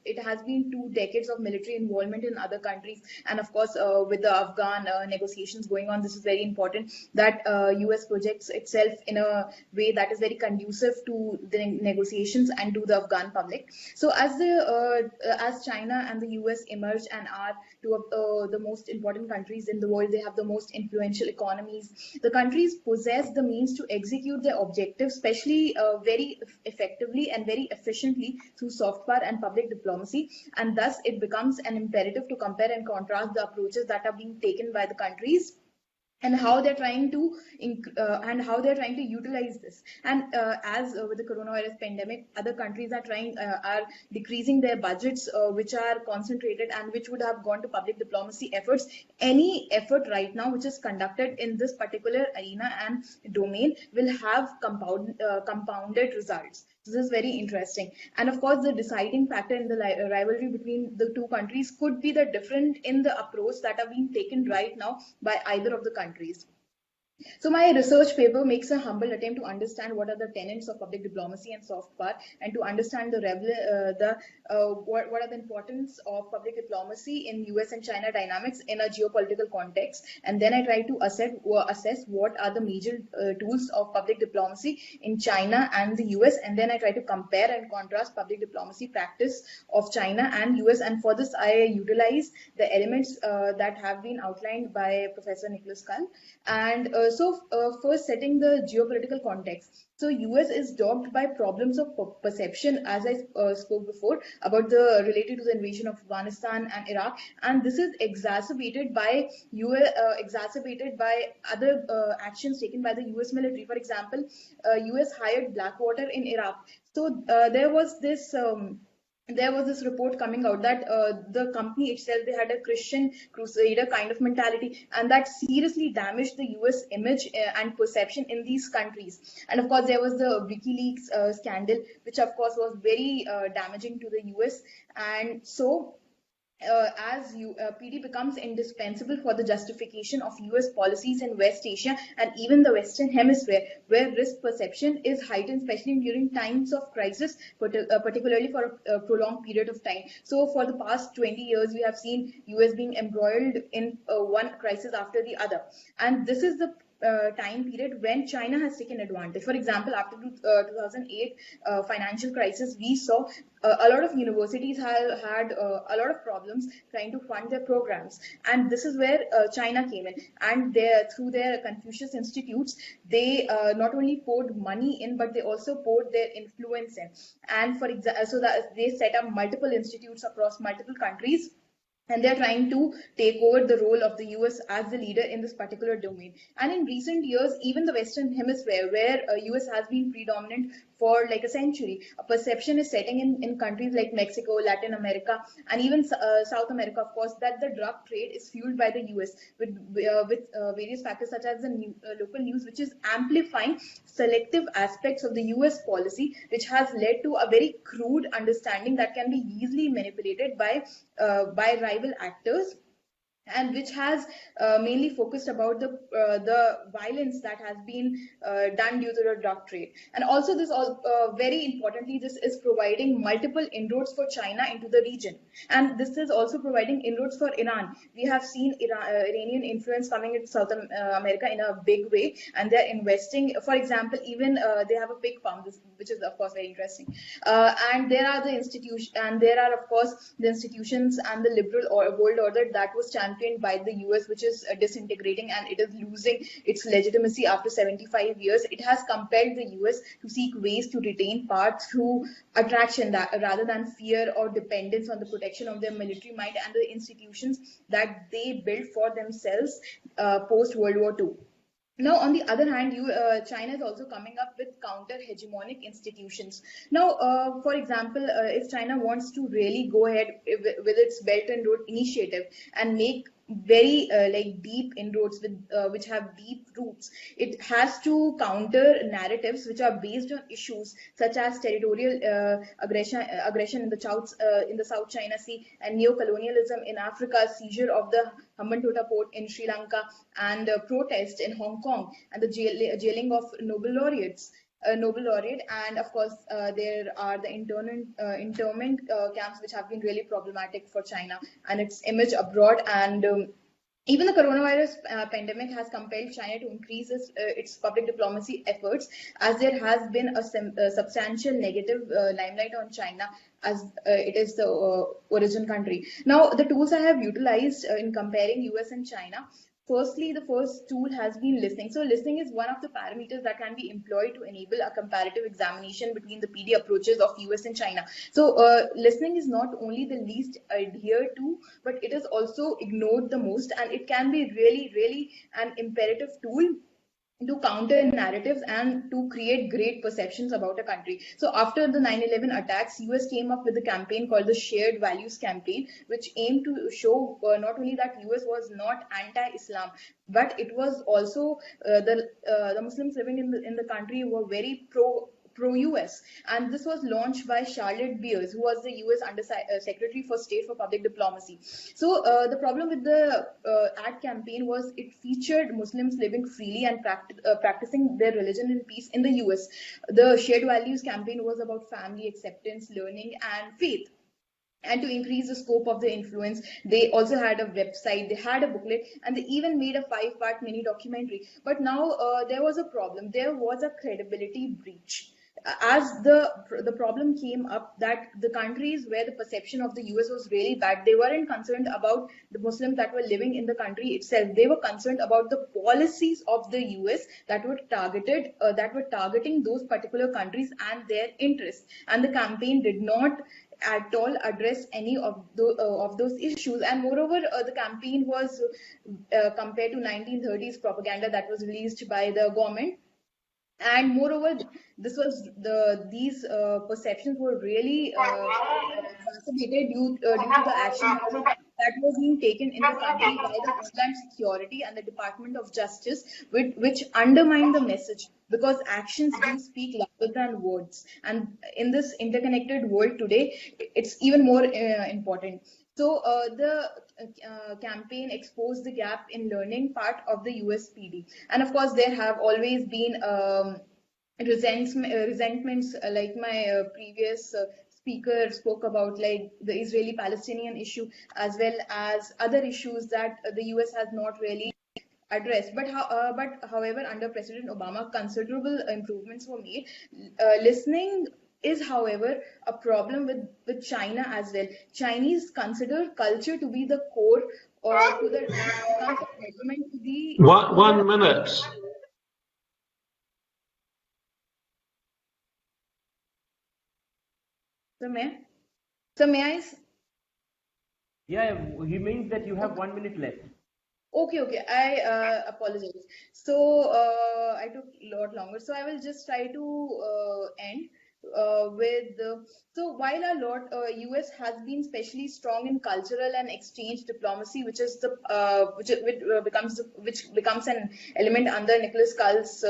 it has been 2 decades of military involvement in other countries. And of course, with the Afghan negotiations going on, this is very important that US projects itself in a way that is very conducive to the negotiations and to the Afghan public. So as China and the US emerge and are two of the most important countries in the world, they have the most influential economies. The countries possess the means to execute their objectives, especially very effectively and very efficiently through soft power and public diplomacy. And thus, it becomes an imperative to compare and contrast the approaches that are being taken by the countries and how they're trying to utilize this. And as with the coronavirus pandemic, other countries are decreasing their budgets, which are concentrated and which would have gone to public diplomacy efforts. Any effort right now which is conducted in this particular arena and domain will have compounded results. This is very interesting. And of course, the deciding factor in the rivalry between the two countries could be the difference in the approach that are being taken right now by either of the countries. So my research paper makes a humble attempt to understand what are the tenets of public diplomacy and soft power, and to understand what are the importance of public diplomacy in US and China dynamics in a geopolitical context. And then I try to assess what are the major tools of public diplomacy in China and the US, and then I try to compare and contrast public diplomacy practice of China and US. And for this, I utilize the elements that have been outlined by Professor Nicholas Kull. And first, setting the geopolitical context. So US is dogged by problems of perception, as I spoke before, about related to the invasion of Afghanistan and Iraq, and this is exacerbated by other actions taken by the US military. For example, US hired Blackwater in Iraq. So there was this report coming out that the company itself, they had a Christian crusader kind of mentality, and that seriously damaged the US image and perception in these countries. And of course, there was the WikiLeaks scandal, which of course was very damaging to the US. And so PD becomes indispensable for the justification of US policies in West Asia and even the Western Hemisphere, where risk perception is heightened, especially during times of crisis, particularly for a prolonged period of time. So for the past 20 years, we have seen US being embroiled in one crisis after the other. And this is the time period when China has taken advantage. For example, after 2008 financial crisis, we saw a lot of universities had a lot of problems trying to fund their programs, and this is where China came in. And through their Confucius Institutes, they not only poured money in, but they also poured their influence in. And for example, so that they set up multiple institutes across multiple countries, and they're trying to take over the role of the US as the leader in this particular domain. And in recent years, even the Western Hemisphere, where US has been predominant for like a century, a perception is setting in countries like Mexico, Latin America, and even South America, of course, that the drug trade is fueled by the US with various factors such as the local news, which is amplifying selective aspects of the US policy, which has led to a very crude understanding that can be easily manipulated by rival actors, and which has mainly focused about the violence that has been done due to the drug trade. And also this very importantly, this is providing multiple inroads for China into the region, and this is also providing inroads for Iran. We have seen Iranian influence coming into South America in a big way, and they're investing. For example, even they have a pig farm, which is of course very interesting. And there are of course the institutions and the liberal world order that was championed by the US, which is disintegrating, and it is losing its legitimacy after 75 years. It has compelled the US to seek ways to retain power through attraction rather than fear or dependence on the protection of their military might and the institutions that they built for themselves post World War II. Now, on the other hand, China is also coming up with counter-hegemonic institutions. Now, for example, if China wants to really go ahead with its Belt and Road Initiative and make very like deep inroads with which have deep roots. It has to counter narratives which are based on issues such as territorial aggression in the South China Sea, and neo-colonialism in Africa, seizure of the Hambantota port in Sri Lanka, and protest in Hong Kong, and the jailing of Nobel laureates. Nobel laureate, and of course there are the internment camps which have been really problematic for China and its image abroad. And even the coronavirus pandemic has compelled China to increase its public diplomacy efforts, as there has been a substantial negative limelight on China, as it is the origin country. Now, the tools I have utilized in comparing US and China. Firstly, the first tool has been listening. So listening is one of the parameters that can be employed to enable a comparative examination between the PD approaches of US and China. So listening is not only the least adhered to, but it is also ignored the most, and it can be really, really an imperative tool to counter narratives and to create great perceptions about a country. So after the 9/11 attacks, US came up with a campaign called the Shared Values Campaign, which aimed to show not only that US was not anti-Islam, but it was also the Muslims living in the country were very pro-US, and this was launched by Charlotte Beers, who was the US Secretary for State for Public Diplomacy. So the problem with the ad campaign was it featured Muslims living freely and practicing their religion in peace in the US. The Shared Values campaign was about family, acceptance, learning, and faith. And to increase the scope of the influence, they also had a website, they had a booklet, and they even made a 5-part mini documentary. But now there was a problem. There was a credibility breach, as the problem came up that the countries where the perception of the US was really bad, they weren't concerned about the Muslims that were living in the country itself. They were concerned about the policies of the US that were targeting those particular countries and their interests. And the campaign did not at all address any of those issues. And moreover, the campaign was compared to 1930s propaganda that was released by the government. And moreover, these perceptions were really exacerbated due to the action that was being taken in the country by the Homeland Security and the Department of Justice, which undermined the message, because actions do speak louder than words. And in this interconnected world today, it's even more important. So the campaign exposed the gap in learning part of the USPD. And of course, there have always been resentments, like my previous speaker spoke about, like the Israeli-Palestinian issue, as well as other issues that the US has not really addressed. But however, under President Obama, considerable improvements were made. Listening is, however, a problem with China as well. Chinese consider culture to be the core, or to the measurement to the 1 minute. So may I? Yeah, he means that you have 1 minute left. Okay. I apologize. So I took a lot longer. So I will just try to end with so while US has been especially strong in cultural and exchange diplomacy, which is the which becomes an element under Nicholas Cull's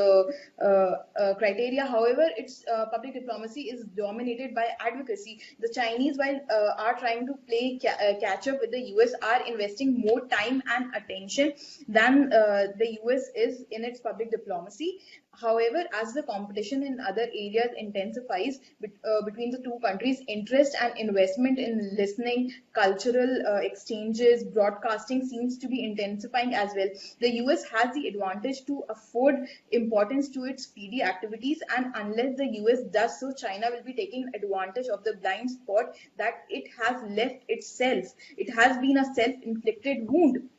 criteria. However, its public diplomacy is dominated by advocacy. The Chinese, while are trying to play catch up with the US, are investing more time and attention than the US is in its public diplomacy. However, as the competition in other areas intensifies between the two countries, interest and investment in listening, cultural exchanges, broadcasting seems to be intensifying as well. The US has the advantage to afford importance to its PD activities, and unless the US does so, China will be taking advantage of the blind spot that it has left itself. It has been a self-inflicted wound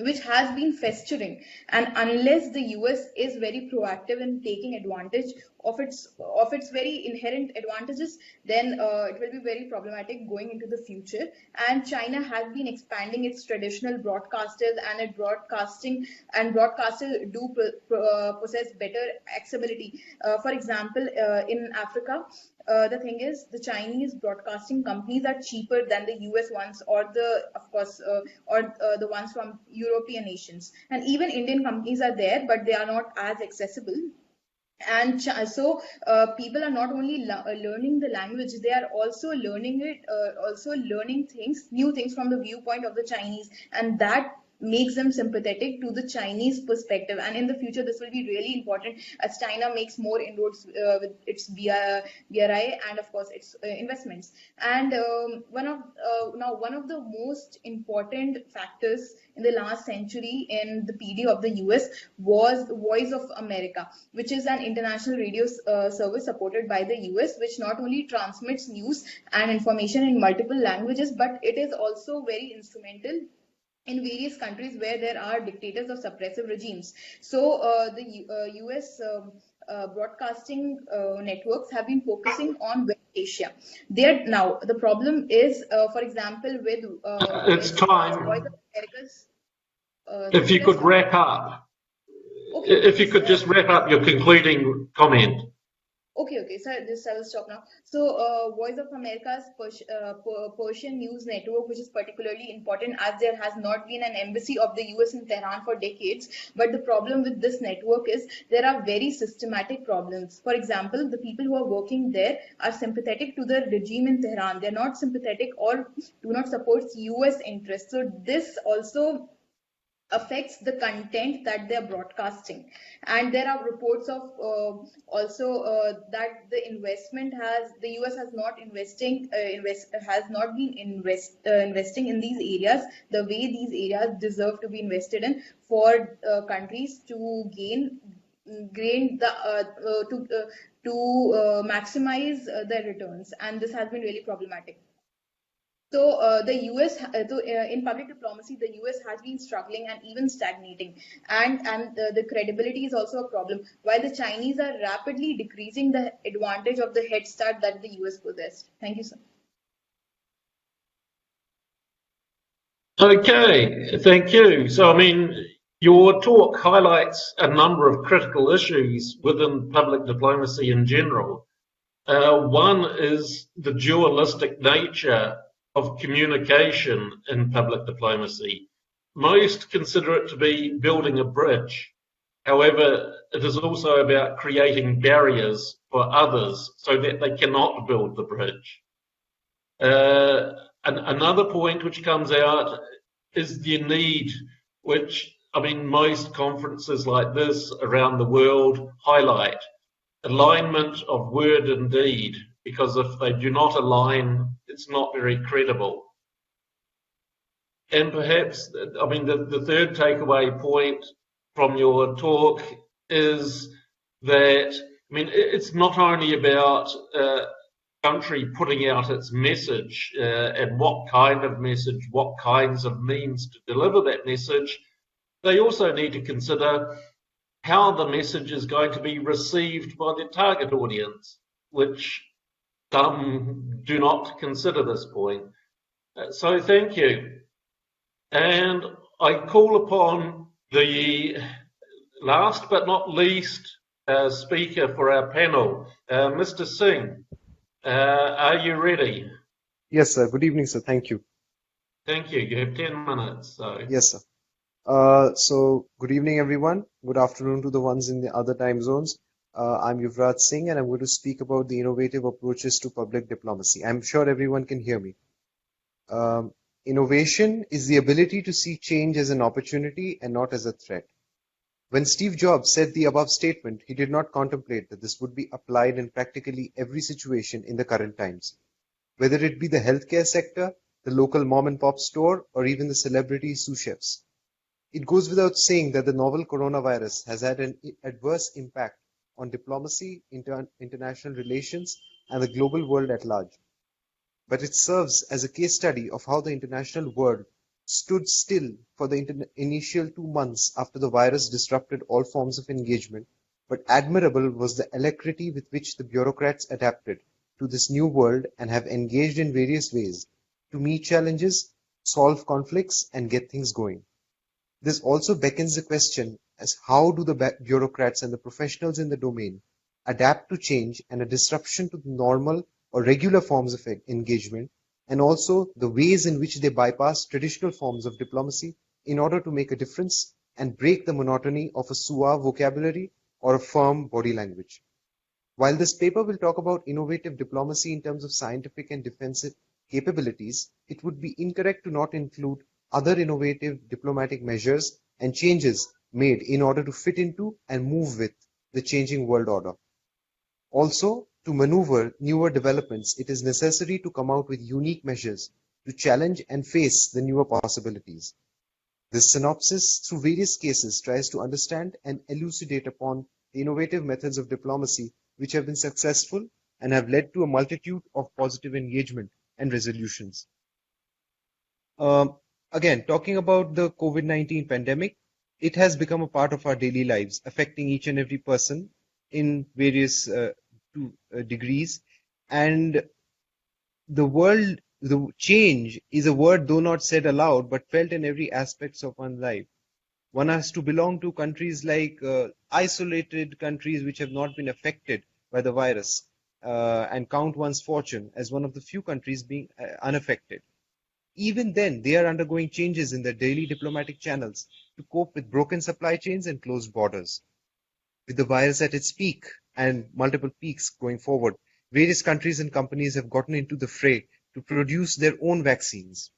which has been festering, and unless the US is very proactive in taking advantage of its very inherent advantages, then it will be very problematic going into the future. And China has been expanding its traditional broadcasters, and broadcasters do possess better accessibility. For example, in Africa, the thing is, the Chinese broadcasting companies are cheaper than the US ones, or the ones from European nations. And even Indian companies are there, but they are not as accessible. And so people are not only learning the language, they are also learning new things from the viewpoint of the Chinese, and that makes them sympathetic to the Chinese perspective. And in the future, this will be really important as China makes more inroads with its BRI and of course its investments. And one of the most important factors in the last century in the PD of the US was the Voice of America, which is an international radio service supported by the US, which not only transmits news and information in multiple languages, but it is also very instrumental in various countries where there are dictators or suppressive regimes. So the US broadcasting networks have been focusing on West Asia. Now the problem is, for example, with It's time. Voice of America's. If you could wrap up. Okay. If you could just wrap up your concluding comment. Okay, so I will stop now. So, Voice of America's Persian news network, which is particularly important as there has not been an embassy of the US in Tehran for decades. But the problem with this network is there are very systematic problems. For example, the people who are working there are sympathetic to the regime in Tehran. They're not sympathetic or do not support US interests. So this also affects the content that they're broadcasting. And there are reports of that the US has not been investing in these areas the way these areas deserve to be invested in for countries to maximize their returns, and this has been really problematic. So in public diplomacy, the US has been struggling and even stagnating, and the credibility is also a problem. While the Chinese are rapidly decreasing the advantage of the head start that the US possessed. Thank you, sir. Okay, thank you. So, I mean, your talk highlights a number of critical issues within public diplomacy in general. One is the dualistic nature of communication in public diplomacy. Most consider it to be building a bridge. However, it is also about creating barriers for others so that they cannot build the bridge. Another point which comes out is the need, which, I mean, most conferences like this around the world highlight, alignment of word and deed, because if they do not align, it's not very credible. And perhaps, I mean, the third takeaway point from your talk is that, I mean, it's not only about country putting out its message and what kind of message, what kinds of means to deliver that message. They also need to consider how the message is going to be received by the target audience, which some do not consider this point. So thank you. And I call upon the last but not least speaker for our panel, Mr. Singh. Are you ready? Yes, sir. Good evening, sir. Thank you. Thank you. You have 10 minutes. So. Yes, sir. So good evening, everyone. Good afternoon to the ones in the other time zones. I'm Yuvraj Singh, and I'm going to speak about the innovative approaches to public diplomacy. I'm sure everyone can hear me. Innovation is the ability to see change as an opportunity and not as a threat. When Steve Jobs said the above statement, he did not contemplate that this would be applied in practically every situation in the current times, whether it be the healthcare sector, the local mom and pop store, or even the celebrity sous chefs. It goes without saying that the novel coronavirus has had an adverse impact on diplomacy, international relations, and the global world at large. But it serves as a case study of how the international world stood still for the initial 2 months after the virus disrupted all forms of engagement, but admirable was the alacrity with which the bureaucrats adapted to this new world and have engaged in various ways to meet challenges, solve conflicts, and get things going. This also beckons the question as how do the bureaucrats and the professionals in the domain adapt to change and a disruption to the normal or regular forms of engagement, and also the ways in which they bypass traditional forms of diplomacy in order to make a difference and break the monotony of a suave vocabulary or a firm body language. While this paper will talk about innovative diplomacy in terms of scientific and defensive capabilities, it would be incorrect to not include other innovative diplomatic measures and changes made in order to fit into and move with the changing world order. Also, to maneuver newer developments, it is necessary to come out with unique measures to challenge and face the newer possibilities. This synopsis, through various cases, tries to understand and elucidate upon the innovative methods of diplomacy which have been successful and have led to a multitude of positive engagement and resolutions. Again, talking about the COVID-19 pandemic, it has become a part of our daily lives, affecting each and every person in various degrees. And the change is a word though not said aloud, but felt in every aspect of one's life. One has to belong to countries like isolated countries which have not been affected by the virus and count one's fortune as one of the few countries being unaffected. Even then, they are undergoing changes in their daily diplomatic channels to cope with broken supply chains and closed borders. With the virus at its peak and multiple peaks going forward, various countries and companies have gotten into the fray to produce their own vaccines.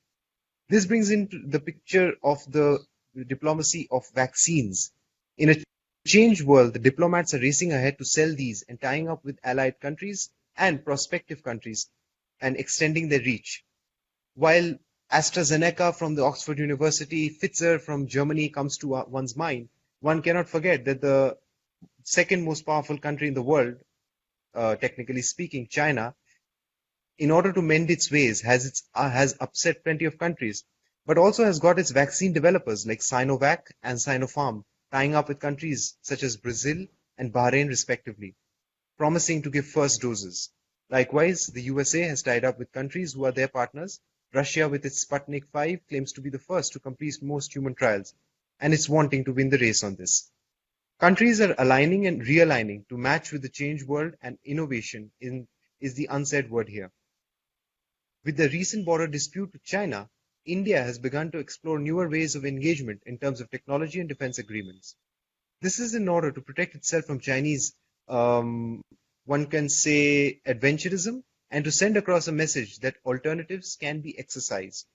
This brings into the picture of the diplomacy of vaccines. In a changed world, the diplomats are racing ahead to sell these and tying up with allied countries and prospective countries and extending their reach. While AstraZeneca from the Oxford University, Pfizer from Germany comes to one's mind, one cannot forget that the second most powerful country in the world, technically speaking, China, in order to mend its ways, has upset plenty of countries, but also has got its vaccine developers like Sinovac and Sinopharm tying up with countries such as Brazil and Bahrain respectively, promising to give first doses. Likewise, the USA has tied up with countries who are their partners. Russia, with its Sputnik 5, claims to be the first to complete most human trials, and it's wanting to win the race on this. Countries are aligning and realigning to match with the changed world, and innovation is the unsaid word here. With the recent border dispute with China, India has begun to explore newer ways of engagement in terms of technology and defense agreements. This is in order to protect itself from Chinese, one can say, adventurism, and to send across a message that alternatives can be exercised.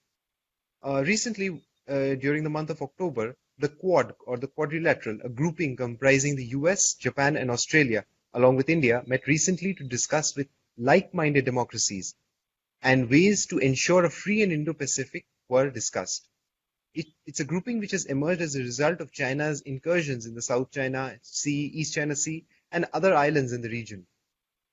Recently, during the month of October, the Quad, or the Quadrilateral, a grouping comprising the US, Japan, and Australia, along with India, met recently to discuss with like-minded democracies, and ways to ensure a free and Indo-Pacific were discussed. It's a grouping which has emerged as a result of China's incursions in the South China Sea, East China Sea, and other islands in the region.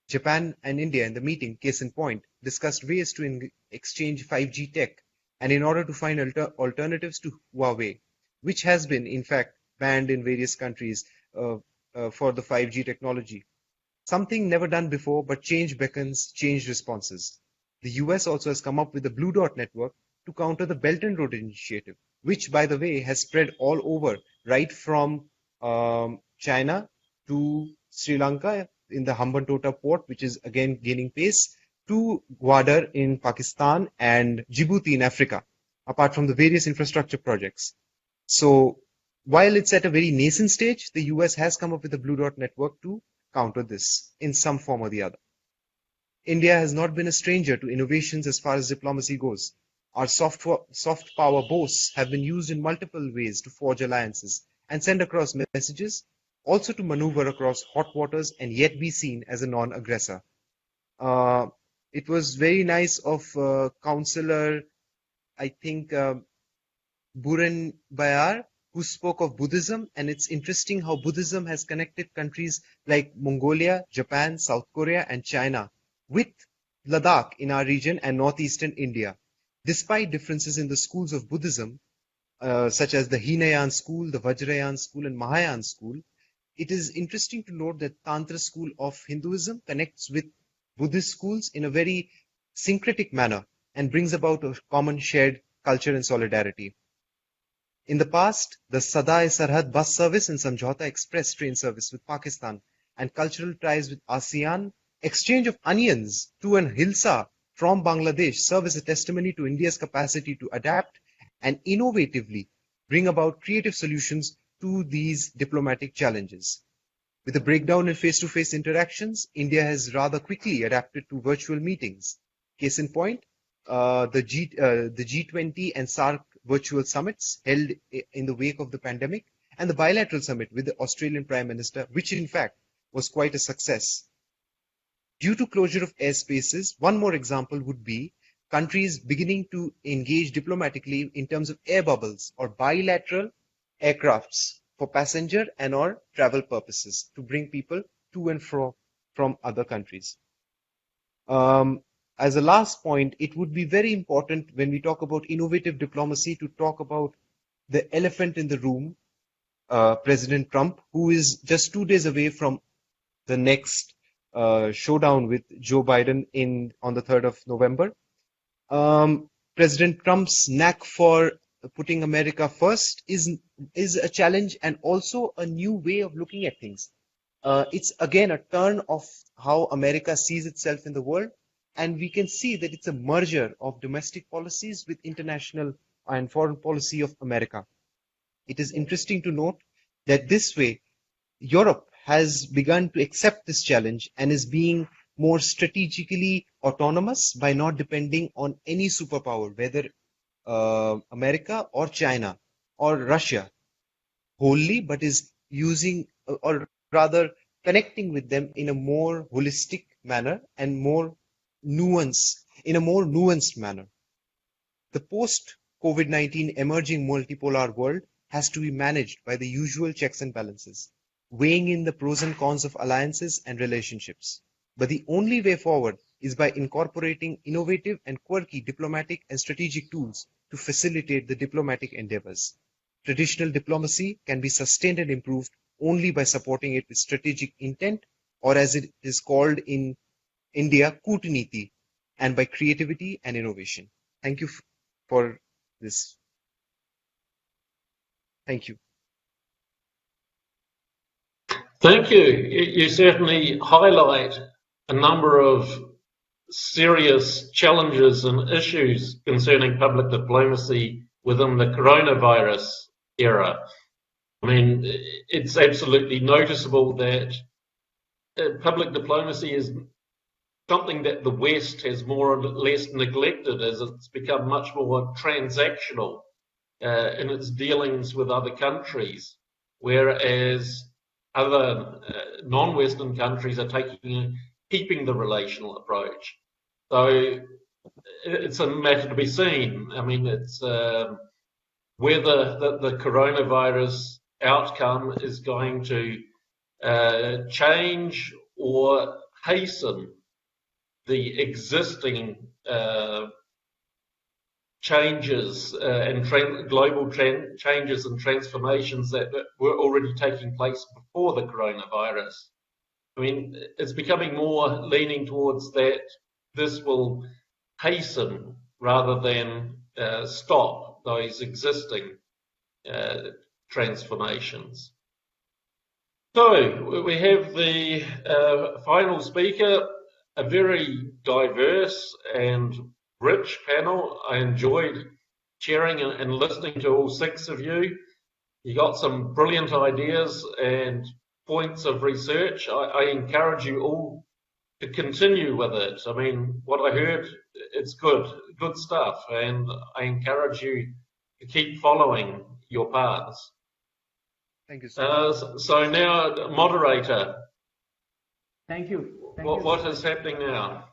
Japan and India in the meeting, case in point, discussed ways to exchange 5G tech, and in order to find alternatives to Huawei, which has been, in fact, banned in various countries for the 5G technology. Something never done before, but change beckons changed responses. The US also has come up with the Blue Dot Network to counter the Belt and Road Initiative, which, by the way, has spread all over, right from China to Sri Lanka in the Hambantota port, which is again gaining pace, to Gwadar in Pakistan and Djibouti in Africa, apart from the various infrastructure projects. So while it's at a very nascent stage, the US has come up with the Blue Dot Network to counter this in some form or the other. India has not been a stranger to innovations as far as diplomacy goes. Our soft power boasts have been used in multiple ways to forge alliances and send across messages, also to maneuver across hot waters and yet be seen as a non-aggressor. It was very nice of Councillor, I think, Buren Bayar, who spoke of Buddhism, and it's interesting how Buddhism has connected countries like Mongolia, Japan, South Korea, and China with Ladakh in our region and northeastern India. Despite differences in the schools of Buddhism, such as the Hinayan school, the Vajrayana school, and Mahayana school, it is interesting to note that Tantra school of Hinduism connects with Buddhist schools in a very syncretic manner and brings about a common shared culture and solidarity. In the past, the Sadai-Sarhad bus service and Samjhauta Express train service with Pakistan and cultural ties with ASEAN, exchange of onions to an hilsa from Bangladesh serve as a testimony to India's capacity to adapt and innovatively bring about creative solutions to these diplomatic challenges. With a breakdown in face-to-face interactions, India has rather quickly adapted to virtual meetings. Case in point, the G20 and SAARC virtual summits held in the wake of the pandemic, and the bilateral summit with the Australian Prime Minister, which in fact was quite a success. Due to closure of airspaces, one more example would be countries beginning to engage diplomatically in terms of air bubbles or bilateral aircrafts for passenger and or travel purposes to bring people to and fro from other countries. As a last point, it would be very important when we talk about innovative diplomacy to talk about the elephant in the room, President Trump, who is just 2 days away from the next showdown with Joe Biden on the 3rd of November. President Trump's knack for putting America first is a challenge and also a new way of looking at things. It's again a turn of how America sees itself in the world, and we can see that it's a merger of domestic policies with international and foreign policy of America. It is interesting to note that this way, Europe has begun to accept this challenge and is being more strategically autonomous by not depending on any superpower, whether America or China or Russia wholly, but is using or rather connecting with them in a more holistic manner and in a more nuanced manner. The post-COVID-19 emerging multipolar world has to be managed by the usual checks and balances, weighing in the pros and cons of alliances and relationships. But the only way forward is by incorporating innovative and quirky diplomatic and strategic tools to facilitate the diplomatic endeavors. Traditional diplomacy can be sustained and improved only by supporting it with strategic intent, or as it is called in India, Kootaniti, and by creativity and innovation. Thank you for this. Thank you. Thank you. You certainly highlight a number of serious challenges and issues concerning public diplomacy within the coronavirus era. I mean, it's absolutely noticeable that public diplomacy is something that the West has more or less neglected as it's become much more transactional in its dealings with other countries, whereas other non-Western countries are keeping the relational approach. So it's a matter to be seen. I mean, it's whether the coronavirus outcome is going to change or hasten the existing changes and global changes and transformations that were already taking place before the coronavirus. I mean, it's becoming more leaning towards that this will hasten rather than stop those existing transformations. So we have the final speaker, a very diverse and rich panel. I enjoyed chairing and listening to all 6 of you. You got some brilliant ideas and points of research. I encourage you all to continue with it. I mean, what I heard, it's good stuff, and I encourage you to keep following your paths. Thank you so much. So now, moderator. Thank you. What is happening now?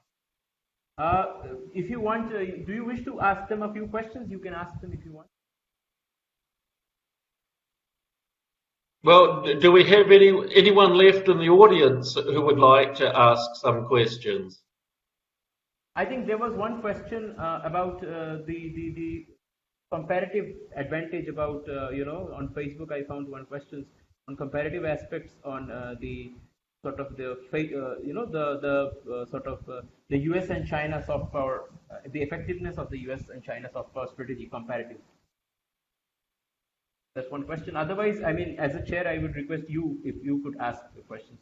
If you want, do you wish to ask them a few questions? You can ask them if you want. Well, do we have anyone left in the audience who would like to ask some questions? I think there was one question about the comparative advantage about, on Facebook I found one question. on comparative aspects on the sort of the the US and China soft power, the effectiveness of the US and China soft power strategy comparative. That's one question. Otherwise, I mean, as a chair, I would request you if you could ask the questions.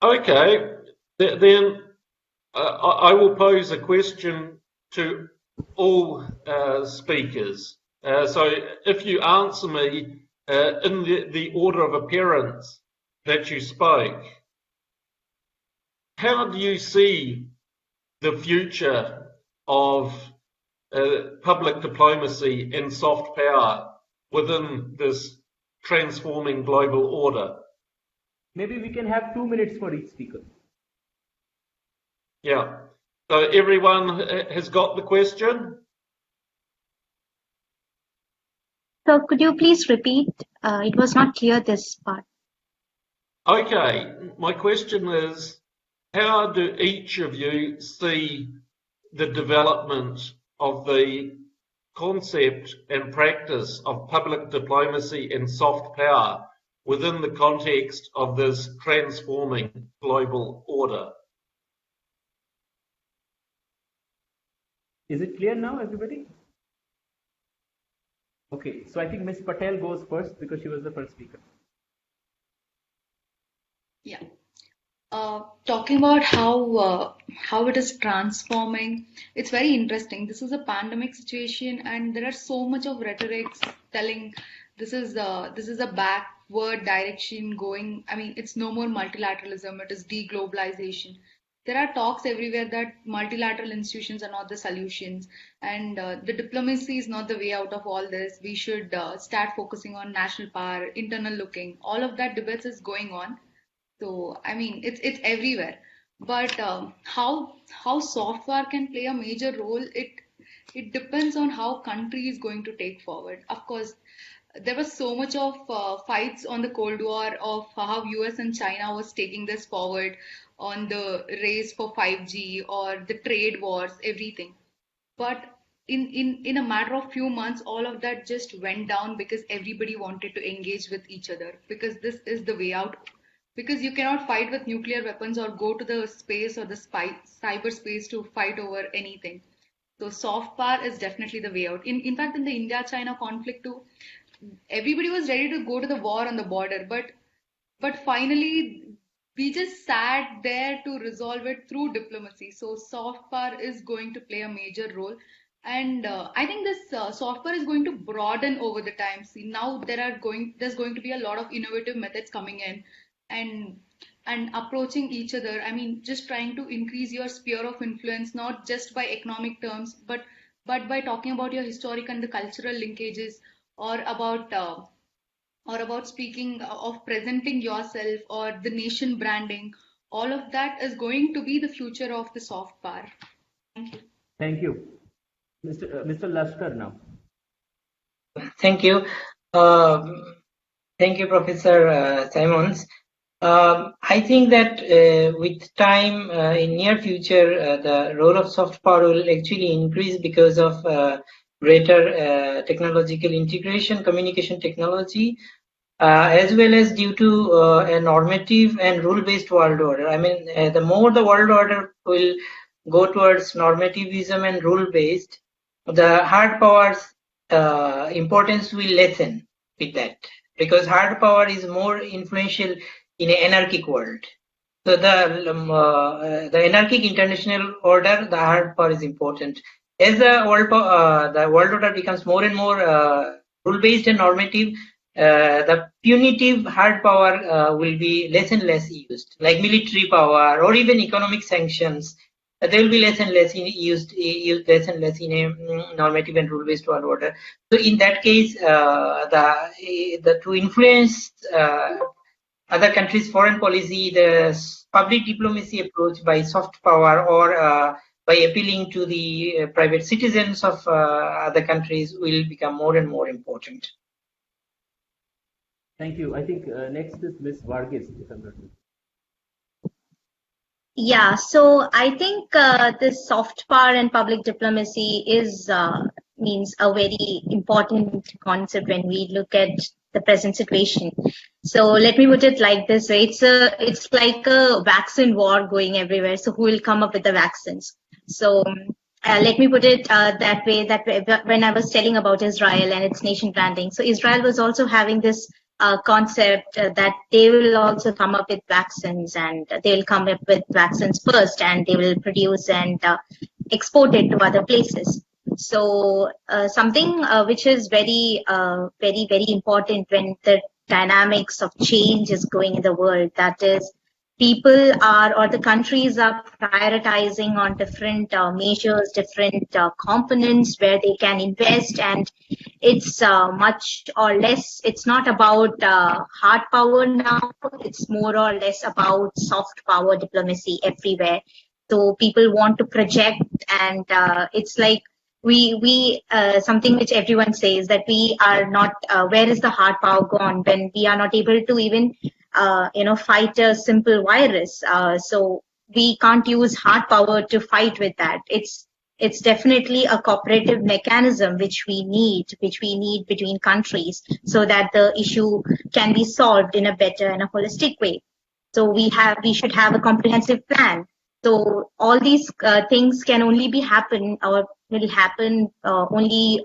Okay, then I will pose a question to all speakers. So if you answer me in the order of appearance that you spoke, how do you see the future of public diplomacy and soft power within this transforming global order? Maybe we can have 2 minutes for each speaker. Yeah. So everyone has got the question? So could you please repeat? It was not clear, this part. Okay. My question is, how do each of you see the development of the concept and practice of public diplomacy and soft power within the context of this transforming global order? Is it clear now, everybody? Okay, so I think Ms. Patel goes first because she was the first speaker. Yeah. Talking about how it is transforming, it's very interesting. This is a pandemic situation, and there are so much of rhetorics telling this is a backward direction going. I mean, it's no more multilateralism; it is deglobalization. There are talks everywhere that multilateral institutions are not the solutions, and the diplomacy is not the way out of all this. We should start focusing on national power, internal looking. All of that debates is going on. So I mean, it's everywhere. But how software can play a major role, it depends on how country is going to take forward. Of course, there was so much of fights on the Cold War of how US and China was taking this forward on the race for 5G or the trade wars, everything. But in a matter of few months, all of that just went down because everybody wanted to engage with each other, because this is the way out. Because you cannot fight with nuclear weapons or go to the space or the cyberspace to fight over anything. So soft power is definitely the way out. In fact, in the India-China conflict too, everybody was ready to go to the war on the border, but finally we just sat there to resolve it through diplomacy. So soft power is going to play a major role, and I think this soft power is going to broaden over the time. See, now there's going to be a lot of innovative methods coming in, and approaching each other. I mean, just trying to increase your sphere of influence, not just by economic terms, but by talking about your historic and the cultural linkages, or about speaking of presenting yourself or the nation branding. All of that is going to be the future of the soft power. Thank you. Thank you. Mr. Lashkar now. Thank you. Thank you, Professor Simons. I think that with time, in near future, the role of soft power will actually increase because of greater technological integration, communication technology, as well as due to a normative and rule-based world order. I mean, the more the world order will go towards normativism and rule-based, the hard power's importance will lessen with that, because hard power is more influential in an anarchic world. So the anarchic international order, the hard power is important. As the world order becomes more and more rule-based and normative, the punitive hard power will be less and less used, like military power or even economic sanctions. They will be less and less used less and less in a normative and rule-based world order. So in that case, to influence other countries' foreign policy, the public diplomacy approach by soft power or by appealing to the private citizens of other countries will become more and more important. Thank you. I think next is Ms. Varghese, if I'm not mistaken. Yeah, so I think this soft power and public diplomacy is means a very important concept when we look at the present situation. So let me put it like this way: it's like a vaccine war going everywhere. So who will come up with the vaccines? So let me put it that way. When I was telling about Israel and its nation branding, so Israel was also having this concept that they will also come up with vaccines, and they will come up with vaccines first, and they will produce and export it to other places. So something which is very important when the dynamics of change is going in the world, that is, people are, or the countries are prioritizing on different measures, different components where they can invest, and it's much or less, it's not about hard power now, it's more or less about soft power diplomacy everywhere. So people want to project, and it's like we something which everyone says, that we are not, where is the hard power gone when we are not able to even fight a simple virus. So we can't use hard power to fight with that. It's definitely a cooperative mechanism which we need between countries, so that the issue can be solved in a better and a holistic way. So we should have a comprehensive plan. So all these things can only be happen, or will happen only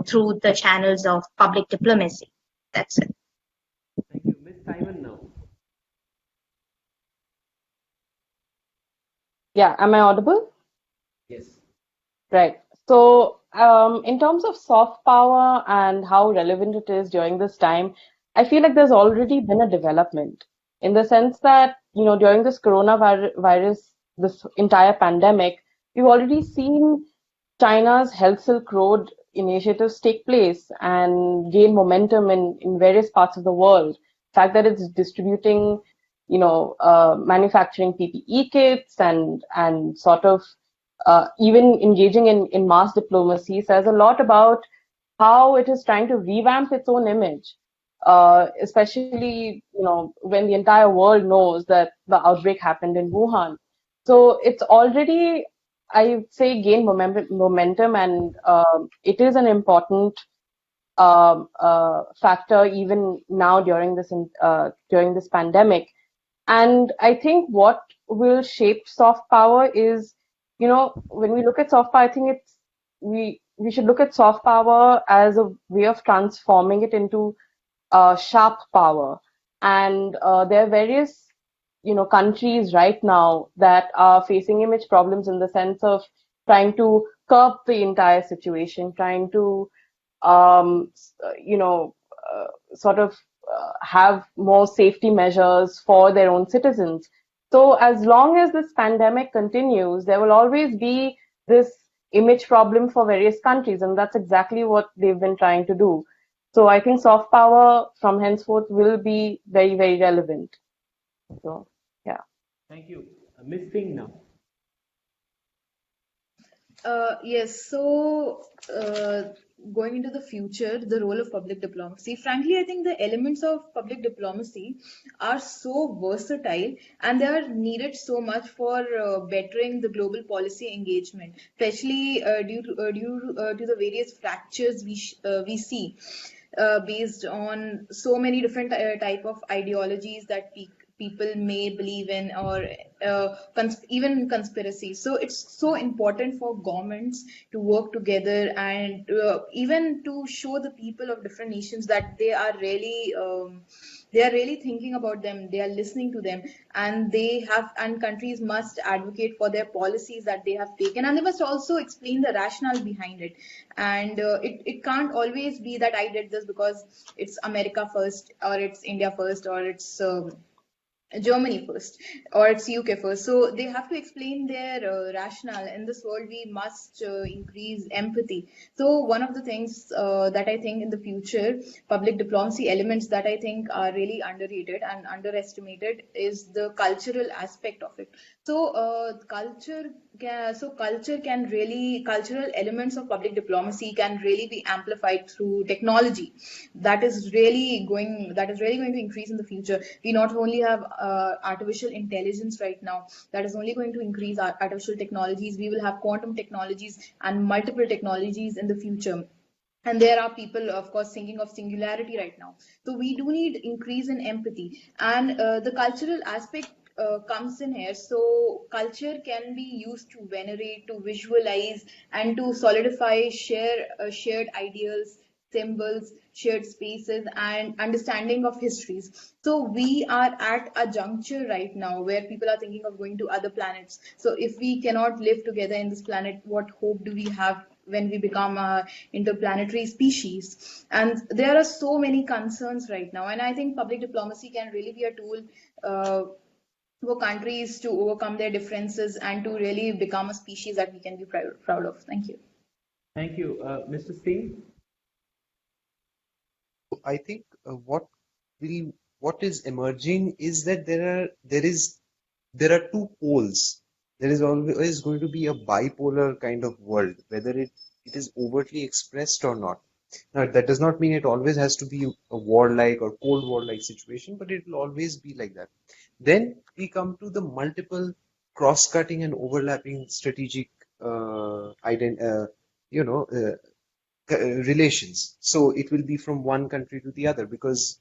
through the channels of public diplomacy. That's it. Thank you. Ms. Simon now. Yeah, am I audible? Yes. Right. So, in terms of soft power and how relevant it is during this time, I feel like there's already been a development in the sense that, during this coronavirus, this entire pandemic, we've already seen China's Health Silk Road initiatives take place and gain momentum in various parts of the world. The fact that it's distributing, manufacturing PPE kits and sort of even engaging in mass diplomacy says a lot about how it is trying to revamp its own image, especially when the entire world knows that the outbreak happened in Wuhan. So it's already, I would say, gained momentum, and it is an important factor even now during this pandemic. And I think what will shape soft power is, when we look at soft power, I think we should look at soft power as a way of transforming it into sharp power. And there are various, countries right now that are facing image problems in the sense of trying to curb the entire situation, trying to, sort of have more safety measures for their own citizens. So as long as this pandemic continues, there will always be this image problem for various countries, and that's exactly what they've been trying to do. So I think soft power from henceforth will be very, very relevant. So, yeah. Thank you. Ms. Singh now. Yes, so going into the future, the role of public diplomacy. Frankly, I think the elements of public diplomacy are so versatile, and they are needed so much for bettering the global policy engagement, especially due to the various fractures we see based on so many different type of ideologies that people may believe in, or even conspiracy. So it's so important for governments to work together, and even to show the people of different nations that they are really thinking about them, they are listening to them, and countries must advocate for their policies that they have taken, and they must also explain the rationale behind it. And it can't always be that I did this because it's America first, or it's India first, or it's Germany first, or it's UK first. So they have to explain their rationale. In this world, we must increase empathy. So one of the things that I think in the future, public diplomacy elements that I think are really underrated and underestimated is the cultural aspect of it. So cultural elements of public diplomacy can really be amplified through technology. That is really going to increase in the future. We not only have artificial intelligence right now, that is only going to increase artificial technologies. We will have quantum technologies and multiple technologies in the future. And there are people, of course, thinking of singularity right now. So we do need increase in empathy, and the cultural aspect comes in here. So culture can be used to venerate, to visualize, and to solidify shared ideals, symbols, shared spaces, and understanding of histories. So we are at a juncture right now where people are thinking of going to other planets. So if we cannot live together in this planet, what hope do we have when we become a interplanetary species? And there are so many concerns right now, and I think public diplomacy can really be a tool for countries to overcome their differences and to really become a species that we can be proud of. Thank you. Thank you. Mr. Singh? I think what is emerging is that there are two poles. There is always going to be a bipolar kind of world, whether it is overtly expressed or not. Now, that does not mean it always has to be a warlike or cold war-like situation, but it will always be like that. Then we come to the multiple cross-cutting and overlapping strategic relations. So it will be from one country to the other because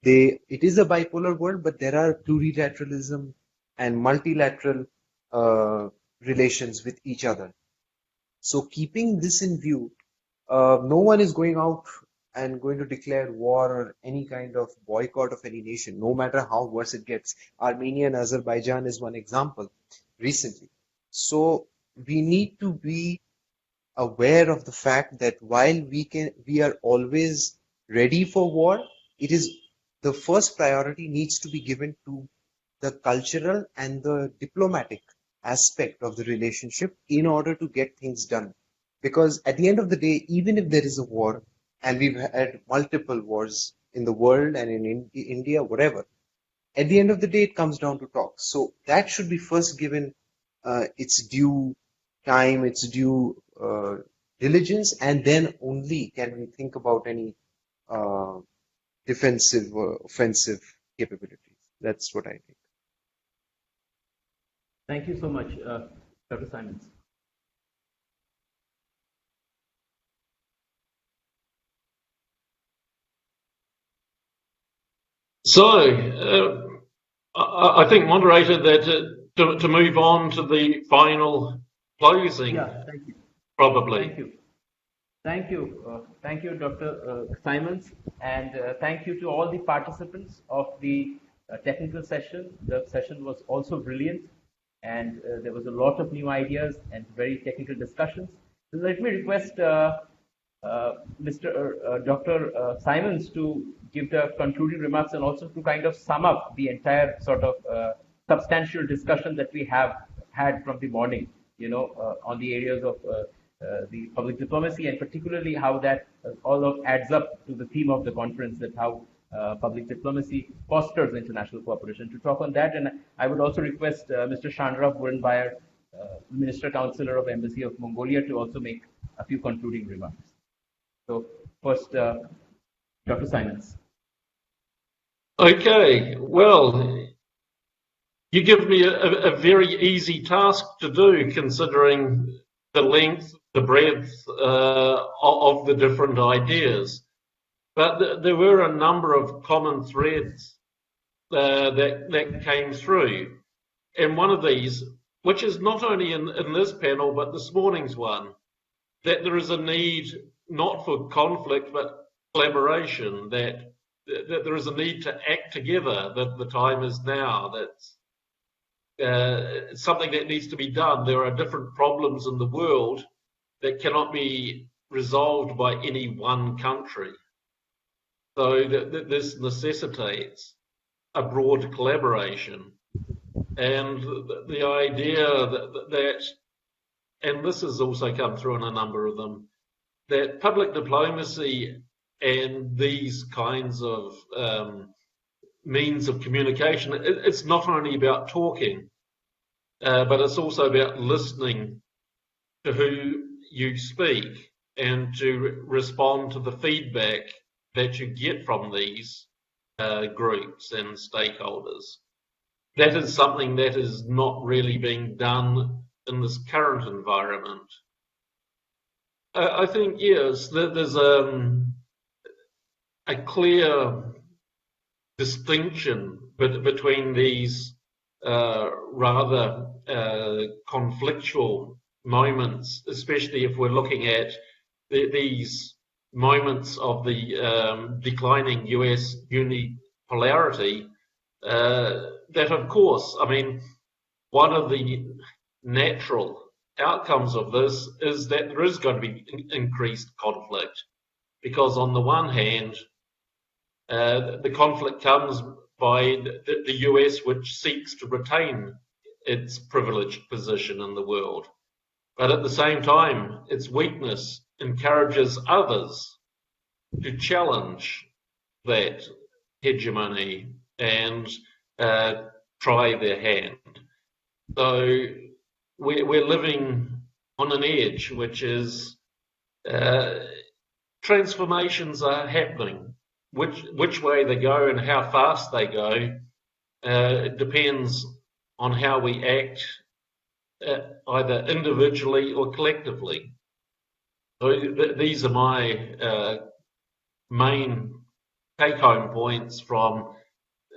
it is a bipolar world, but there are plurilateralism and multilateral relations with each other. So keeping this in view, no one is going out and going to declare war or any kind of boycott of any nation, no matter how worse it gets. Armenia and Azerbaijan is one example recently. So we need to be aware of the fact that while we are always ready for war, it is the first priority needs to be given to the cultural and the diplomatic aspect of the relationship in order to get things done. Because at the end of the day, even if there is a war, and we've had multiple wars in the world and in India, whatever, at the end of the day, it comes down to talks. So that should be first given its due time, its due diligence, and then only can we think about any defensive or offensive capabilities. That's what I think. Thank you so much, Dr. Simons. So, I think, moderator, that to move on to the final closing. Yeah, thank you. Probably. Thank you. Thank you. Thank you, Dr. Simons, and thank you to all the participants of the technical session. The session was also brilliant, and there was a lot of new ideas and very technical discussions. So let me request Dr. Simons to give the concluding remarks and also to kind of sum up the entire sort of substantial discussion that we have had from the morning, on the areas of the public diplomacy, and particularly how that adds up to the theme of the conference, that how public diplomacy fosters international cooperation. To talk on that, and I would also request Mr. Shandra Burenbayer, Minister Counselor of Embassy of Mongolia, to also make a few concluding remarks. So first, Dr. Simons. Okay, well, you give me a very easy task to do, considering the length, the breadth of the different ideas. But there were a number of common threads that came through. And one of these, which is not only in this panel, but this morning's one, that there is a need not for conflict, but collaboration, that there is a need to act together, that the time is now, that's something that needs to be done. There are different problems in the world that cannot be resolved by any one country. So this necessitates a broad collaboration. And the idea that, and this has also come through in a number of them, that public diplomacy and these kinds of means of communication, it's not only about talking, but it's also about listening to who you speak and to respond to the feedback that you get from these groups and stakeholders. That is something that is not really being done in this current environment. I think, yes, there's a clear distinction between these rather conflictual moments, especially if we're looking at these moments of the declining US unipolarity. That, of course, I mean, one of the natural outcomes of this is that there is going to be increased conflict, because on the one hand, the conflict comes by the US, which seeks to retain its privileged position in the world. But at the same time, its weakness encourages others to challenge that hegemony and try their hand. So we're living on an edge, which is transformations are happening. Which way they go and how fast they go, it depends on how we act, either individually or collectively. So these are my main take-home points from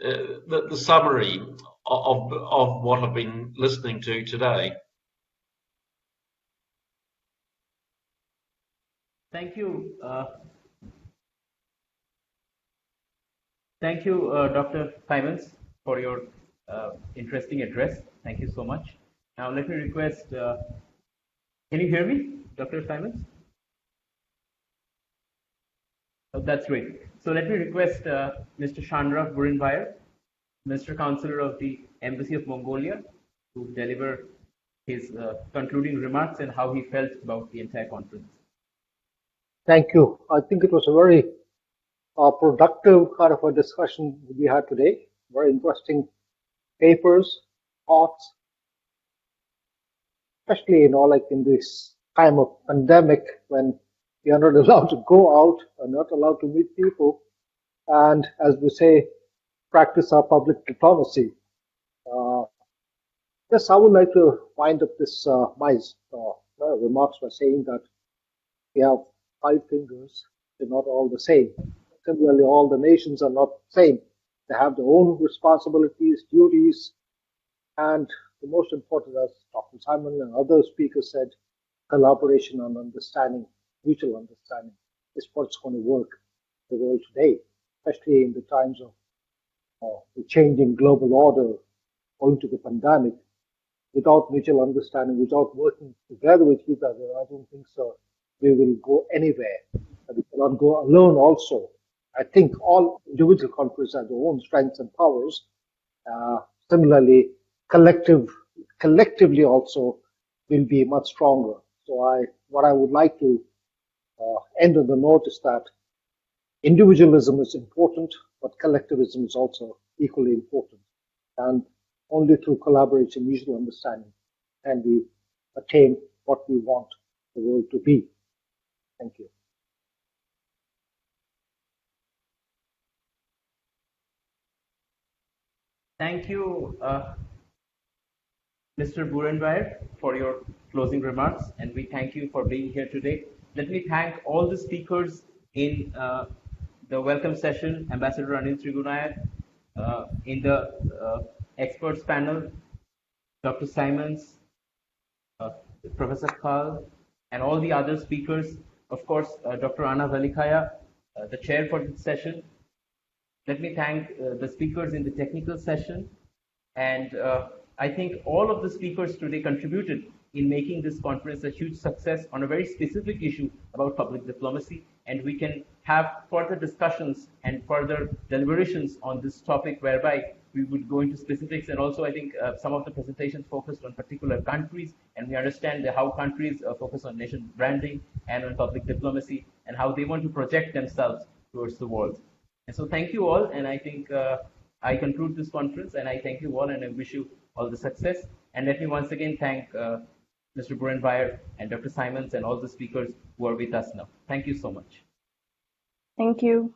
the summary of what I've been listening to today. Thank you. Thank you, Dr. Simons, for your interesting address. Thank you so much. Now, let me request, can you hear me, Dr. Simons? Oh, that's great. So let me request Mr. Chandra Burenbayer, Minister Counselor of the Embassy of Mongolia, to deliver his concluding remarks and how he felt about the entire conference. Thank you. I think it was a very productive kind of a discussion we had today. Very interesting papers, thoughts, especially like in this time of pandemic when we are not allowed to go out and not allowed to meet people, and as we say, practice our public diplomacy. Yes, I would like to wind up this my remarks by saying that we have 5 fingers. They're not all the same. Similarly, all the nations are not the same. They have their own responsibilities, duties, and the most important, as Dr. Simon and other speakers said, collaboration and understanding, mutual understanding is what's going to work the world today, especially in the times of the changing global order owing to the pandemic. Without mutual understanding, without working together with each other, I don't think so we will go anywhere. We cannot go alone also. I think all individual countries have their own strengths and powers. Similarly, collectively also will be much stronger. So what I would like to end on the note is that individualism is important, but collectivism is also equally important. And only through collaboration, mutual understanding, can we attain what we want the world to be. Thank you. Thank you, Mr. Burenbayer, for your closing remarks, and we thank you for being here today. Let me thank all the speakers in the welcome session, Ambassador Anil Trigunayat, in the experts panel, Dr. Simons, Professor Kal, and all the other speakers. Of course, Dr. Anna Valikaya, the chair for this session. Let me thank the speakers in the technical session. And I think all of the speakers today contributed in making this conference a huge success on a very specific issue about public diplomacy. And we can have further discussions and further deliberations on this topic, whereby we would go into specifics. And also, I think some of the presentations focused on particular countries, and we understand how countries focus on nation branding and on public diplomacy, and how they want to project themselves towards the world. And so thank you all, and I think I conclude this conference, and I thank you all, and I wish you all the success. And let me once again thank Mr. Burenbayer and Dr. Simons and all the speakers who are with us now. Thank you so much. Thank you.